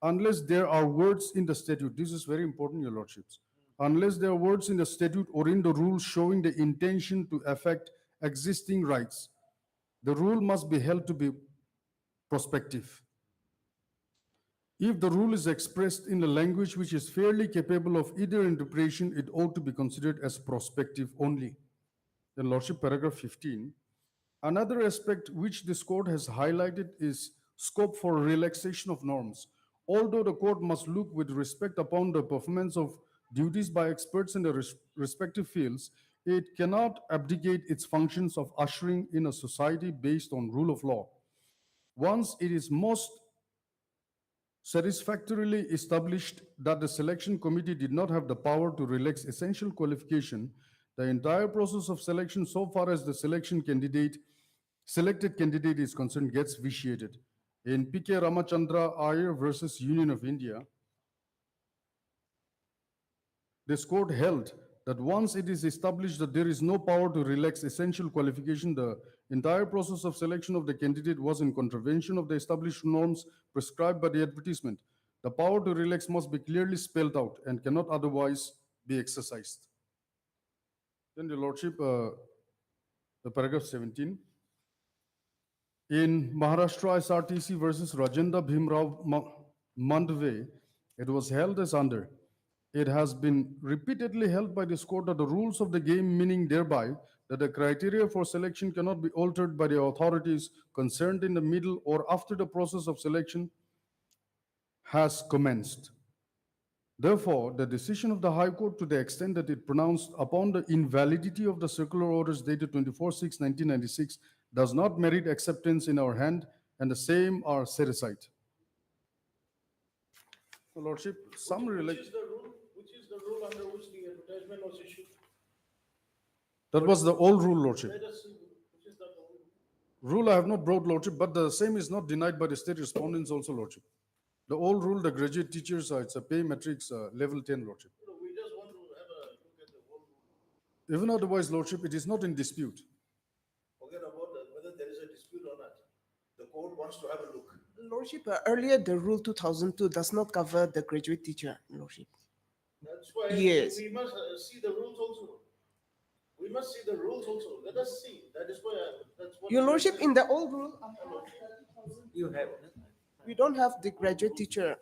[SPEAKER 7] Unless there are words in the statute, this is very important, Your Lordships. Unless there are words in the statute or in the rules showing the intention to affect existing rights, the rule must be held to be prospective. If the rule is expressed in a language which is fairly capable of either interpretation, it ought to be considered as prospective only. Then, Lordship, paragraph 15. Another aspect which this court has highlighted is scope for relaxation of norms. Although the court must look with respect upon the performance of duties by experts in the respective fields, it cannot abdicate its functions of ushering in a society based on rule of law. Once it is most satisfactorily established that the selection committee did not have the power to relax essential qualification, the entire process of selection, so far as the selected candidate is concerned, gets vitiated. In P.K. Ramachandra Iyer versus Union of India, this court held that once it is established that there is no power to relax essential qualification, the entire process of selection of the candidate was in contravention of the established norms prescribed by the advertisement. The power to relax must be clearly spelled out and cannot otherwise be exercised. Then, Your Lordship, the paragraph 17. In Maharashtra SRTC versus Rajendra Bhimrao Mandve, it was held as under. It has been repeatedly held by this court that the rules of the game, meaning thereby that the criteria for selection cannot be altered by the authorities concerned in the middle or after the process of selection has commenced. Therefore, the decision of the High Court, to the extent that it pronounced upon the invalidity of the circular orders dated 24/6/1996, does not merit acceptance in our hand, and the same are set aside. So, Lordship, some
[SPEAKER 9] Which is the rule? Which is the rule under which the advertisement was issued?
[SPEAKER 7] That was the old rule, Lordship.
[SPEAKER 9] Let us see which is the old
[SPEAKER 7] Rule I have not brought, Lordship, but the same is not denied by the state respondents also, Lordship. The old rule, the graduate teachers, it's a pay matrix level 10, Lordship.
[SPEAKER 9] No, we just want to have a look at the old rule.
[SPEAKER 7] Even otherwise, Lordship, it is not in dispute.
[SPEAKER 9] Forget about whether there is a dispute or not. The court wants to have a look.
[SPEAKER 4] Lordship, earlier the rule 2002 does not cover the graduate teacher, Lordship.
[SPEAKER 9] That's why
[SPEAKER 4] Yes.
[SPEAKER 9] we must see the rules also. We must see the rules also. Let us see. That is why that's what.
[SPEAKER 4] Your Lordship, in the old rule,
[SPEAKER 11] You have.
[SPEAKER 4] we don't have the graduate teacher.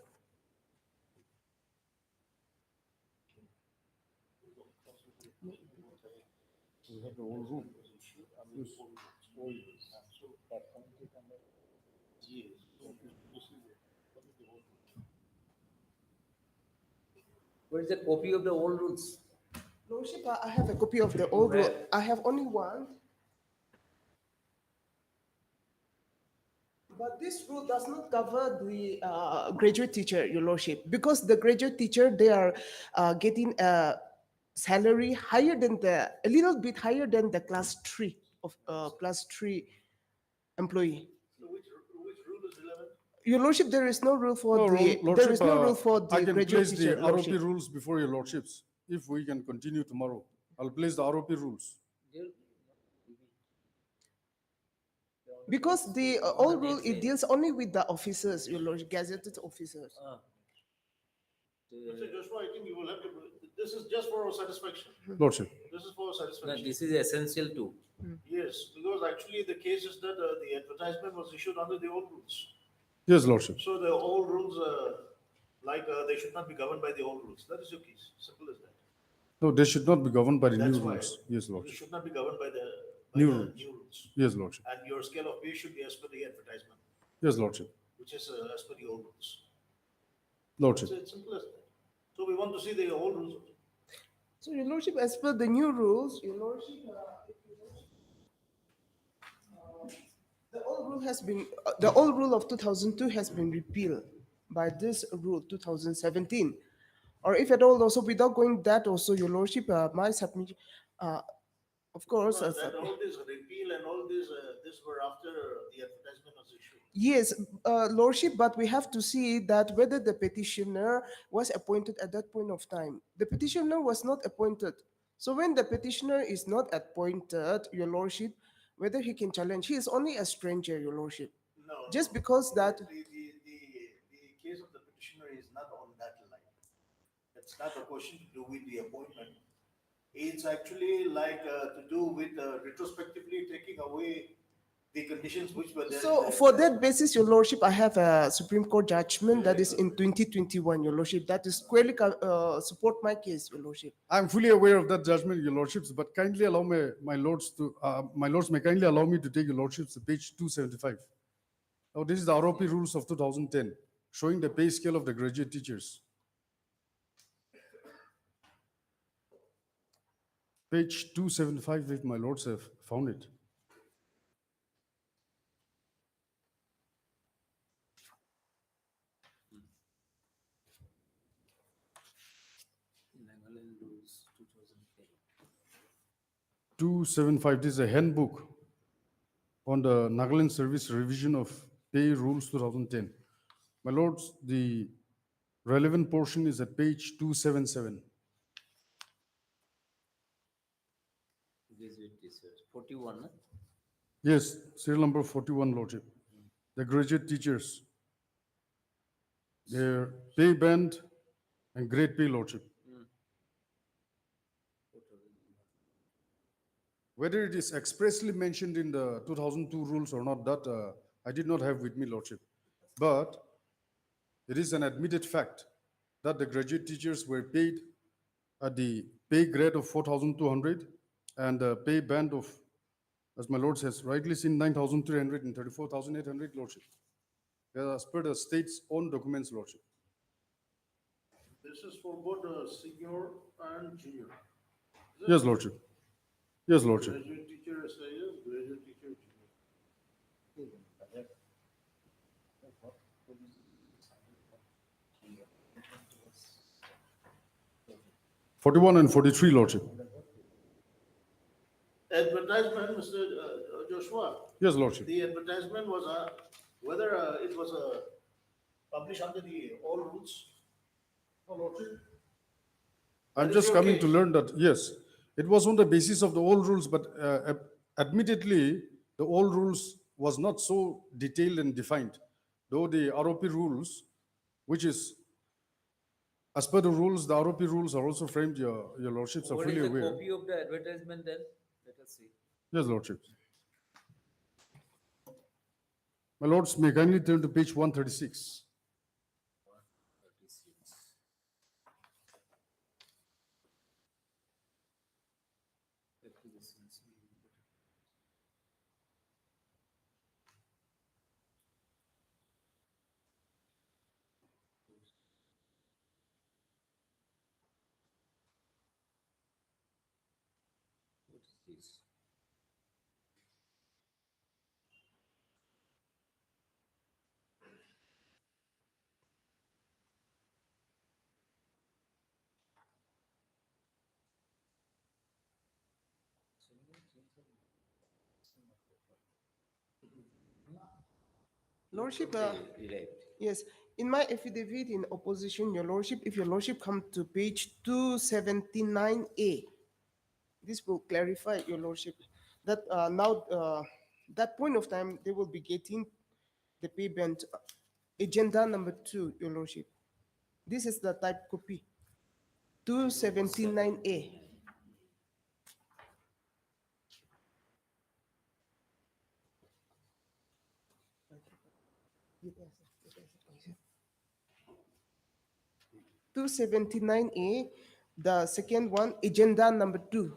[SPEAKER 7] We have the old rule.
[SPEAKER 11] Where is the copy of the old rules?
[SPEAKER 4] Lordship, I have a copy of the old rule.
[SPEAKER 11] Where?
[SPEAKER 4] I have only one. But this rule does not cover the graduate teacher, Your Lordship, because the graduate teacher, they are getting a salary higher than a little bit higher than the class 3 employee.
[SPEAKER 9] So which rule is relevant?
[SPEAKER 4] Your Lordship, there is no rule for
[SPEAKER 7] Lordship,
[SPEAKER 4] there is no rule for
[SPEAKER 7] I
[SPEAKER 4] the
[SPEAKER 7] can
[SPEAKER 4] graduate
[SPEAKER 7] place
[SPEAKER 4] teacher,
[SPEAKER 7] the
[SPEAKER 4] Lordship.
[SPEAKER 7] ROP rules before Your Lordships. If we can continue tomorrow, I'll place the ROP rules.
[SPEAKER 4] Because the old rule, it deals only with the officers, Your Lordship, gazetted officers.
[SPEAKER 9] Mr. Joshua, I think you will have to. This is just for our satisfaction.
[SPEAKER 7] Lordship.
[SPEAKER 9] This is for our
[SPEAKER 11] No,
[SPEAKER 9] satisfaction.
[SPEAKER 11] this is essential too.
[SPEAKER 9] Yes, because actually the case is that the advertisement was issued under the old rules.
[SPEAKER 7] Yes, Lordship.
[SPEAKER 9] So the old rules, they should not be governed by the old rules. That is your case. Simple as that.
[SPEAKER 7] No, they should not be governed by the
[SPEAKER 9] That's
[SPEAKER 7] new
[SPEAKER 9] why.
[SPEAKER 7] rules. Yes,
[SPEAKER 9] They
[SPEAKER 7] Lordship.
[SPEAKER 9] should not be governed by the
[SPEAKER 7] New
[SPEAKER 9] the
[SPEAKER 7] rules.
[SPEAKER 9] new rules.
[SPEAKER 7] Yes, Lordship.
[SPEAKER 9] And your scale of pay should be as per the advertisement,
[SPEAKER 7] Yes, Lordship.
[SPEAKER 9] which is as per the old rules.
[SPEAKER 7] Lordship.
[SPEAKER 9] So it's simple as that. So we want to see the old rules.
[SPEAKER 4] So, Your Lordship, as per the new rules, Your Lordship, the old rule has been, the old rule of 2002 has been repealed by this rule 2017. Or if at all, also without going that, also, Your Lordship, my submission, of course,
[SPEAKER 9] No, that all this repeal and all this were after the advertisement was issued.
[SPEAKER 4] yes, Lordship, but we have to see that whether the petitioner was appointed at that point of time. The petitioner was not appointed. So when the petitioner is not appointed, Your Lordship, whether he can challenge, he is only a stranger, Your Lordship.
[SPEAKER 9] No,
[SPEAKER 4] Just
[SPEAKER 9] no.
[SPEAKER 4] because that,
[SPEAKER 9] The case of the petitioner is not on that line. It's not a question to do with the appointment. It's actually like to do with retrospectively taking away the conditions which were there.
[SPEAKER 4] so for that basis, Your Lordship, I have a Supreme Court judgment that is in 2021, Your Lordship, that is squarely support my case, Your Lordship.
[SPEAKER 7] I'm fully aware of that judgment, Your Lordships, but kindly allow me, my lords may kindly allow me to take Your Lordships to page 275. Now, this is the ROP rules of 2010, showing the pay scale of the graduate teachers. Page 275, if my lords have found it.
[SPEAKER 11] Nagaland rules 2010.
[SPEAKER 7] 275, this is a handbook on the Nagaland Service Revision of Pay Rules 2010. My lords, the relevant portion is at page 277.
[SPEAKER 11] Graduate teachers, 41, na?
[SPEAKER 7] Yes, serial number 41, Lordship. The graduate teachers, their pay band and grade pay, Lordship. Whether it is expressly mentioned in the 2002 rules or not, that I did not have with me, Lordship. But it is an admitted fact that the graduate teachers were paid at the pay grade of 4,200 and the pay band of, as my lord has rightly seen, 9,300 and 34,800, Lordship. As per the state's own documents, Lordship.
[SPEAKER 9] This is for both senior and junior. Is it?
[SPEAKER 7] Yes, Lordship. Yes, Lordship.
[SPEAKER 9] Graduate teacher SIS, graduate teacher junior.
[SPEAKER 7] 41 and 43, Lordship.
[SPEAKER 9] Advertisement, Mr. Joshua.
[SPEAKER 7] Yes, Lordship.
[SPEAKER 9] The advertisement was whether it was published under the old rules. No, Lordship.
[SPEAKER 7] I'm
[SPEAKER 9] That is
[SPEAKER 7] just
[SPEAKER 9] your
[SPEAKER 7] coming to
[SPEAKER 9] case.
[SPEAKER 7] learn that, yes, it was on the basis of the old rules, but admittedly, the old rules was not so detailed and defined. Though the ROP rules, which is, as per the rules, the ROP rules are also framed, your lordships are
[SPEAKER 11] What
[SPEAKER 7] fully
[SPEAKER 11] is the
[SPEAKER 7] aware.
[SPEAKER 11] copy of the advertisement then? Let us see.
[SPEAKER 7] Yes, lordships. My lords, may kindly turn to page 136.
[SPEAKER 11] 36. Applications. What is this?
[SPEAKER 4] Lordship,
[SPEAKER 11] Right.
[SPEAKER 4] yes, in my affidavit in opposition, Your Lordship, if Your Lordship come to page 279A, this will clarify, Your Lordship, that now, that point of time, they will be getting the payment agenda number 2, Your Lordship. This is the type copy, 279A. Two 279A, the second one, agenda number 2.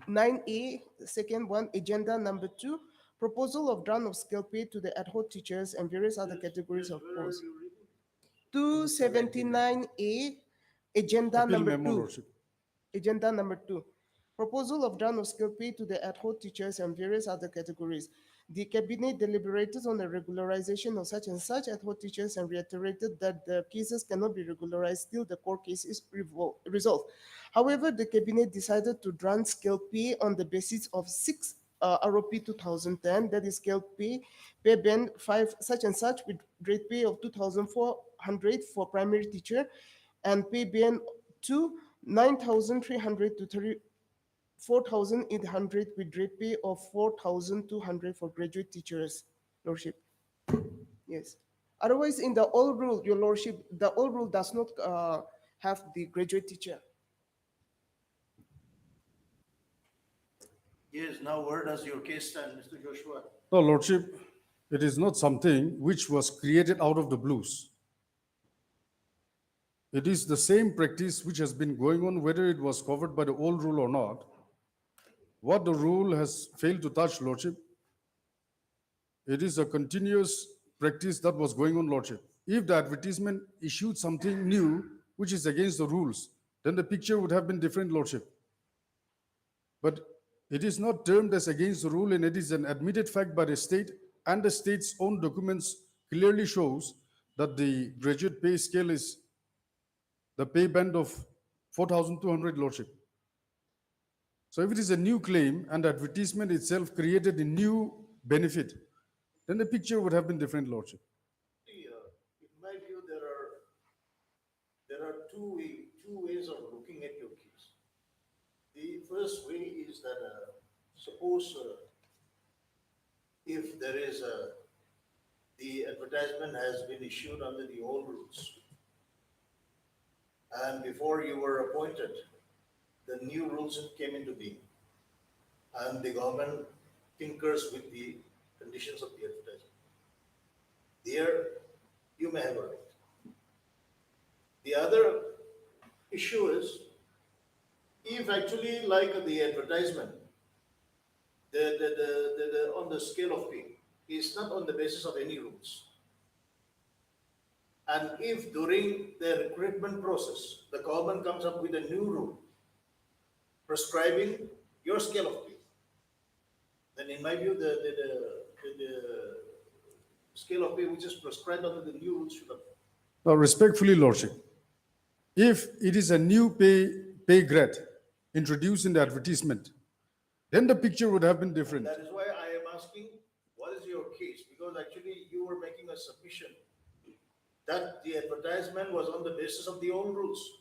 [SPEAKER 4] 9A, the second one, agenda number 2, proposal of draft of scale pay to the ad hoc teachers and various other categories of posts. 279A, Agenda
[SPEAKER 7] Appeal
[SPEAKER 4] number
[SPEAKER 7] memo,
[SPEAKER 4] two.
[SPEAKER 7] Lordship.
[SPEAKER 4] Agenda number 2, proposal of grant of skill pay to the ad hoc teachers and various other categories. The cabinet deliberated on the regularization of such and such ad hoc teachers and reiterated that the cases cannot be regularized till the court case is resolved. However, the cabinet decided to grant skill pay on the basis of 6 ROP 2010, that is scale pay band 5 such and such with grade pay of 2,400 for primary teacher and pay band 2 9,300 to 34,800 with rate pay of 4,200 for graduate teachers, Lordship. Yes. Otherwise, in the old rule, Your Lordship, the old rule does not have the graduate teacher.
[SPEAKER 9] Yes, now where does your case stand, Mr. Joshua?
[SPEAKER 7] No, Lordship, it is not something which was created out of the blues. It is the same practice which has been going on, whether it was covered by the old rule or not. What the rule has failed to touch, Lordship, it is a continuous practice that was going on, Lordship. If the advertisement issued something new which is against the rules, then the picture would have been different, Lordship. But it is not termed as against the rule, and it is an admitted fact by the state, and the state's own documents clearly shows that the graduate pay scale is the pay band of 4,200, Lordship. So if it is a new claim and the advertisement itself created a new benefit, then the picture would have been different, Lordship.
[SPEAKER 9] In my view, there are two ways of looking at your case. The first way is that suppose if there is the advertisement has been issued under the old rules, and before you were appointed, the new rules came into being, and the government tinkers with the conditions of the advertisement. There, you may have a right. The other issue is, if actually like the advertisement, on the scale of pay is not on the basis of any rules. And if during the recruitment process, the government comes up with a new rule prescribing your scale of pay, then in my view, the scale of pay which is prescribed under the new rules should have.
[SPEAKER 7] Now, respectfully, Lordship, if it is a new pay grade introduced in the advertisement, then the picture would have been different.
[SPEAKER 9] That is why I am asking, what is your case? Because actually you were making a submission that the advertisement was on the basis of the old rules.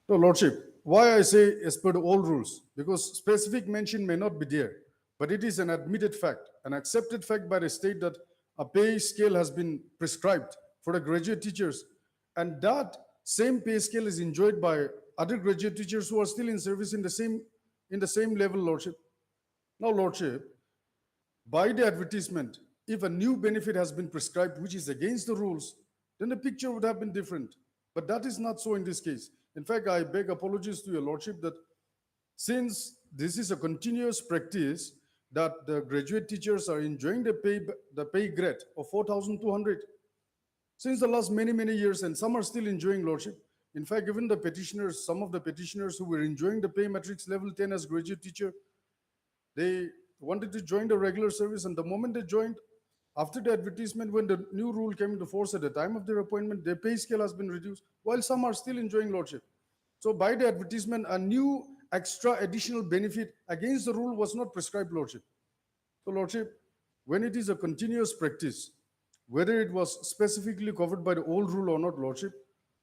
[SPEAKER 7] No, Lordship, why I say as per the old rules? Because specific mention may not be there, but it is an admitted fact, an accepted fact by the state that a pay scale has been prescribed for the graduate teachers, and that same pay scale is enjoyed by other graduate teachers who are still in service in the same level, Lordship. Now, Lordship, by the advertisement, if a new benefit has been prescribed which is against the rules, then the picture would have been different. But that is not so in this case. In fact, I beg apologies to your Lordship that since this is a continuous practice that the graduate teachers are enjoying the pay grade of 4,200 since the last many years, and some are still enjoying, Lordship. In fact, even the petitioners, some of the petitioners who were enjoying the pay matrix level 10 as graduate teacher, they wanted to join the regular service, and the moment they joined, after the advertisement, when the new rule came into force at the time of their appointment, their pay scale has been reduced, while some are still enjoying, Lordship. So by the advertisement, a new extra additional benefit against the rule was not prescribed, Lordship. So, Lordship, when it is a continuous practice, whether it was specifically covered by the old rule or not, Lordship,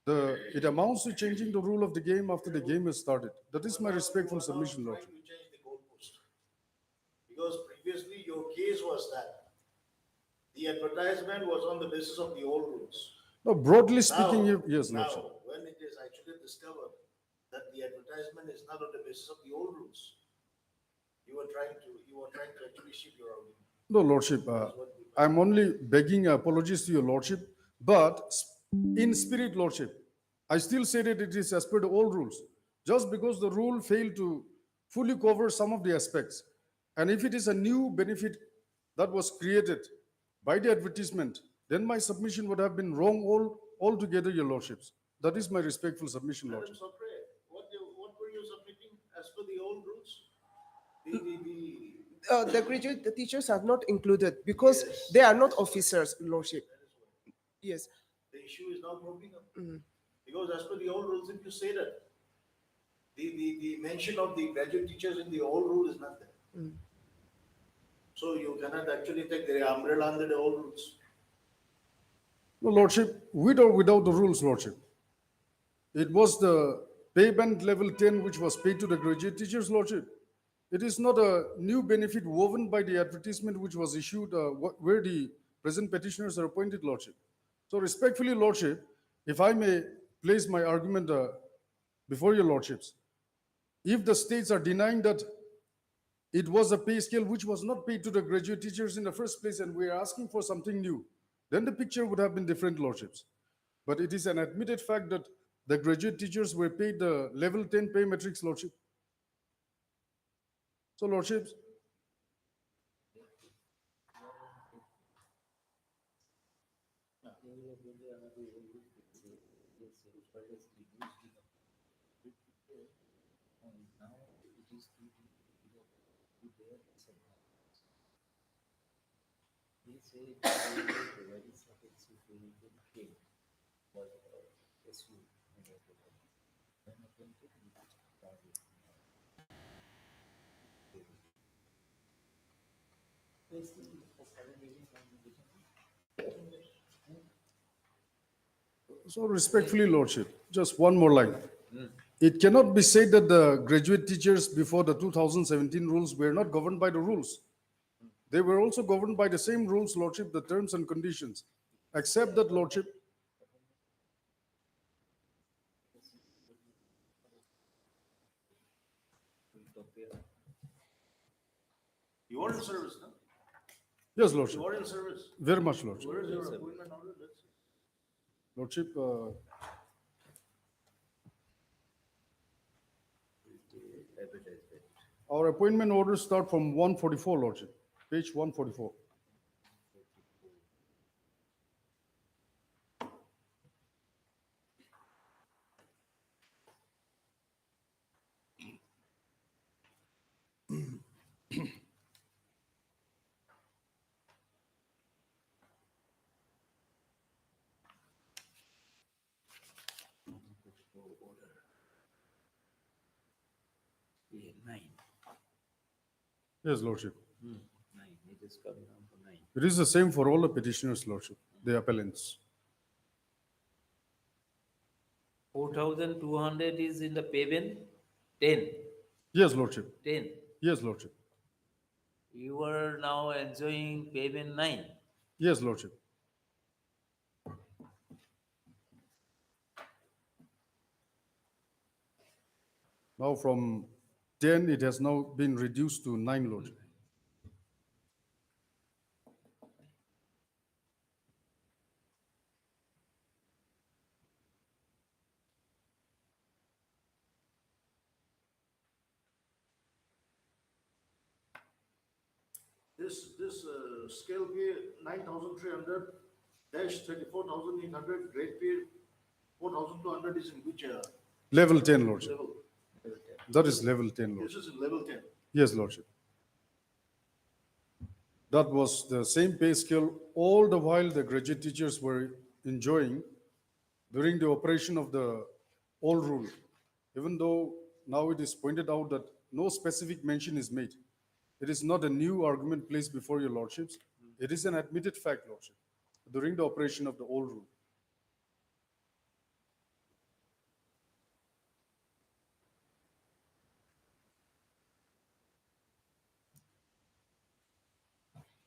[SPEAKER 7] it amounts to changing the rule of the game after the game has started. That is my respectful submission, Lordship.
[SPEAKER 9] You change the goalpost. Because previously your case was that the advertisement was on the basis of the old rules.
[SPEAKER 7] No, broadly speaking,
[SPEAKER 9] Now,
[SPEAKER 7] yes, Lordship.
[SPEAKER 9] now, when it is actually discovered that the advertisement is not on the basis of the old rules, you are trying to actually shift your argument.
[SPEAKER 7] No, Lordship, I'm only begging apologies to your Lordship, but in spirit, Lordship, I still say that it is as per the old rules. Just because the rule failed to fully cover some of the aspects, and if it is a new benefit that was created by the advertisement, then my submission would have been wrong altogether, your Lordships. That is my respectful submission,
[SPEAKER 9] Madam
[SPEAKER 7] Lordship.
[SPEAKER 9] Sopre, what were you submitting as per the old rules? The
[SPEAKER 4] The graduate teachers are not included because they are not officers, Lordship. Yes.
[SPEAKER 9] the issue is now cropping up.
[SPEAKER 4] Mm.
[SPEAKER 9] Because as per the old rules, if you say that, the mention of the graduate teachers in the old rule is not there.
[SPEAKER 4] Mm.
[SPEAKER 9] So you cannot actually take the umbrella under the old rules.
[SPEAKER 7] No, Lordship, with or without the rules, Lordship. It was the pay band level 10 which was paid to the graduate teachers, Lordship. It is not a new benefit woven by the advertisement which was issued where the present petitioners are appointed, Lordship. So respectfully, Lordship, if I may place my argument before your Lordships, if the states are denying that it was a pay scale which was not paid to the graduate teachers in the first place and we are asking for something new, then the picture would have been different, Lordships. But it is an admitted fact that the graduate teachers were paid the level 10 pay matrix, Lordship. So, Lordships,
[SPEAKER 11] He said they will provide sufficient food came, but SU never provided. When appointed, we started.
[SPEAKER 7] so respectfully, Lordship, just one more line. It cannot be said that the graduate teachers before the 2017 rules were not governed by the rules. They were also governed by the same rules, Lordship, the terms and conditions. Except that, Lordship,
[SPEAKER 9] You are in service, no?
[SPEAKER 7] yes, Lordship.
[SPEAKER 9] You are in service.
[SPEAKER 7] Very much, Lordship.
[SPEAKER 9] Where is your appointment order? Let's see.
[SPEAKER 7] Lordship, our appointment orders start from 144, Lordship, page 144.
[SPEAKER 11] Yeah, 9.
[SPEAKER 7] Yes, Lordship.
[SPEAKER 11] 9. It is coming down to 9.
[SPEAKER 7] It is the same for all the petitioners, Lordship, the appellants.
[SPEAKER 11] 4,200 is in the payment. 10.
[SPEAKER 7] Yes, Lordship.
[SPEAKER 11] 10.
[SPEAKER 7] Yes, Lordship.
[SPEAKER 11] You are now enjoying payment 9.
[SPEAKER 7] Yes, Lordship. Now from 10, it has now been reduced to 9, Lordship.
[SPEAKER 9] This scale pay 9,300 dash 34,800 grade pay 4,200 is in which
[SPEAKER 7] Level 10, Lordship.
[SPEAKER 9] level?
[SPEAKER 7] That is level 10,
[SPEAKER 9] This
[SPEAKER 7] Lordship.
[SPEAKER 9] is in level 10.
[SPEAKER 7] Yes, Lordship. That was the same pay scale all the while the graduate teachers were enjoying during the operation of the old rule. Even though now it is pointed out that no specific mention is made. It is not a new argument placed before your lordships. It is an admitted fact, Lordship, during the operation of the old rule.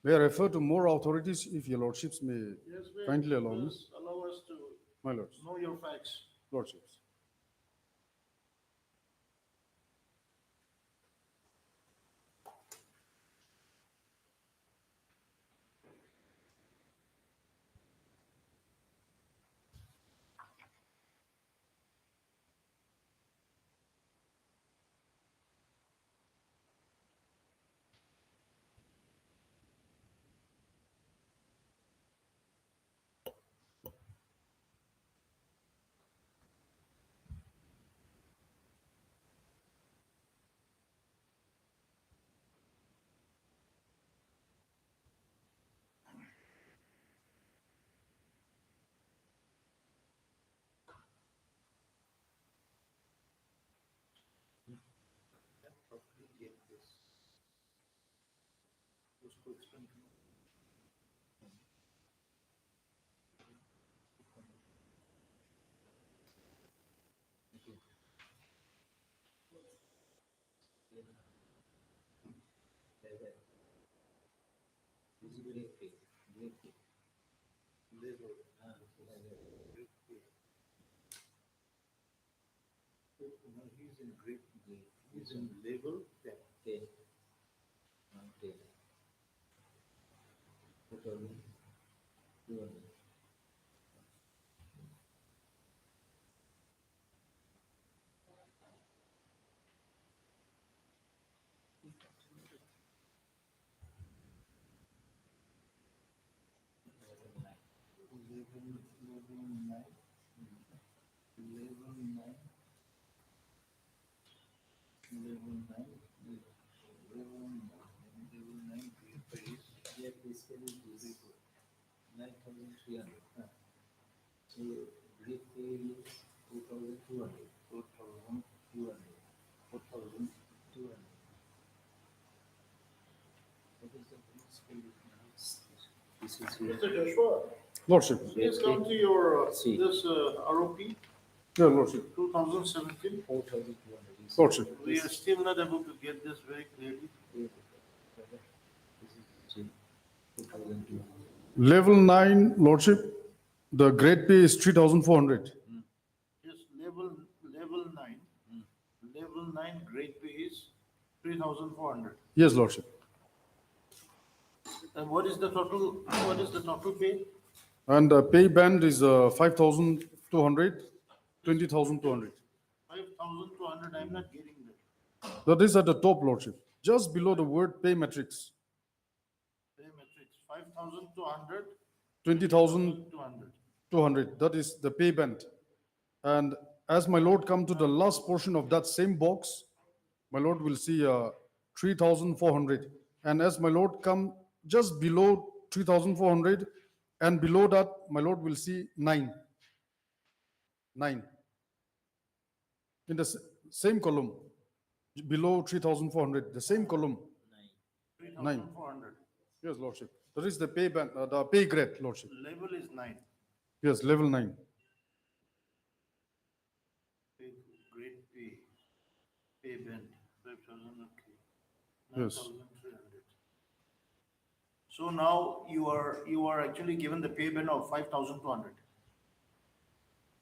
[SPEAKER 7] May I refer to more authorities if your lordships may
[SPEAKER 9] Yes,
[SPEAKER 7] kindly allow me?
[SPEAKER 9] please allow us to
[SPEAKER 7] My lords,
[SPEAKER 9] know your facts.
[SPEAKER 7] lordships.
[SPEAKER 9] roughly get this? उसको explain करो. Level. Great pay. No, he's in great pay. He's in level 10.
[SPEAKER 11] 10. 10. Total 200.
[SPEAKER 9] Level 9. Level 9. Level 9. Level 9 great pay is
[SPEAKER 11] Yeah, basically this is 9,300. So great pay is 2,200.
[SPEAKER 9] 4,200. 4,200.
[SPEAKER 11] What is the gross pay difference? This is here.
[SPEAKER 9] Mr. Joshua,
[SPEAKER 7] Lordship.
[SPEAKER 9] please come to your,
[SPEAKER 11] See.
[SPEAKER 9] this ROP
[SPEAKER 7] Yeah, Lordship.
[SPEAKER 9] 2017.
[SPEAKER 11] 4,200.
[SPEAKER 7] Lordship.
[SPEAKER 9] We are still not able to get this very clearly.
[SPEAKER 11] This is 2,200.
[SPEAKER 7] Level 9, Lordship, the grade pay is 3,400.
[SPEAKER 9] Yes, level 9. Level 9 grade pay is 3,400.
[SPEAKER 7] Yes, Lordship.
[SPEAKER 9] And what is the total? What is the total pay?
[SPEAKER 7] And pay band is 5,200, 20,200.
[SPEAKER 9] 5,200. I'm not getting that.
[SPEAKER 7] That is at the top, Lordship, just below the word pay matrix.
[SPEAKER 9] Pay matrix 5,200.
[SPEAKER 7] 20,200.
[SPEAKER 9] 200.
[SPEAKER 7] That is the pay band. And as my Lord come to the last portion of that same box, my Lord will see 3,400. And as my Lord come just below 3,400, and below that, my Lord will see 9. 9. In the same column, below 3,400, the same column. 9.
[SPEAKER 9] 3,400.
[SPEAKER 7] Yes, Lordship. That is the pay band, the pay grade, Lordship.
[SPEAKER 9] Level is 9.
[SPEAKER 7] Yes, level 9.
[SPEAKER 9] Grade pay. Pay band 5,000. Okay.
[SPEAKER 7] Yes.
[SPEAKER 9] 9,300. So now you are actually given the pay band of 5,200.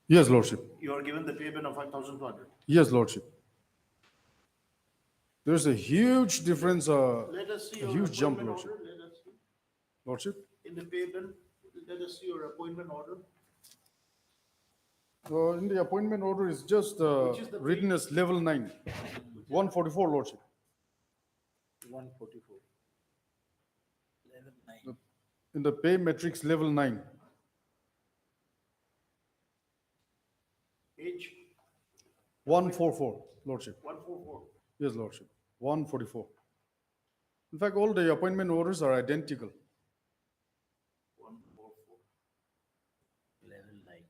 [SPEAKER 7] Yes, Lordship.
[SPEAKER 9] You are given the pay band of 5,200.
[SPEAKER 7] Yes, Lordship. There's a huge difference,
[SPEAKER 9] Let us see
[SPEAKER 7] a
[SPEAKER 9] your
[SPEAKER 7] huge jump,
[SPEAKER 9] appointment
[SPEAKER 7] Lordship.
[SPEAKER 9] order. Let us see.
[SPEAKER 7] Lordship.
[SPEAKER 9] In the pay band, let us see your appointment order.
[SPEAKER 7] In the appointment order is just
[SPEAKER 9] Which is the
[SPEAKER 7] written as level 9, 144, Lordship.
[SPEAKER 9] 144. Level 9.
[SPEAKER 7] In the pay matrix, level 9.
[SPEAKER 9] Age
[SPEAKER 7] 144, Lordship.
[SPEAKER 9] 144.
[SPEAKER 7] Yes, Lordship. 144. In fact, all the appointment orders are identical.
[SPEAKER 9] 144. Level 9.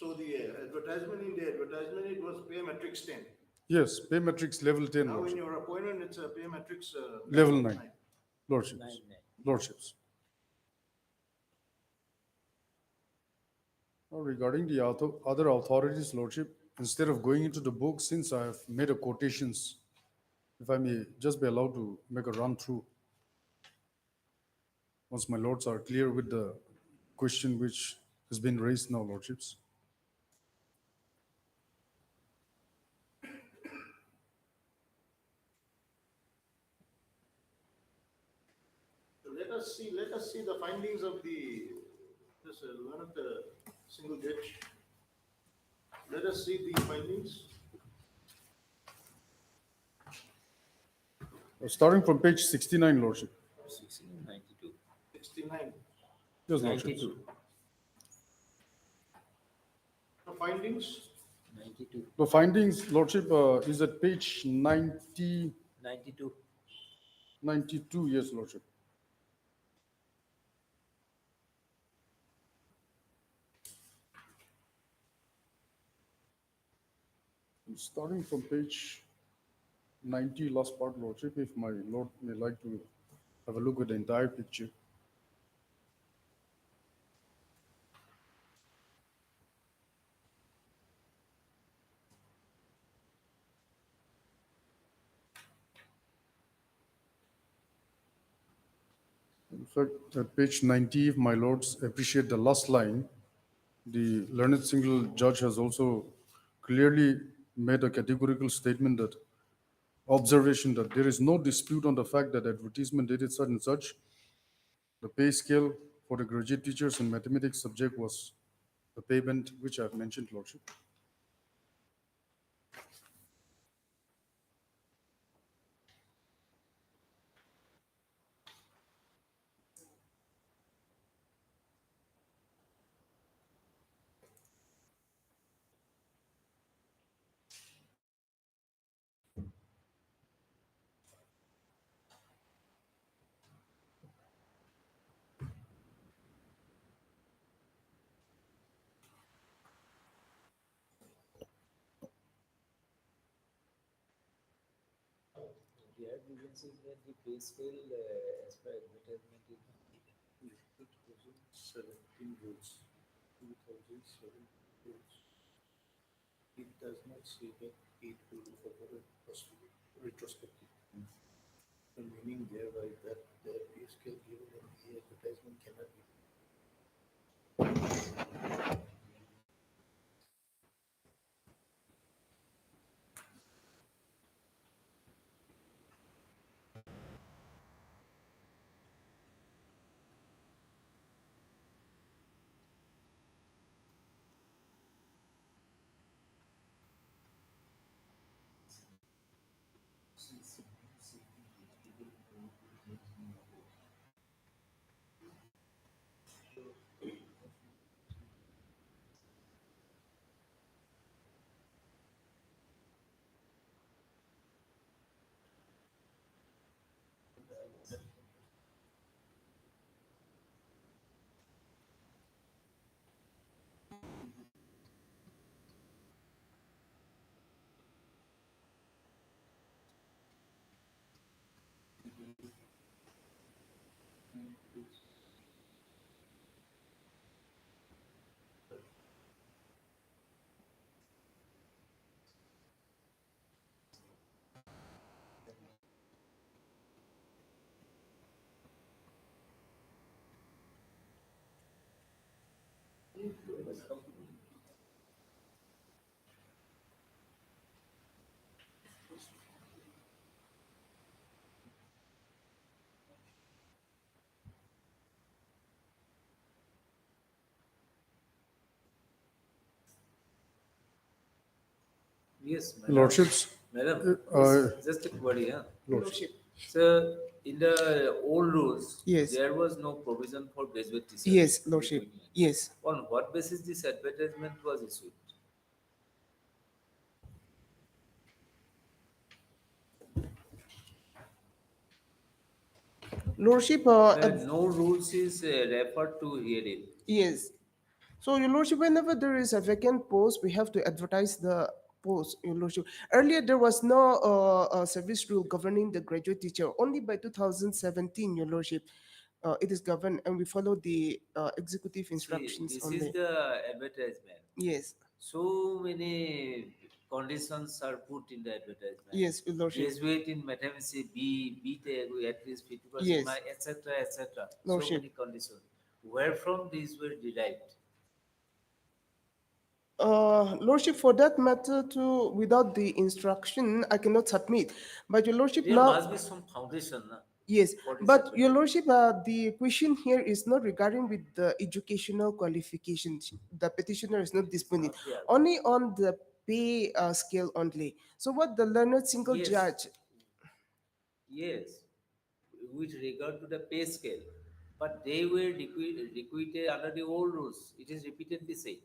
[SPEAKER 9] So the advertisement, it was pay matrix 10.
[SPEAKER 7] Yes, pay matrix level 10,
[SPEAKER 9] Now in
[SPEAKER 7] Lordship.
[SPEAKER 9] your appointment, it's a pay matrix
[SPEAKER 7] Level 9. Lordships.
[SPEAKER 11] 9.
[SPEAKER 7] Lordships. Now regarding the other authorities, Lordship, instead of going into the book, since I have made a quotations, if I may just be allowed to make a run through, once my lords are clear with the question which has been raised now, lordships.
[SPEAKER 9] So let us see the findings of this one of the single judge. Let us see the findings.
[SPEAKER 7] Starting from page 69, lordship.
[SPEAKER 11] 92.
[SPEAKER 9] 69.
[SPEAKER 7] Yes, lordships.
[SPEAKER 11] 92.
[SPEAKER 9] The findings.
[SPEAKER 11] 92.
[SPEAKER 7] The findings, lordship, is at page 90,
[SPEAKER 11] 92.
[SPEAKER 7] 92, yes, lordship. Starting from page 90, last part, lordship, if my lord may like to have a look at the entire picture. In fact, at page 90, if my lords appreciate the last line, the learned single judge has also clearly made a categorical statement that observation that there is no dispute on the fact that advertisement dated such and such. The pay scale for the graduate teachers in mathematics subject was the payment which I have mentioned, lordship.
[SPEAKER 11] Here we can see that the pay scale as per advertisement is
[SPEAKER 10] 2017 rules. 2007 rules. It does not say that it will be forwarded retrospective. The meaning thereby that the pay scale given in the advertisement cannot be.
[SPEAKER 11] Yes, madam.
[SPEAKER 7] Lordships.
[SPEAKER 11] Madam,
[SPEAKER 7] Uh,
[SPEAKER 11] just a query, huh?
[SPEAKER 4] Lordship.
[SPEAKER 11] So, in the old rules,
[SPEAKER 4] Yes.
[SPEAKER 11] there was no provision for graduate teachers.
[SPEAKER 4] Yes,
[SPEAKER 11] in
[SPEAKER 4] Lordship.
[SPEAKER 11] Kohima.
[SPEAKER 4] Yes.
[SPEAKER 11] On what basis this advertisement was issued?
[SPEAKER 4] Lordship,
[SPEAKER 11] No rules is referred to herein.
[SPEAKER 4] yes. So, Your Lordship, whenever there is a vacant post, we have to advertise the post, Your Lordship. Earlier, there was no service rule governing the graduate teacher. Only by 2017, Your Lordship, it is governed, and we follow the executive
[SPEAKER 11] See,
[SPEAKER 4] instructions
[SPEAKER 11] this
[SPEAKER 4] only.
[SPEAKER 11] is the advertisement.
[SPEAKER 4] Yes.
[SPEAKER 11] so many conditions are put in the advertisement.
[SPEAKER 4] Yes, Your Lordship.
[SPEAKER 11] Graduate in mathematics B Tech with at least 50%
[SPEAKER 4] Yes.
[SPEAKER 11] mark, etc., etc. So
[SPEAKER 4] Lordship.
[SPEAKER 11] many conditions. Where from these were derived?
[SPEAKER 4] Lordship, for that matter, too, without the instruction, I cannot submit. But Your Lordship,
[SPEAKER 11] There
[SPEAKER 4] now.
[SPEAKER 11] must be some foundation. Na?
[SPEAKER 4] Yes,
[SPEAKER 11] for this
[SPEAKER 4] but Your
[SPEAKER 11] advertisement.
[SPEAKER 4] Lordship, the question here is not regarding with the educational qualifications. The petitioner is not disputing,
[SPEAKER 11] not there.
[SPEAKER 4] only on the pay scale only. So what the learned single
[SPEAKER 11] Yes.
[SPEAKER 4] judge,
[SPEAKER 11] Yes, with regard to the pay scale, but they were requited under the old rules. It is repeatedly said.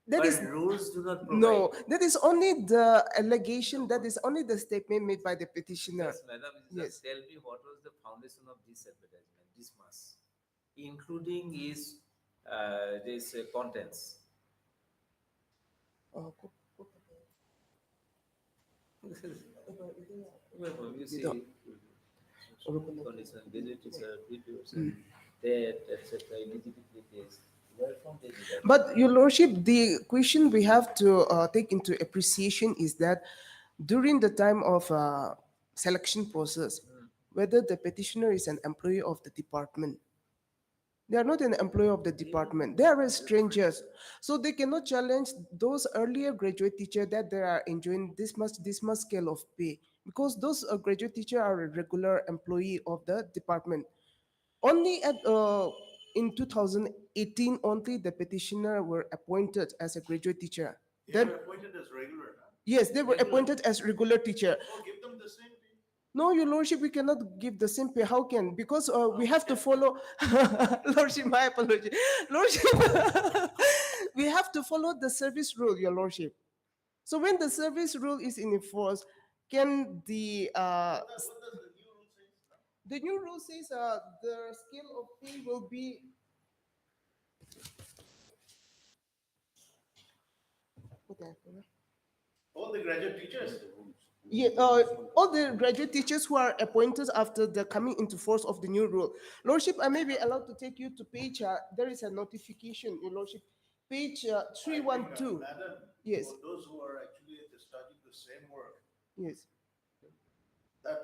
[SPEAKER 4] that
[SPEAKER 11] But
[SPEAKER 4] is
[SPEAKER 11] rules do not provide.
[SPEAKER 4] no, that is only the allegation, that is only the statement made by the petitioner.
[SPEAKER 11] Just, madam, you
[SPEAKER 4] Yes.
[SPEAKER 11] just tell me what was the foundation of this advertisement, this mass, including its this contents.
[SPEAKER 4] Oh,
[SPEAKER 11] Well, you see,
[SPEAKER 4] don't-
[SPEAKER 11] condition, visitors, debt, etc., eligibility case. Where from they derive?
[SPEAKER 4] But Your Lordship, the question we have to take into appreciation is that during the time of selection process, whether the petitioner is an employee of the department. They are not an employee of the department. They are strangers. So they cannot challenge those earlier graduate teachers that they are enjoying this much scale of pay, because those graduate teachers are a regular employee of the department. Only at in 2018 only the petitioner were appointed as a graduate teacher.
[SPEAKER 9] They
[SPEAKER 4] Then
[SPEAKER 9] are appointed as regular. Huh?
[SPEAKER 4] yes, they were appointed as regular teacher.
[SPEAKER 9] Oh, give them the same pay.
[SPEAKER 4] No, Your Lordship, we cannot give the same pay. How can? Because we have to follow. Lordship, my apology. Lordship, we have to follow the service rule, Your Lordship. So when the service rule is in force, can the
[SPEAKER 9] What does the new rule say?
[SPEAKER 4] the new rule says the scale of pay will be. What the heck?
[SPEAKER 9] All the graduate teachers.
[SPEAKER 4] Yeah, all the graduate teachers who are appointed after the coming into force of the new rule. Lordship, I may be allowed to take you to page, there is a notification, Your Lordship, page 312.
[SPEAKER 9] Madam,
[SPEAKER 4] Yes.
[SPEAKER 9] for those who are actually studying the same work,
[SPEAKER 4] Yes.
[SPEAKER 9] that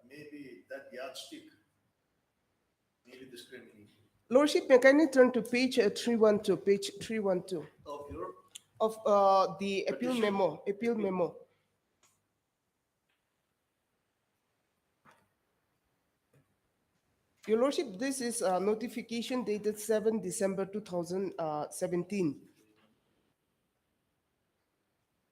[SPEAKER 9] maybe that yardstick may be discriminating.
[SPEAKER 4] Lordship, may kindly turn to page 312, page 312
[SPEAKER 9] Of your
[SPEAKER 4] of the appeal
[SPEAKER 9] Petition.
[SPEAKER 4] memo, appeal memo. Your Lordship, this is a notification dated 7 December 2017.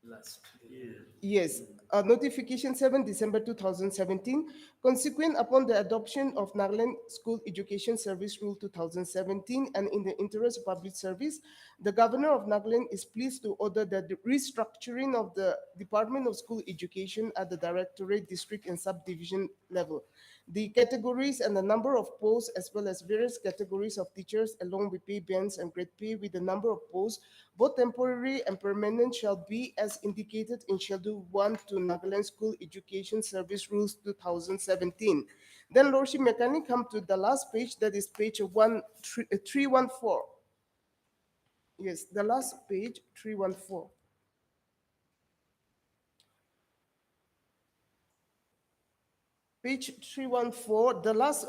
[SPEAKER 11] Last year.
[SPEAKER 4] Yes, notification 7 December 2017, consequent upon the adoption of Nagaland School Education Service Rule 2017, and in the interest of public service, the Governor of Nagaland is pleased to order that the restructuring of the Department of School Education at the Directorate, District, and Subdivision level. The categories and the number of posts, as well as various categories of teachers, along with pay bands and grade pay with the number of posts, both temporary and permanent, shall be as indicated in Schedule 1 to Nagaland School Education Service Rules 2017. Then, Lordship, may kindly come to the last page, that is page 314. Yes, the last page, 314. Page 314, the last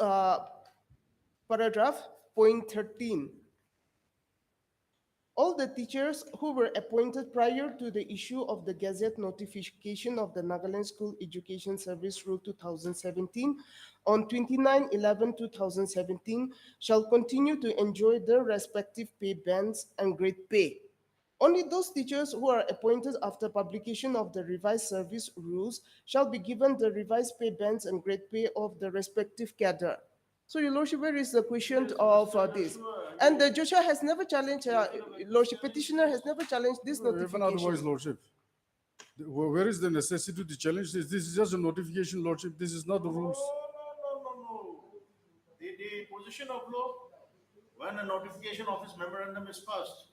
[SPEAKER 4] paragraph, point 13. All the teachers who were appointed prior to the issue of the Gazette notification of the Nagaland School Education Service Rule 2017 on 29/11/2017 shall continue to enjoy their respective pay bands and grade pay. Only those teachers who are appointed after publication of the revised service rules shall be given the revised pay bands and grade pay of the respective cadre. So, Your Lordship, where is the question of this? And the Joshua has never challenged, Lordship, petitioner has never challenged this
[SPEAKER 7] Even otherwise,
[SPEAKER 4] notification.
[SPEAKER 7] Lordship. Where is the necessity to challenge this? This is just a notification, Lordship. This is not the rules.
[SPEAKER 9] No. The position of law, when a notification office memorandum is passed,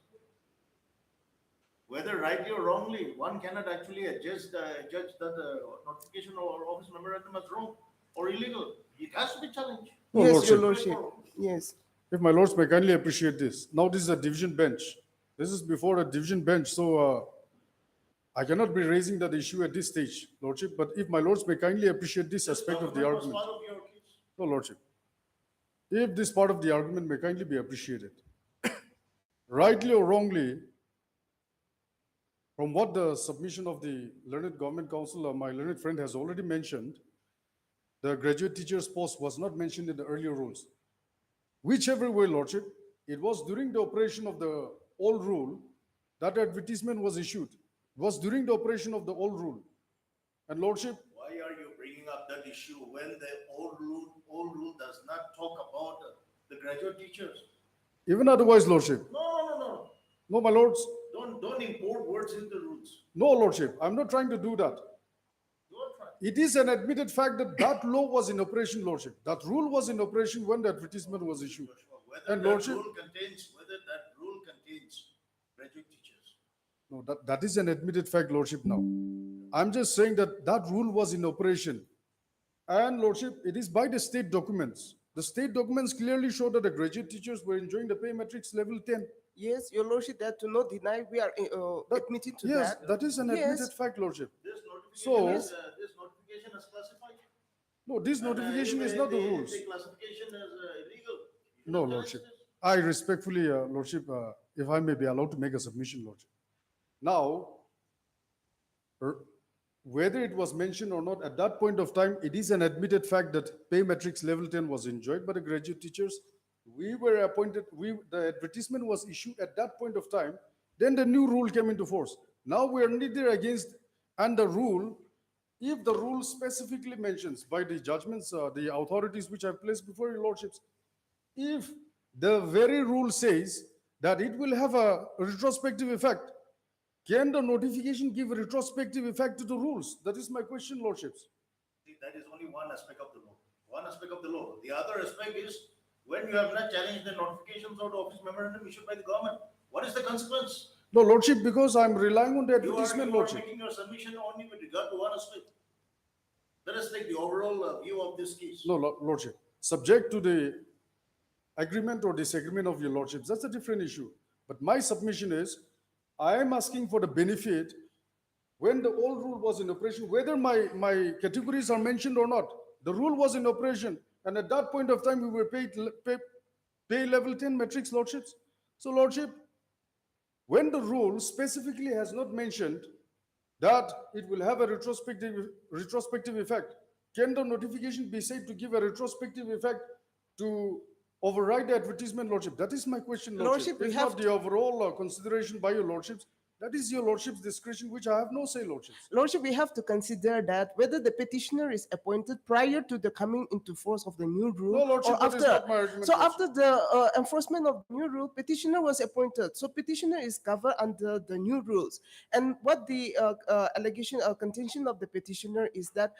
[SPEAKER 9] whether rightly or wrongly, one cannot actually judge that the notification or office memorandum is wrong or illegal. It has to be challenged.
[SPEAKER 7] No,
[SPEAKER 4] Yes, Your
[SPEAKER 7] Lordship.
[SPEAKER 4] Lordship, yes.
[SPEAKER 7] If my lords may kindly appreciate this. Now this is a division bench. This is before a division bench, so I cannot be raising that issue at this stage, Lordship. But if my lords may kindly appreciate this aspect of the
[SPEAKER 9] Government was
[SPEAKER 7] argument.
[SPEAKER 9] part of your case.
[SPEAKER 7] No, Lordship. If this part of the argument may kindly be appreciated, rightly or wrongly, from what the submission of the learned government council, my learned friend has already mentioned, the graduate teacher's post was not mentioned in the earlier rules. Whichever way, Lordship, it was during the operation of the old rule that advertisement was issued. It was during the operation of the old rule. And Lordship,
[SPEAKER 9] Why are you bringing up that issue when the old rule does not talk about the graduate teachers?
[SPEAKER 7] even otherwise, Lordship.
[SPEAKER 9] No.
[SPEAKER 7] No, my lords.
[SPEAKER 9] Don't import words into rules.
[SPEAKER 7] No, Lordship. I'm not trying to do that.
[SPEAKER 9] Don't try.
[SPEAKER 7] It is an admitted fact that that law was in operation, Lordship. That rule was in operation when the advertisement was issued.
[SPEAKER 9] Whether
[SPEAKER 7] And
[SPEAKER 9] that
[SPEAKER 7] Lordship,
[SPEAKER 9] rule contains graduate teachers.
[SPEAKER 7] no, that is an admitted fact, Lordship, now. I'm just saying that that rule was in operation. And Lordship, it is by the state documents. The state documents clearly show that the graduate teachers were enjoying the pay matrix level 10.
[SPEAKER 4] Yes, Your Lordship, that to not deny, we are admitting to
[SPEAKER 7] Yes,
[SPEAKER 4] that.
[SPEAKER 7] that is an
[SPEAKER 4] Yes.
[SPEAKER 7] admitted fact, Lordship.
[SPEAKER 9] This notification,
[SPEAKER 7] So,
[SPEAKER 9] this notification is classified.
[SPEAKER 7] no, this notification is not the rules.
[SPEAKER 9] The classification is illegal.
[SPEAKER 7] No, Lordship. I respectfully, Lordship, if I may be allowed to make a submission, Lordship. Now, whether it was mentioned or not, at that point of time, it is an admitted fact that pay matrix level 10 was enjoyed by the graduate teachers. We were appointed, the advertisement was issued at that point of time. Then the new rule came into force. Now we are neither against, and the rule, if the rule specifically mentions by the judgments, the authorities which I've placed before your lordships, if the very rule says that it will have a retrospective effect, can the notification give a retrospective effect to the rules? That is my question, lordships.
[SPEAKER 9] See, that is only one aspect of the law. One aspect of the law. The other aspect is when you have not challenged the notifications or the office memorandum issued by the government. What is the consequence?
[SPEAKER 7] No, lordship, because I'm relying on the
[SPEAKER 9] You
[SPEAKER 7] advertisement,
[SPEAKER 9] are
[SPEAKER 7] lordship.
[SPEAKER 9] making your submission only with regard to one aspect. Let us take the overall view of this case.
[SPEAKER 7] No, lordship. Subject to the agreement or disagreement of your lordships, that's a different issue. But my submission is, I am asking for the benefit when the old rule was in operation, whether my categories are mentioned or not. The rule was in operation, and at that point of time, we were paid pay level 10 metrics, lordships. So, lordship, when the rule specifically has not mentioned that it will have a retrospective effect, can the notification be said to give a retrospective effect to override the advertisement, lordship? That is my question, lordship.
[SPEAKER 4] Lordship, we
[SPEAKER 7] It's
[SPEAKER 4] have
[SPEAKER 7] not the overall consideration by your lordships. That is your lordship's discretion, which I have no say, lordships.
[SPEAKER 4] Lordship, we have to consider that whether the petitioner is appointed prior to the coming into force of the new rule
[SPEAKER 7] No, lordship,
[SPEAKER 4] or
[SPEAKER 7] that is
[SPEAKER 4] after.
[SPEAKER 7] not my argument,
[SPEAKER 4] So
[SPEAKER 7] lordship.
[SPEAKER 4] after the enforcement of the new rule, petitioner was appointed. So petitioner is covered under the new rules. And what the allegation or contention of the petitioner is that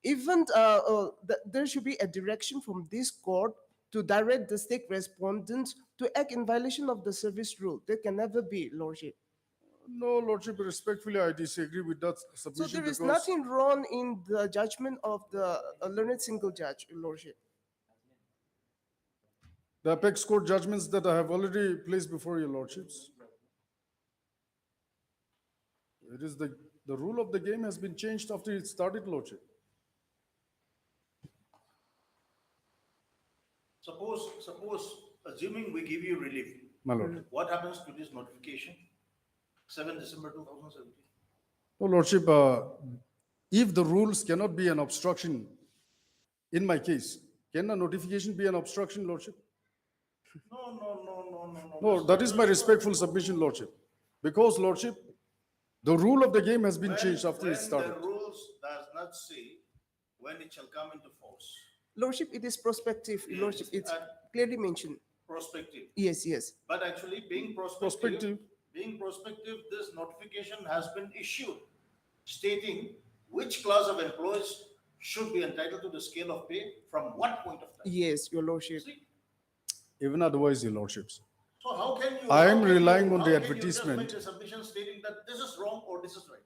[SPEAKER 4] even there should be a direction from this court to direct the state respondent to act in violation of the service rule. There can never be, lordship.
[SPEAKER 7] No, lordship, respectfully, I disagree with that
[SPEAKER 4] So
[SPEAKER 7] submission.
[SPEAKER 4] there is
[SPEAKER 7] because
[SPEAKER 4] nothing wrong in the judgment of the learned single judge, your lordship.
[SPEAKER 7] the apex court judgments that I have already placed before your lordships, it is the rule of the game has been changed after it started, lordship.
[SPEAKER 9] Suppose, assuming we give you relief,
[SPEAKER 7] My lord.
[SPEAKER 9] what happens to this notification? 7 December 2017.
[SPEAKER 7] No, lordship, if the rules cannot be an obstruction, in my case, can a notification be an obstruction, lordship?
[SPEAKER 9] No.
[SPEAKER 7] No, that is my respectful submission, lordship. Because, lordship, the rule of the game has been changed after it started.
[SPEAKER 9] When the rules does not say when it shall come into force.
[SPEAKER 4] Lordship, it is prospective, your lordship, it's clearly mentioned.
[SPEAKER 9] Prospective.
[SPEAKER 4] Yes.
[SPEAKER 9] But actually being prospective, this notification has been issued stating which class of employees should be entitled to the scale of pay from what point of time.
[SPEAKER 4] Yes, your lordship.
[SPEAKER 7] Even otherwise, your lordships.
[SPEAKER 9] So how can you?
[SPEAKER 7] I am
[SPEAKER 9] how can
[SPEAKER 7] relying
[SPEAKER 9] you-
[SPEAKER 7] on
[SPEAKER 9] how
[SPEAKER 7] the
[SPEAKER 9] can you just
[SPEAKER 7] advertisement.
[SPEAKER 9] make a submission stating that this is wrong or this is right.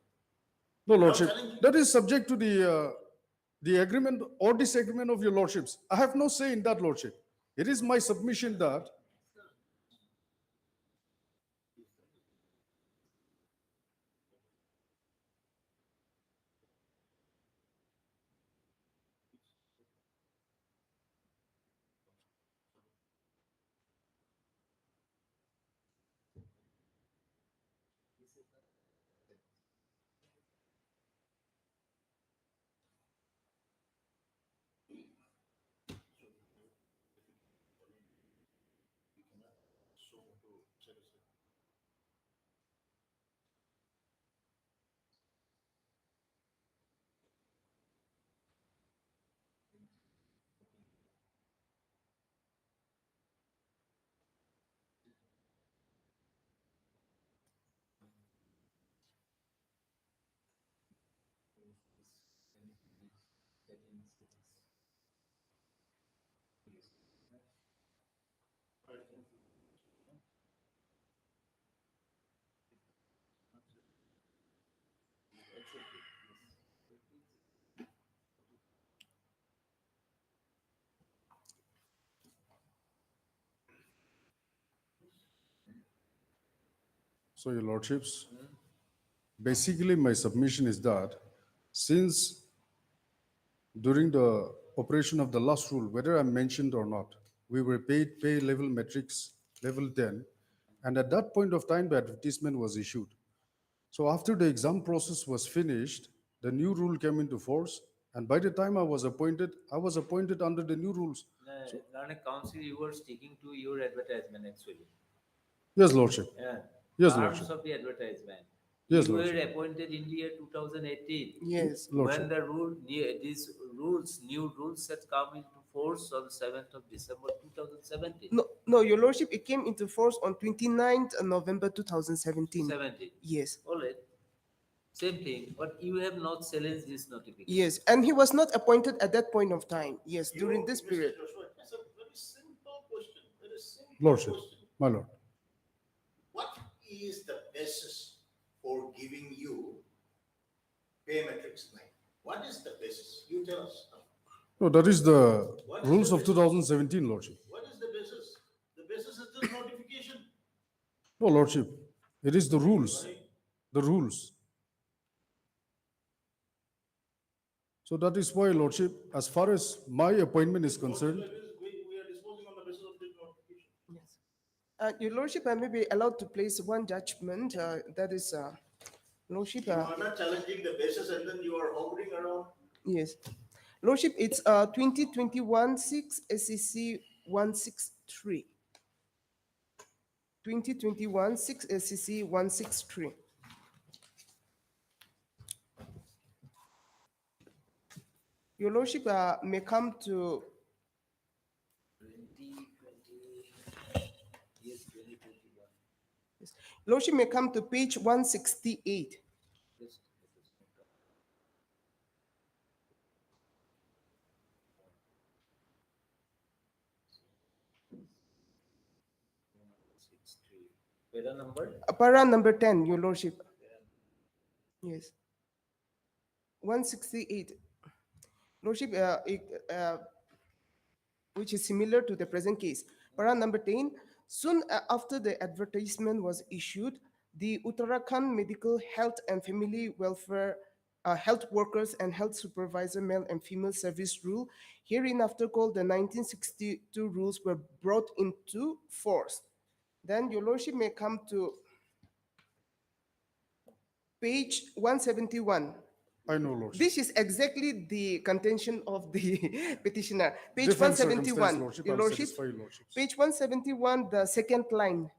[SPEAKER 7] No, lordship,
[SPEAKER 9] challenging.
[SPEAKER 7] that is subject to the agreement or disagreement of your lordships. I have no say in that, lordship. It is my submission that So, Your Lordships, basically my submission is that since during the operation of the last rule, whether I'm mentioned or not, we were paid pay level metrics level 10, and at that point of time, the advertisement was issued. So after the exam process was finished, the new rule came into force, and by the time I was appointed under the new rules. So,
[SPEAKER 11] Learned Council, you were sticking to your advertisement actually.
[SPEAKER 7] yes, Lordship.
[SPEAKER 11] Yeah.
[SPEAKER 7] Yes,
[SPEAKER 11] Terms
[SPEAKER 7] Lordship.
[SPEAKER 11] of the advertisement.
[SPEAKER 7] Yes,
[SPEAKER 11] You were
[SPEAKER 7] Lordship.
[SPEAKER 11] appointed in the year 2018.
[SPEAKER 4] Yes.
[SPEAKER 7] Lordship.
[SPEAKER 11] When the new rules had come into force on the 7th of December 2017.
[SPEAKER 4] No, Your Lordship, it came into force on 29th November 2017.
[SPEAKER 11] 17.
[SPEAKER 4] Yes.
[SPEAKER 11] All right. Same thing, but you have not challenged this notification.
[SPEAKER 4] Yes, and he was not appointed at that point of time. Yes, during this
[SPEAKER 9] Mr.
[SPEAKER 4] period.
[SPEAKER 9] Joshua, that's a very simple question. Very simple
[SPEAKER 7] Lordship.
[SPEAKER 9] question.
[SPEAKER 7] My Lord.
[SPEAKER 9] What is the basis for giving you pay matrix 9? What is the basis? You tell us.
[SPEAKER 7] No, that is the
[SPEAKER 9] What is
[SPEAKER 7] rules
[SPEAKER 9] the
[SPEAKER 7] of
[SPEAKER 9] basis?
[SPEAKER 7] 2017, Lordship.
[SPEAKER 9] What is the basis? The basis is this notification.
[SPEAKER 7] No, Lordship. It is the rules.
[SPEAKER 9] Right?
[SPEAKER 7] The rules. So that is why, Lordship, as far as my appointment is concerned,
[SPEAKER 9] We are disposing on the basis of this notification.
[SPEAKER 4] Yes. Your Lordship, I may be allowed to place one judgment. That is, Lordship.
[SPEAKER 9] You are not challenging the basis and then you are hovering around.
[SPEAKER 4] Yes. Lordship, it's 2021 6 SEC 163. 2021 6 SEC 163. Your Lordship may come to
[SPEAKER 11] 2020. Yes, 2021.
[SPEAKER 4] yes. Lordship may come to page 168.
[SPEAKER 11] Yes. Para number?
[SPEAKER 4] Para number 10, Your Lordship. Yes. 168. Lordship, which is similar to the present case. Para number 10, soon after the advertisement was issued, the Uttarakhand Medical Health and Family Welfare Health Workers and Health Supervisor Male and Female Service Rule, hereinafter called the 1962 rules, were brought into force. Then Your Lordship may come to page 171.
[SPEAKER 7] I know, Lordship.
[SPEAKER 4] This is exactly the contention of the petitioner. Page
[SPEAKER 7] Different
[SPEAKER 4] 171,
[SPEAKER 7] circumstance, Lordship,
[SPEAKER 4] Your
[SPEAKER 7] I'll
[SPEAKER 4] Lordship.
[SPEAKER 7] satisfy your Lordships.
[SPEAKER 4] Page 171, the second line.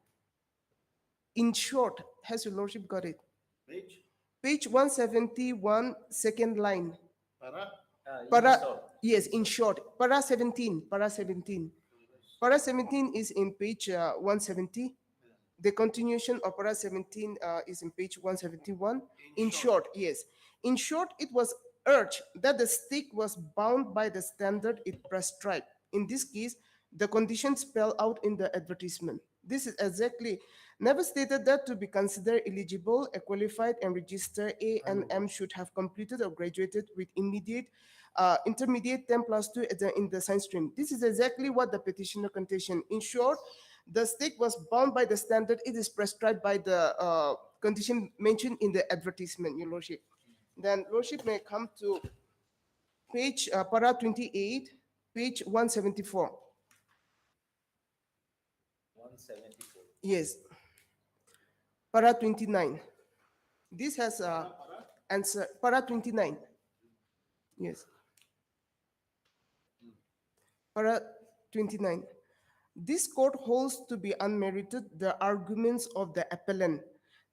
[SPEAKER 4] In short, has Your Lordship got it?
[SPEAKER 9] Page?
[SPEAKER 4] Page 171, second line.
[SPEAKER 9] Para?
[SPEAKER 4] Para, yes, in short. Para 17, para 17. Para 17 is in page 170. The continuation of para 17 is in page 171. In short, yes. In short, it was urged that the stake was bound by the standard it prescribed. In this case, the conditions spelled out in the advertisement. This is exactly never stated that to be considered eligible, a qualified and registered A and M should have completed or graduated with intermediate 10+2 in the science stream. This is exactly what the petitioner contention. In short, the stake was bound by the standard it is prescribed by the condition mentioned in the advertisement, Your Lordship. Then Lordship may come to page para 28, page 174.
[SPEAKER 11] 174.
[SPEAKER 4] Yes. Para 29. This has answer. Para 29. Yes. Para 29. This court holds to be unmerited the arguments of the appellant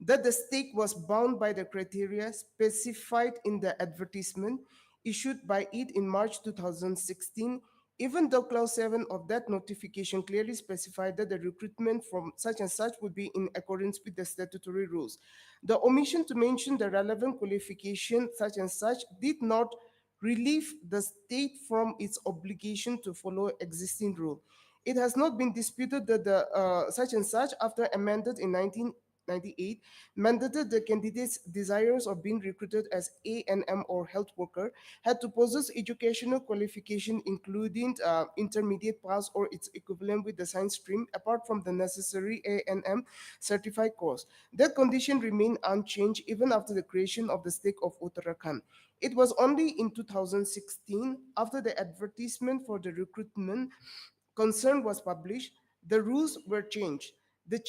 [SPEAKER 4] that the stake was bound by the criteria specified in the advertisement issued by it in March 2016, even though clause 7 of that notification clearly specified that the recruitment from such and such would be in accordance with the statutory rules. The omission to mention the relevant qualification such and such did not relieve the state from its obligation to follow existing rule. It has not been disputed that the such and such, after amended in 98 mandated the candidates' desires of being recruited as A&M or health worker had to possess educational qualification including intermediate pass or its equivalent with the science stream apart from the necessary A&M certified course. That condition remained unchanged even after the creation of the state of Uttarakhand. It was only in 2016, after the advertisement for the recruitment concern was published, the rules were changed. The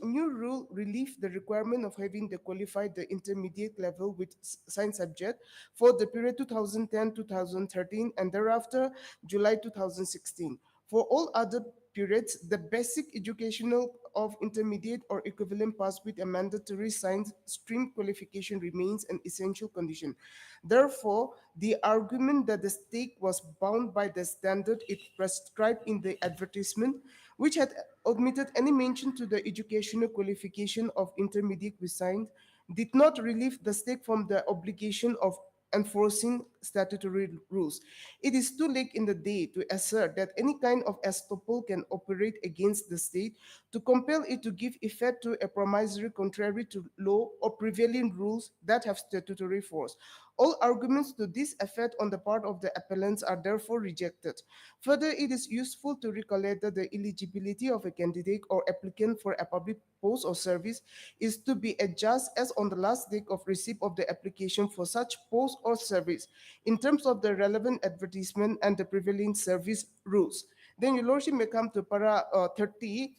[SPEAKER 4] new rule relieved the requirement of having the qualified the intermediate level with science subject for the period 2010-2013 and thereafter July 2016. For all other periods, the basic educational of intermediate or equivalent pass with a mandatory science stream qualification remains an essential condition. Therefore, the argument that the state was bound by the standard it prescribed in the advertisement, which had omitted any mention to the educational qualification of intermediate with science, did not relieve the state from the obligation of enforcing statutory rules. It is too late in the day to assert that any kind of estoppel can operate against the state to compel it to give effect to a promissory contrary to law or prevailing rules that have statutory force. All arguments to this effect on the part of the appellants are therefore rejected. Further, it is useful to recollect that the eligibility of a candidate or applicant for a public post or service is to be adjusted as on the last day of receipt of the application for such post or service in terms of the relevant advertisement and the prevailing service rules. Then your lordship may come to para 30,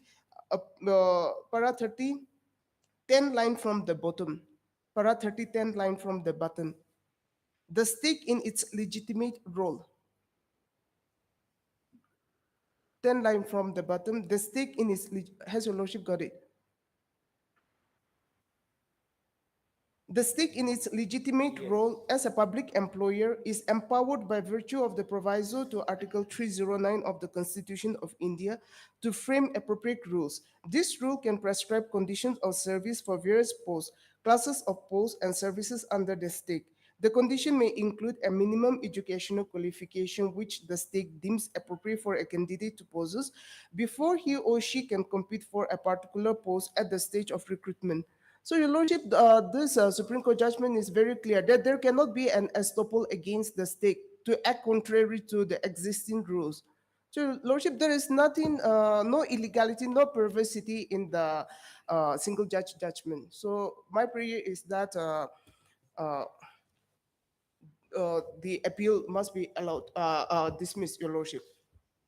[SPEAKER 4] 10 line from the bottom. Para 30, 10 line from the bottom. The state in its legitimate role. 10 line from the bottom, the stake in its, has your lordship got it? The state in its legitimate role as a public employer is empowered by virtue of the proviso to Article 309 of the Constitution of India to frame appropriate rules. This rule can prescribe conditions of service for various posts, classes of posts, and services under the state. The condition may include a minimum educational qualification which the state deems appropriate for a candidate to possess before he or she can compete for a particular post at the stage of recruitment. So, Your Lordship, this Supreme Court judgment is very clear that there cannot be an estoppel against the state to act contrary to the existing rules. So, Your Lordship, there is nothing, no illegality, no perversity in the single judge judgment. So, my prayer is that the appeal must be allowed, dismissed, Your Lordship.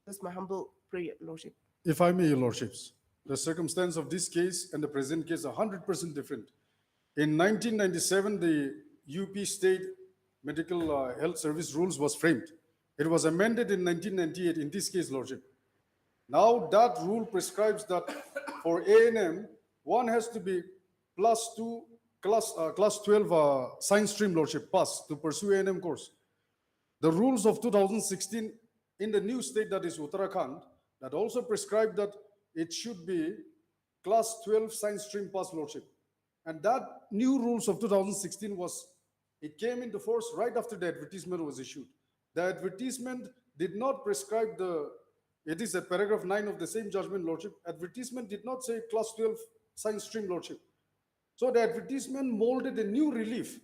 [SPEAKER 4] That's my humble prayer, Lordship.
[SPEAKER 7] If I may, Your Lordships, the circumstance of this case and the present case are 100% different. In 1997, the UP State Medical Health Service Rules was framed. It was amended in 1998 in this case, Lordship. Now that rule prescribes that for A&M, one has to be plus 2, class 12 science stream, Lordship, pass to pursue A&M course. The rules of 2016 in the new state that is Uttarakhand, that also prescribed that it should be class 12 science stream pass, Lordship. And that new rules of 2016 it came into force right after the advertisement was issued. The advertisement did not prescribe it is at paragraph 9 of the same judgment, Lordship. Advertisement did not say class 12 science stream, Lordship. So the advertisement molded a new relief.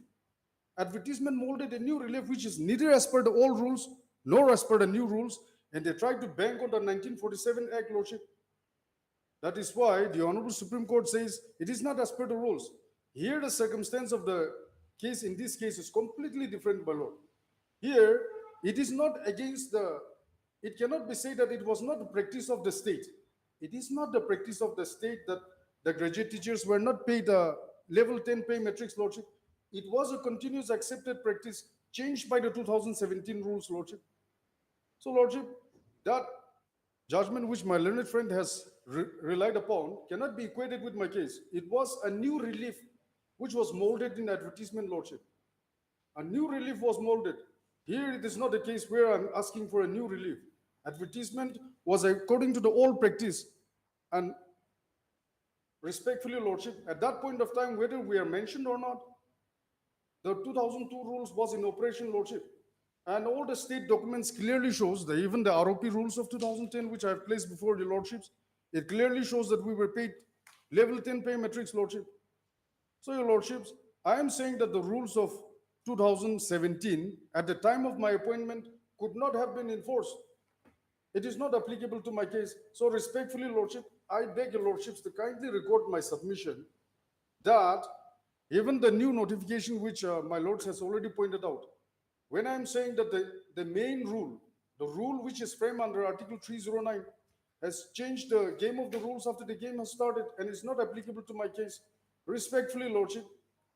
[SPEAKER 7] Advertisement molded a new relief which is neither as per the old rules nor as per the new rules, and they tried to bank on the 1947 Act, Lordship. That is why the Honorable Supreme Court says it is not as per the rules. Here, the circumstance of the case in this case is completely different, my lord. Here, it is not against it cannot be said that it was not the practice of the state. It is not the practice of the state that the graduate teachers were not paid level 10 pay matrix, Lordship. It was a continuous accepted practice changed by the 2017 rules, Lordship. So, Lordship, that judgment which my learned friend has relied upon cannot be equated with my case. It was a new relief which was molded in advertisement, Lordship. A new relief was molded. Here it is not the case where I'm asking for a new relief. Advertisement was according to the old practice. And respectfully, Lordship, at that point of time, whether we are mentioned or not, the 2002 rules was in operation, Lordship. And all the state documents clearly shows that even the ROP rules of 2010, which I have placed before the Lordships, it clearly shows that we were paid level 10 pay matrix, Lordship. So, Your Lordships, I am saying that the rules of 2017 at the time of my appointment could not have been enforced. It is not applicable to my case. So respectfully, Lordship, I beg your Lordships to kindly record my submission that even the new notification which my Lords has already pointed out, when I'm saying that the main rule, the rule which is framed under Article 309, has changed the game of the rules after the game has started and is not applicable to my case. Respectfully, Lordship,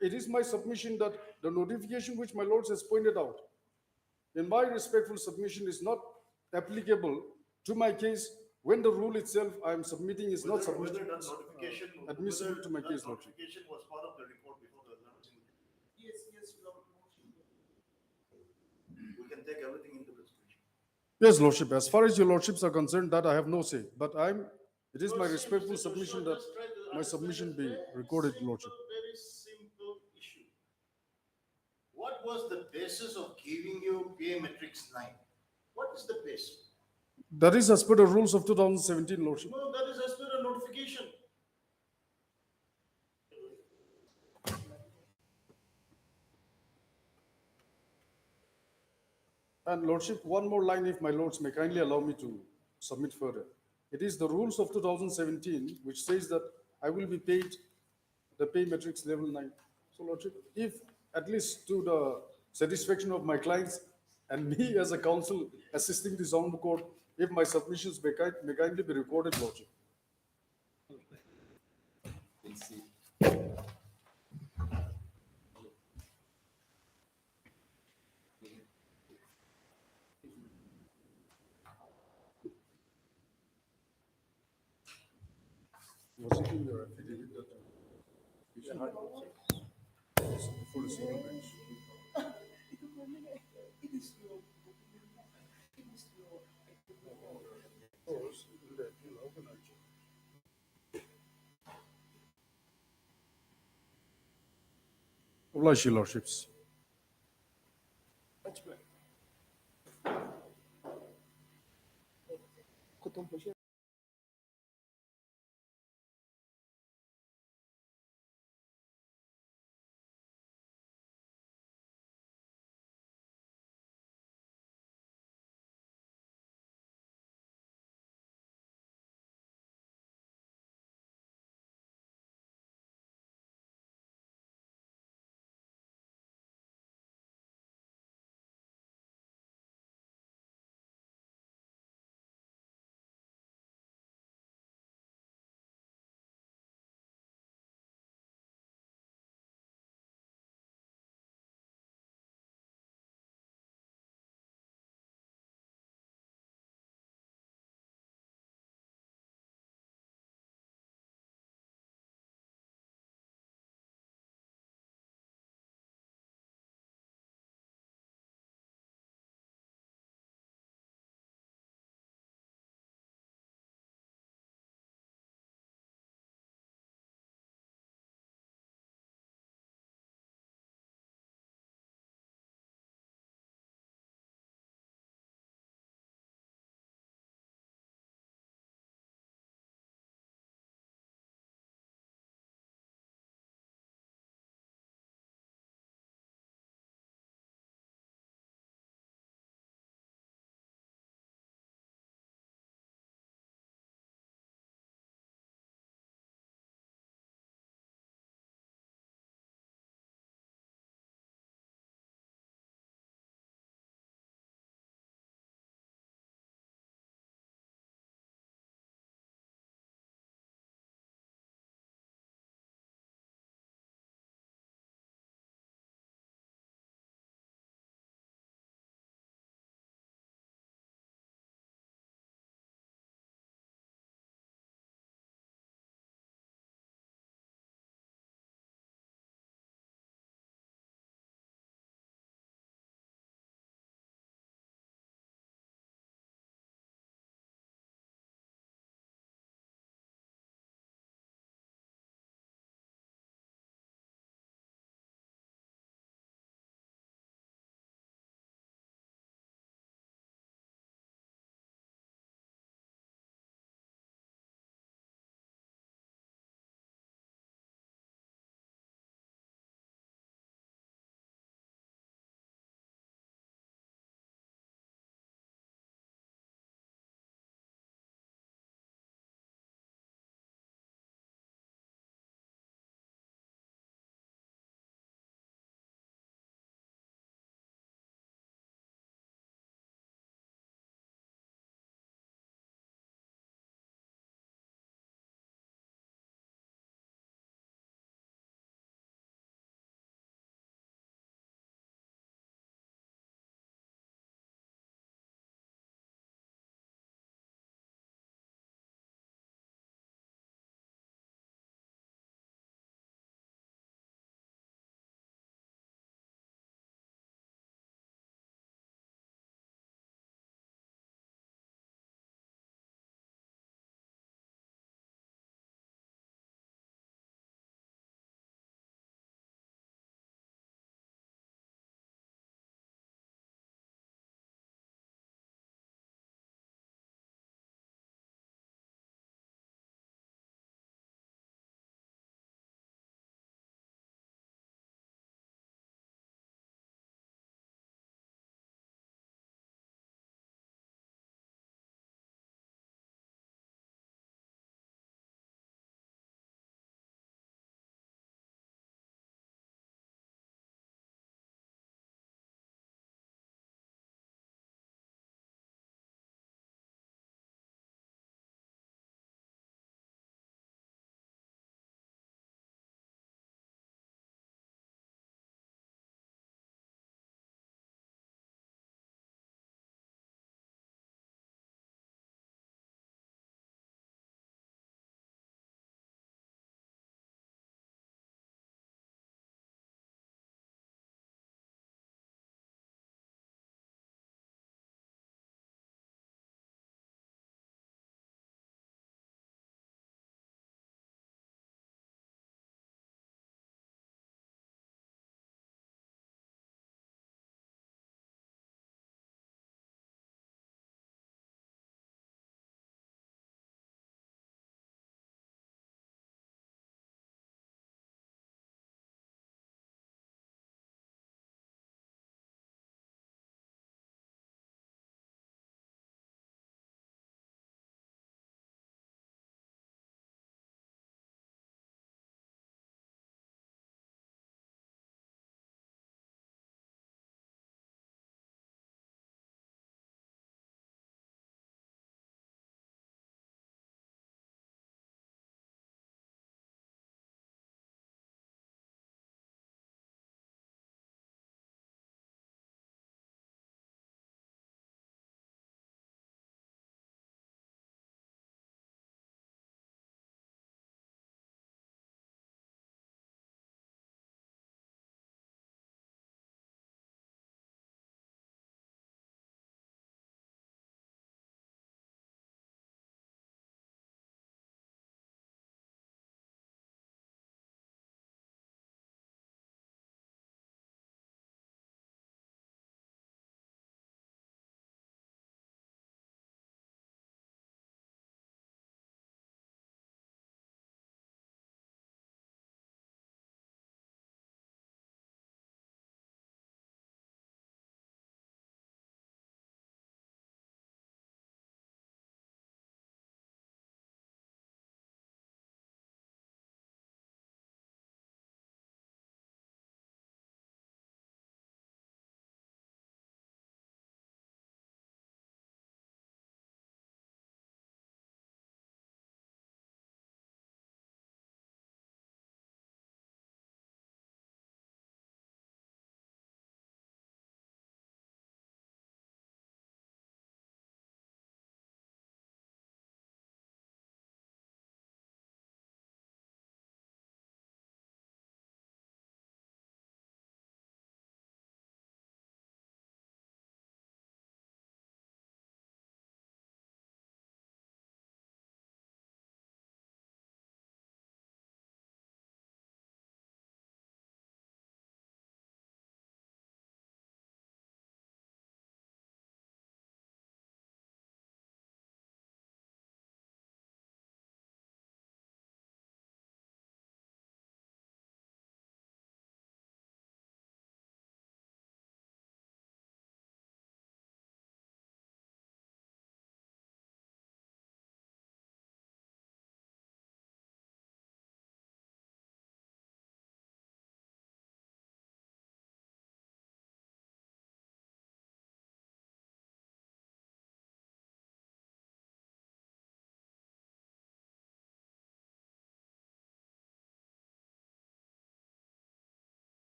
[SPEAKER 7] it is my submission that the notification which my Lords has pointed out, in my respectful submission, is not applicable to my case when the rule itself I am submitting is not
[SPEAKER 9] Whether that notification,
[SPEAKER 7] admissible
[SPEAKER 9] whether
[SPEAKER 7] to my
[SPEAKER 9] that
[SPEAKER 7] case, Lordship.
[SPEAKER 9] notification was part of the report before the announcement. Yes, Lord. We can take everything into consideration.
[SPEAKER 7] Yes, Lordship, as far as your Lordships are concerned, that I have no say, but it is my
[SPEAKER 9] See,
[SPEAKER 7] respectful
[SPEAKER 9] Mr.
[SPEAKER 7] submission
[SPEAKER 9] Joshua,
[SPEAKER 7] that
[SPEAKER 9] just try to
[SPEAKER 7] my
[SPEAKER 9] understand
[SPEAKER 7] submission
[SPEAKER 9] this
[SPEAKER 7] be
[SPEAKER 9] very
[SPEAKER 7] recorded,
[SPEAKER 9] simple,
[SPEAKER 7] Lordship.
[SPEAKER 9] Very simple issue. What was the basis of giving you PA matrix 9? What is the base?
[SPEAKER 7] That is as per the rules of 2017, Lordship.
[SPEAKER 9] No, that is as per the notification.
[SPEAKER 7] And Lordship, one more line, if my Lords may kindly allow me to submit further. It is the rules of 2017 which says that I will be paid the pay matrix level 9. So, Lordship, if at least to the satisfaction of my clients and me as a counsel assisting this Honorable Court, if my submissions may kindly be recorded, Lordship.
[SPEAKER 11] We'll see.
[SPEAKER 7] Was it in your affidavit that before the single bench? Oblige, your Lordships.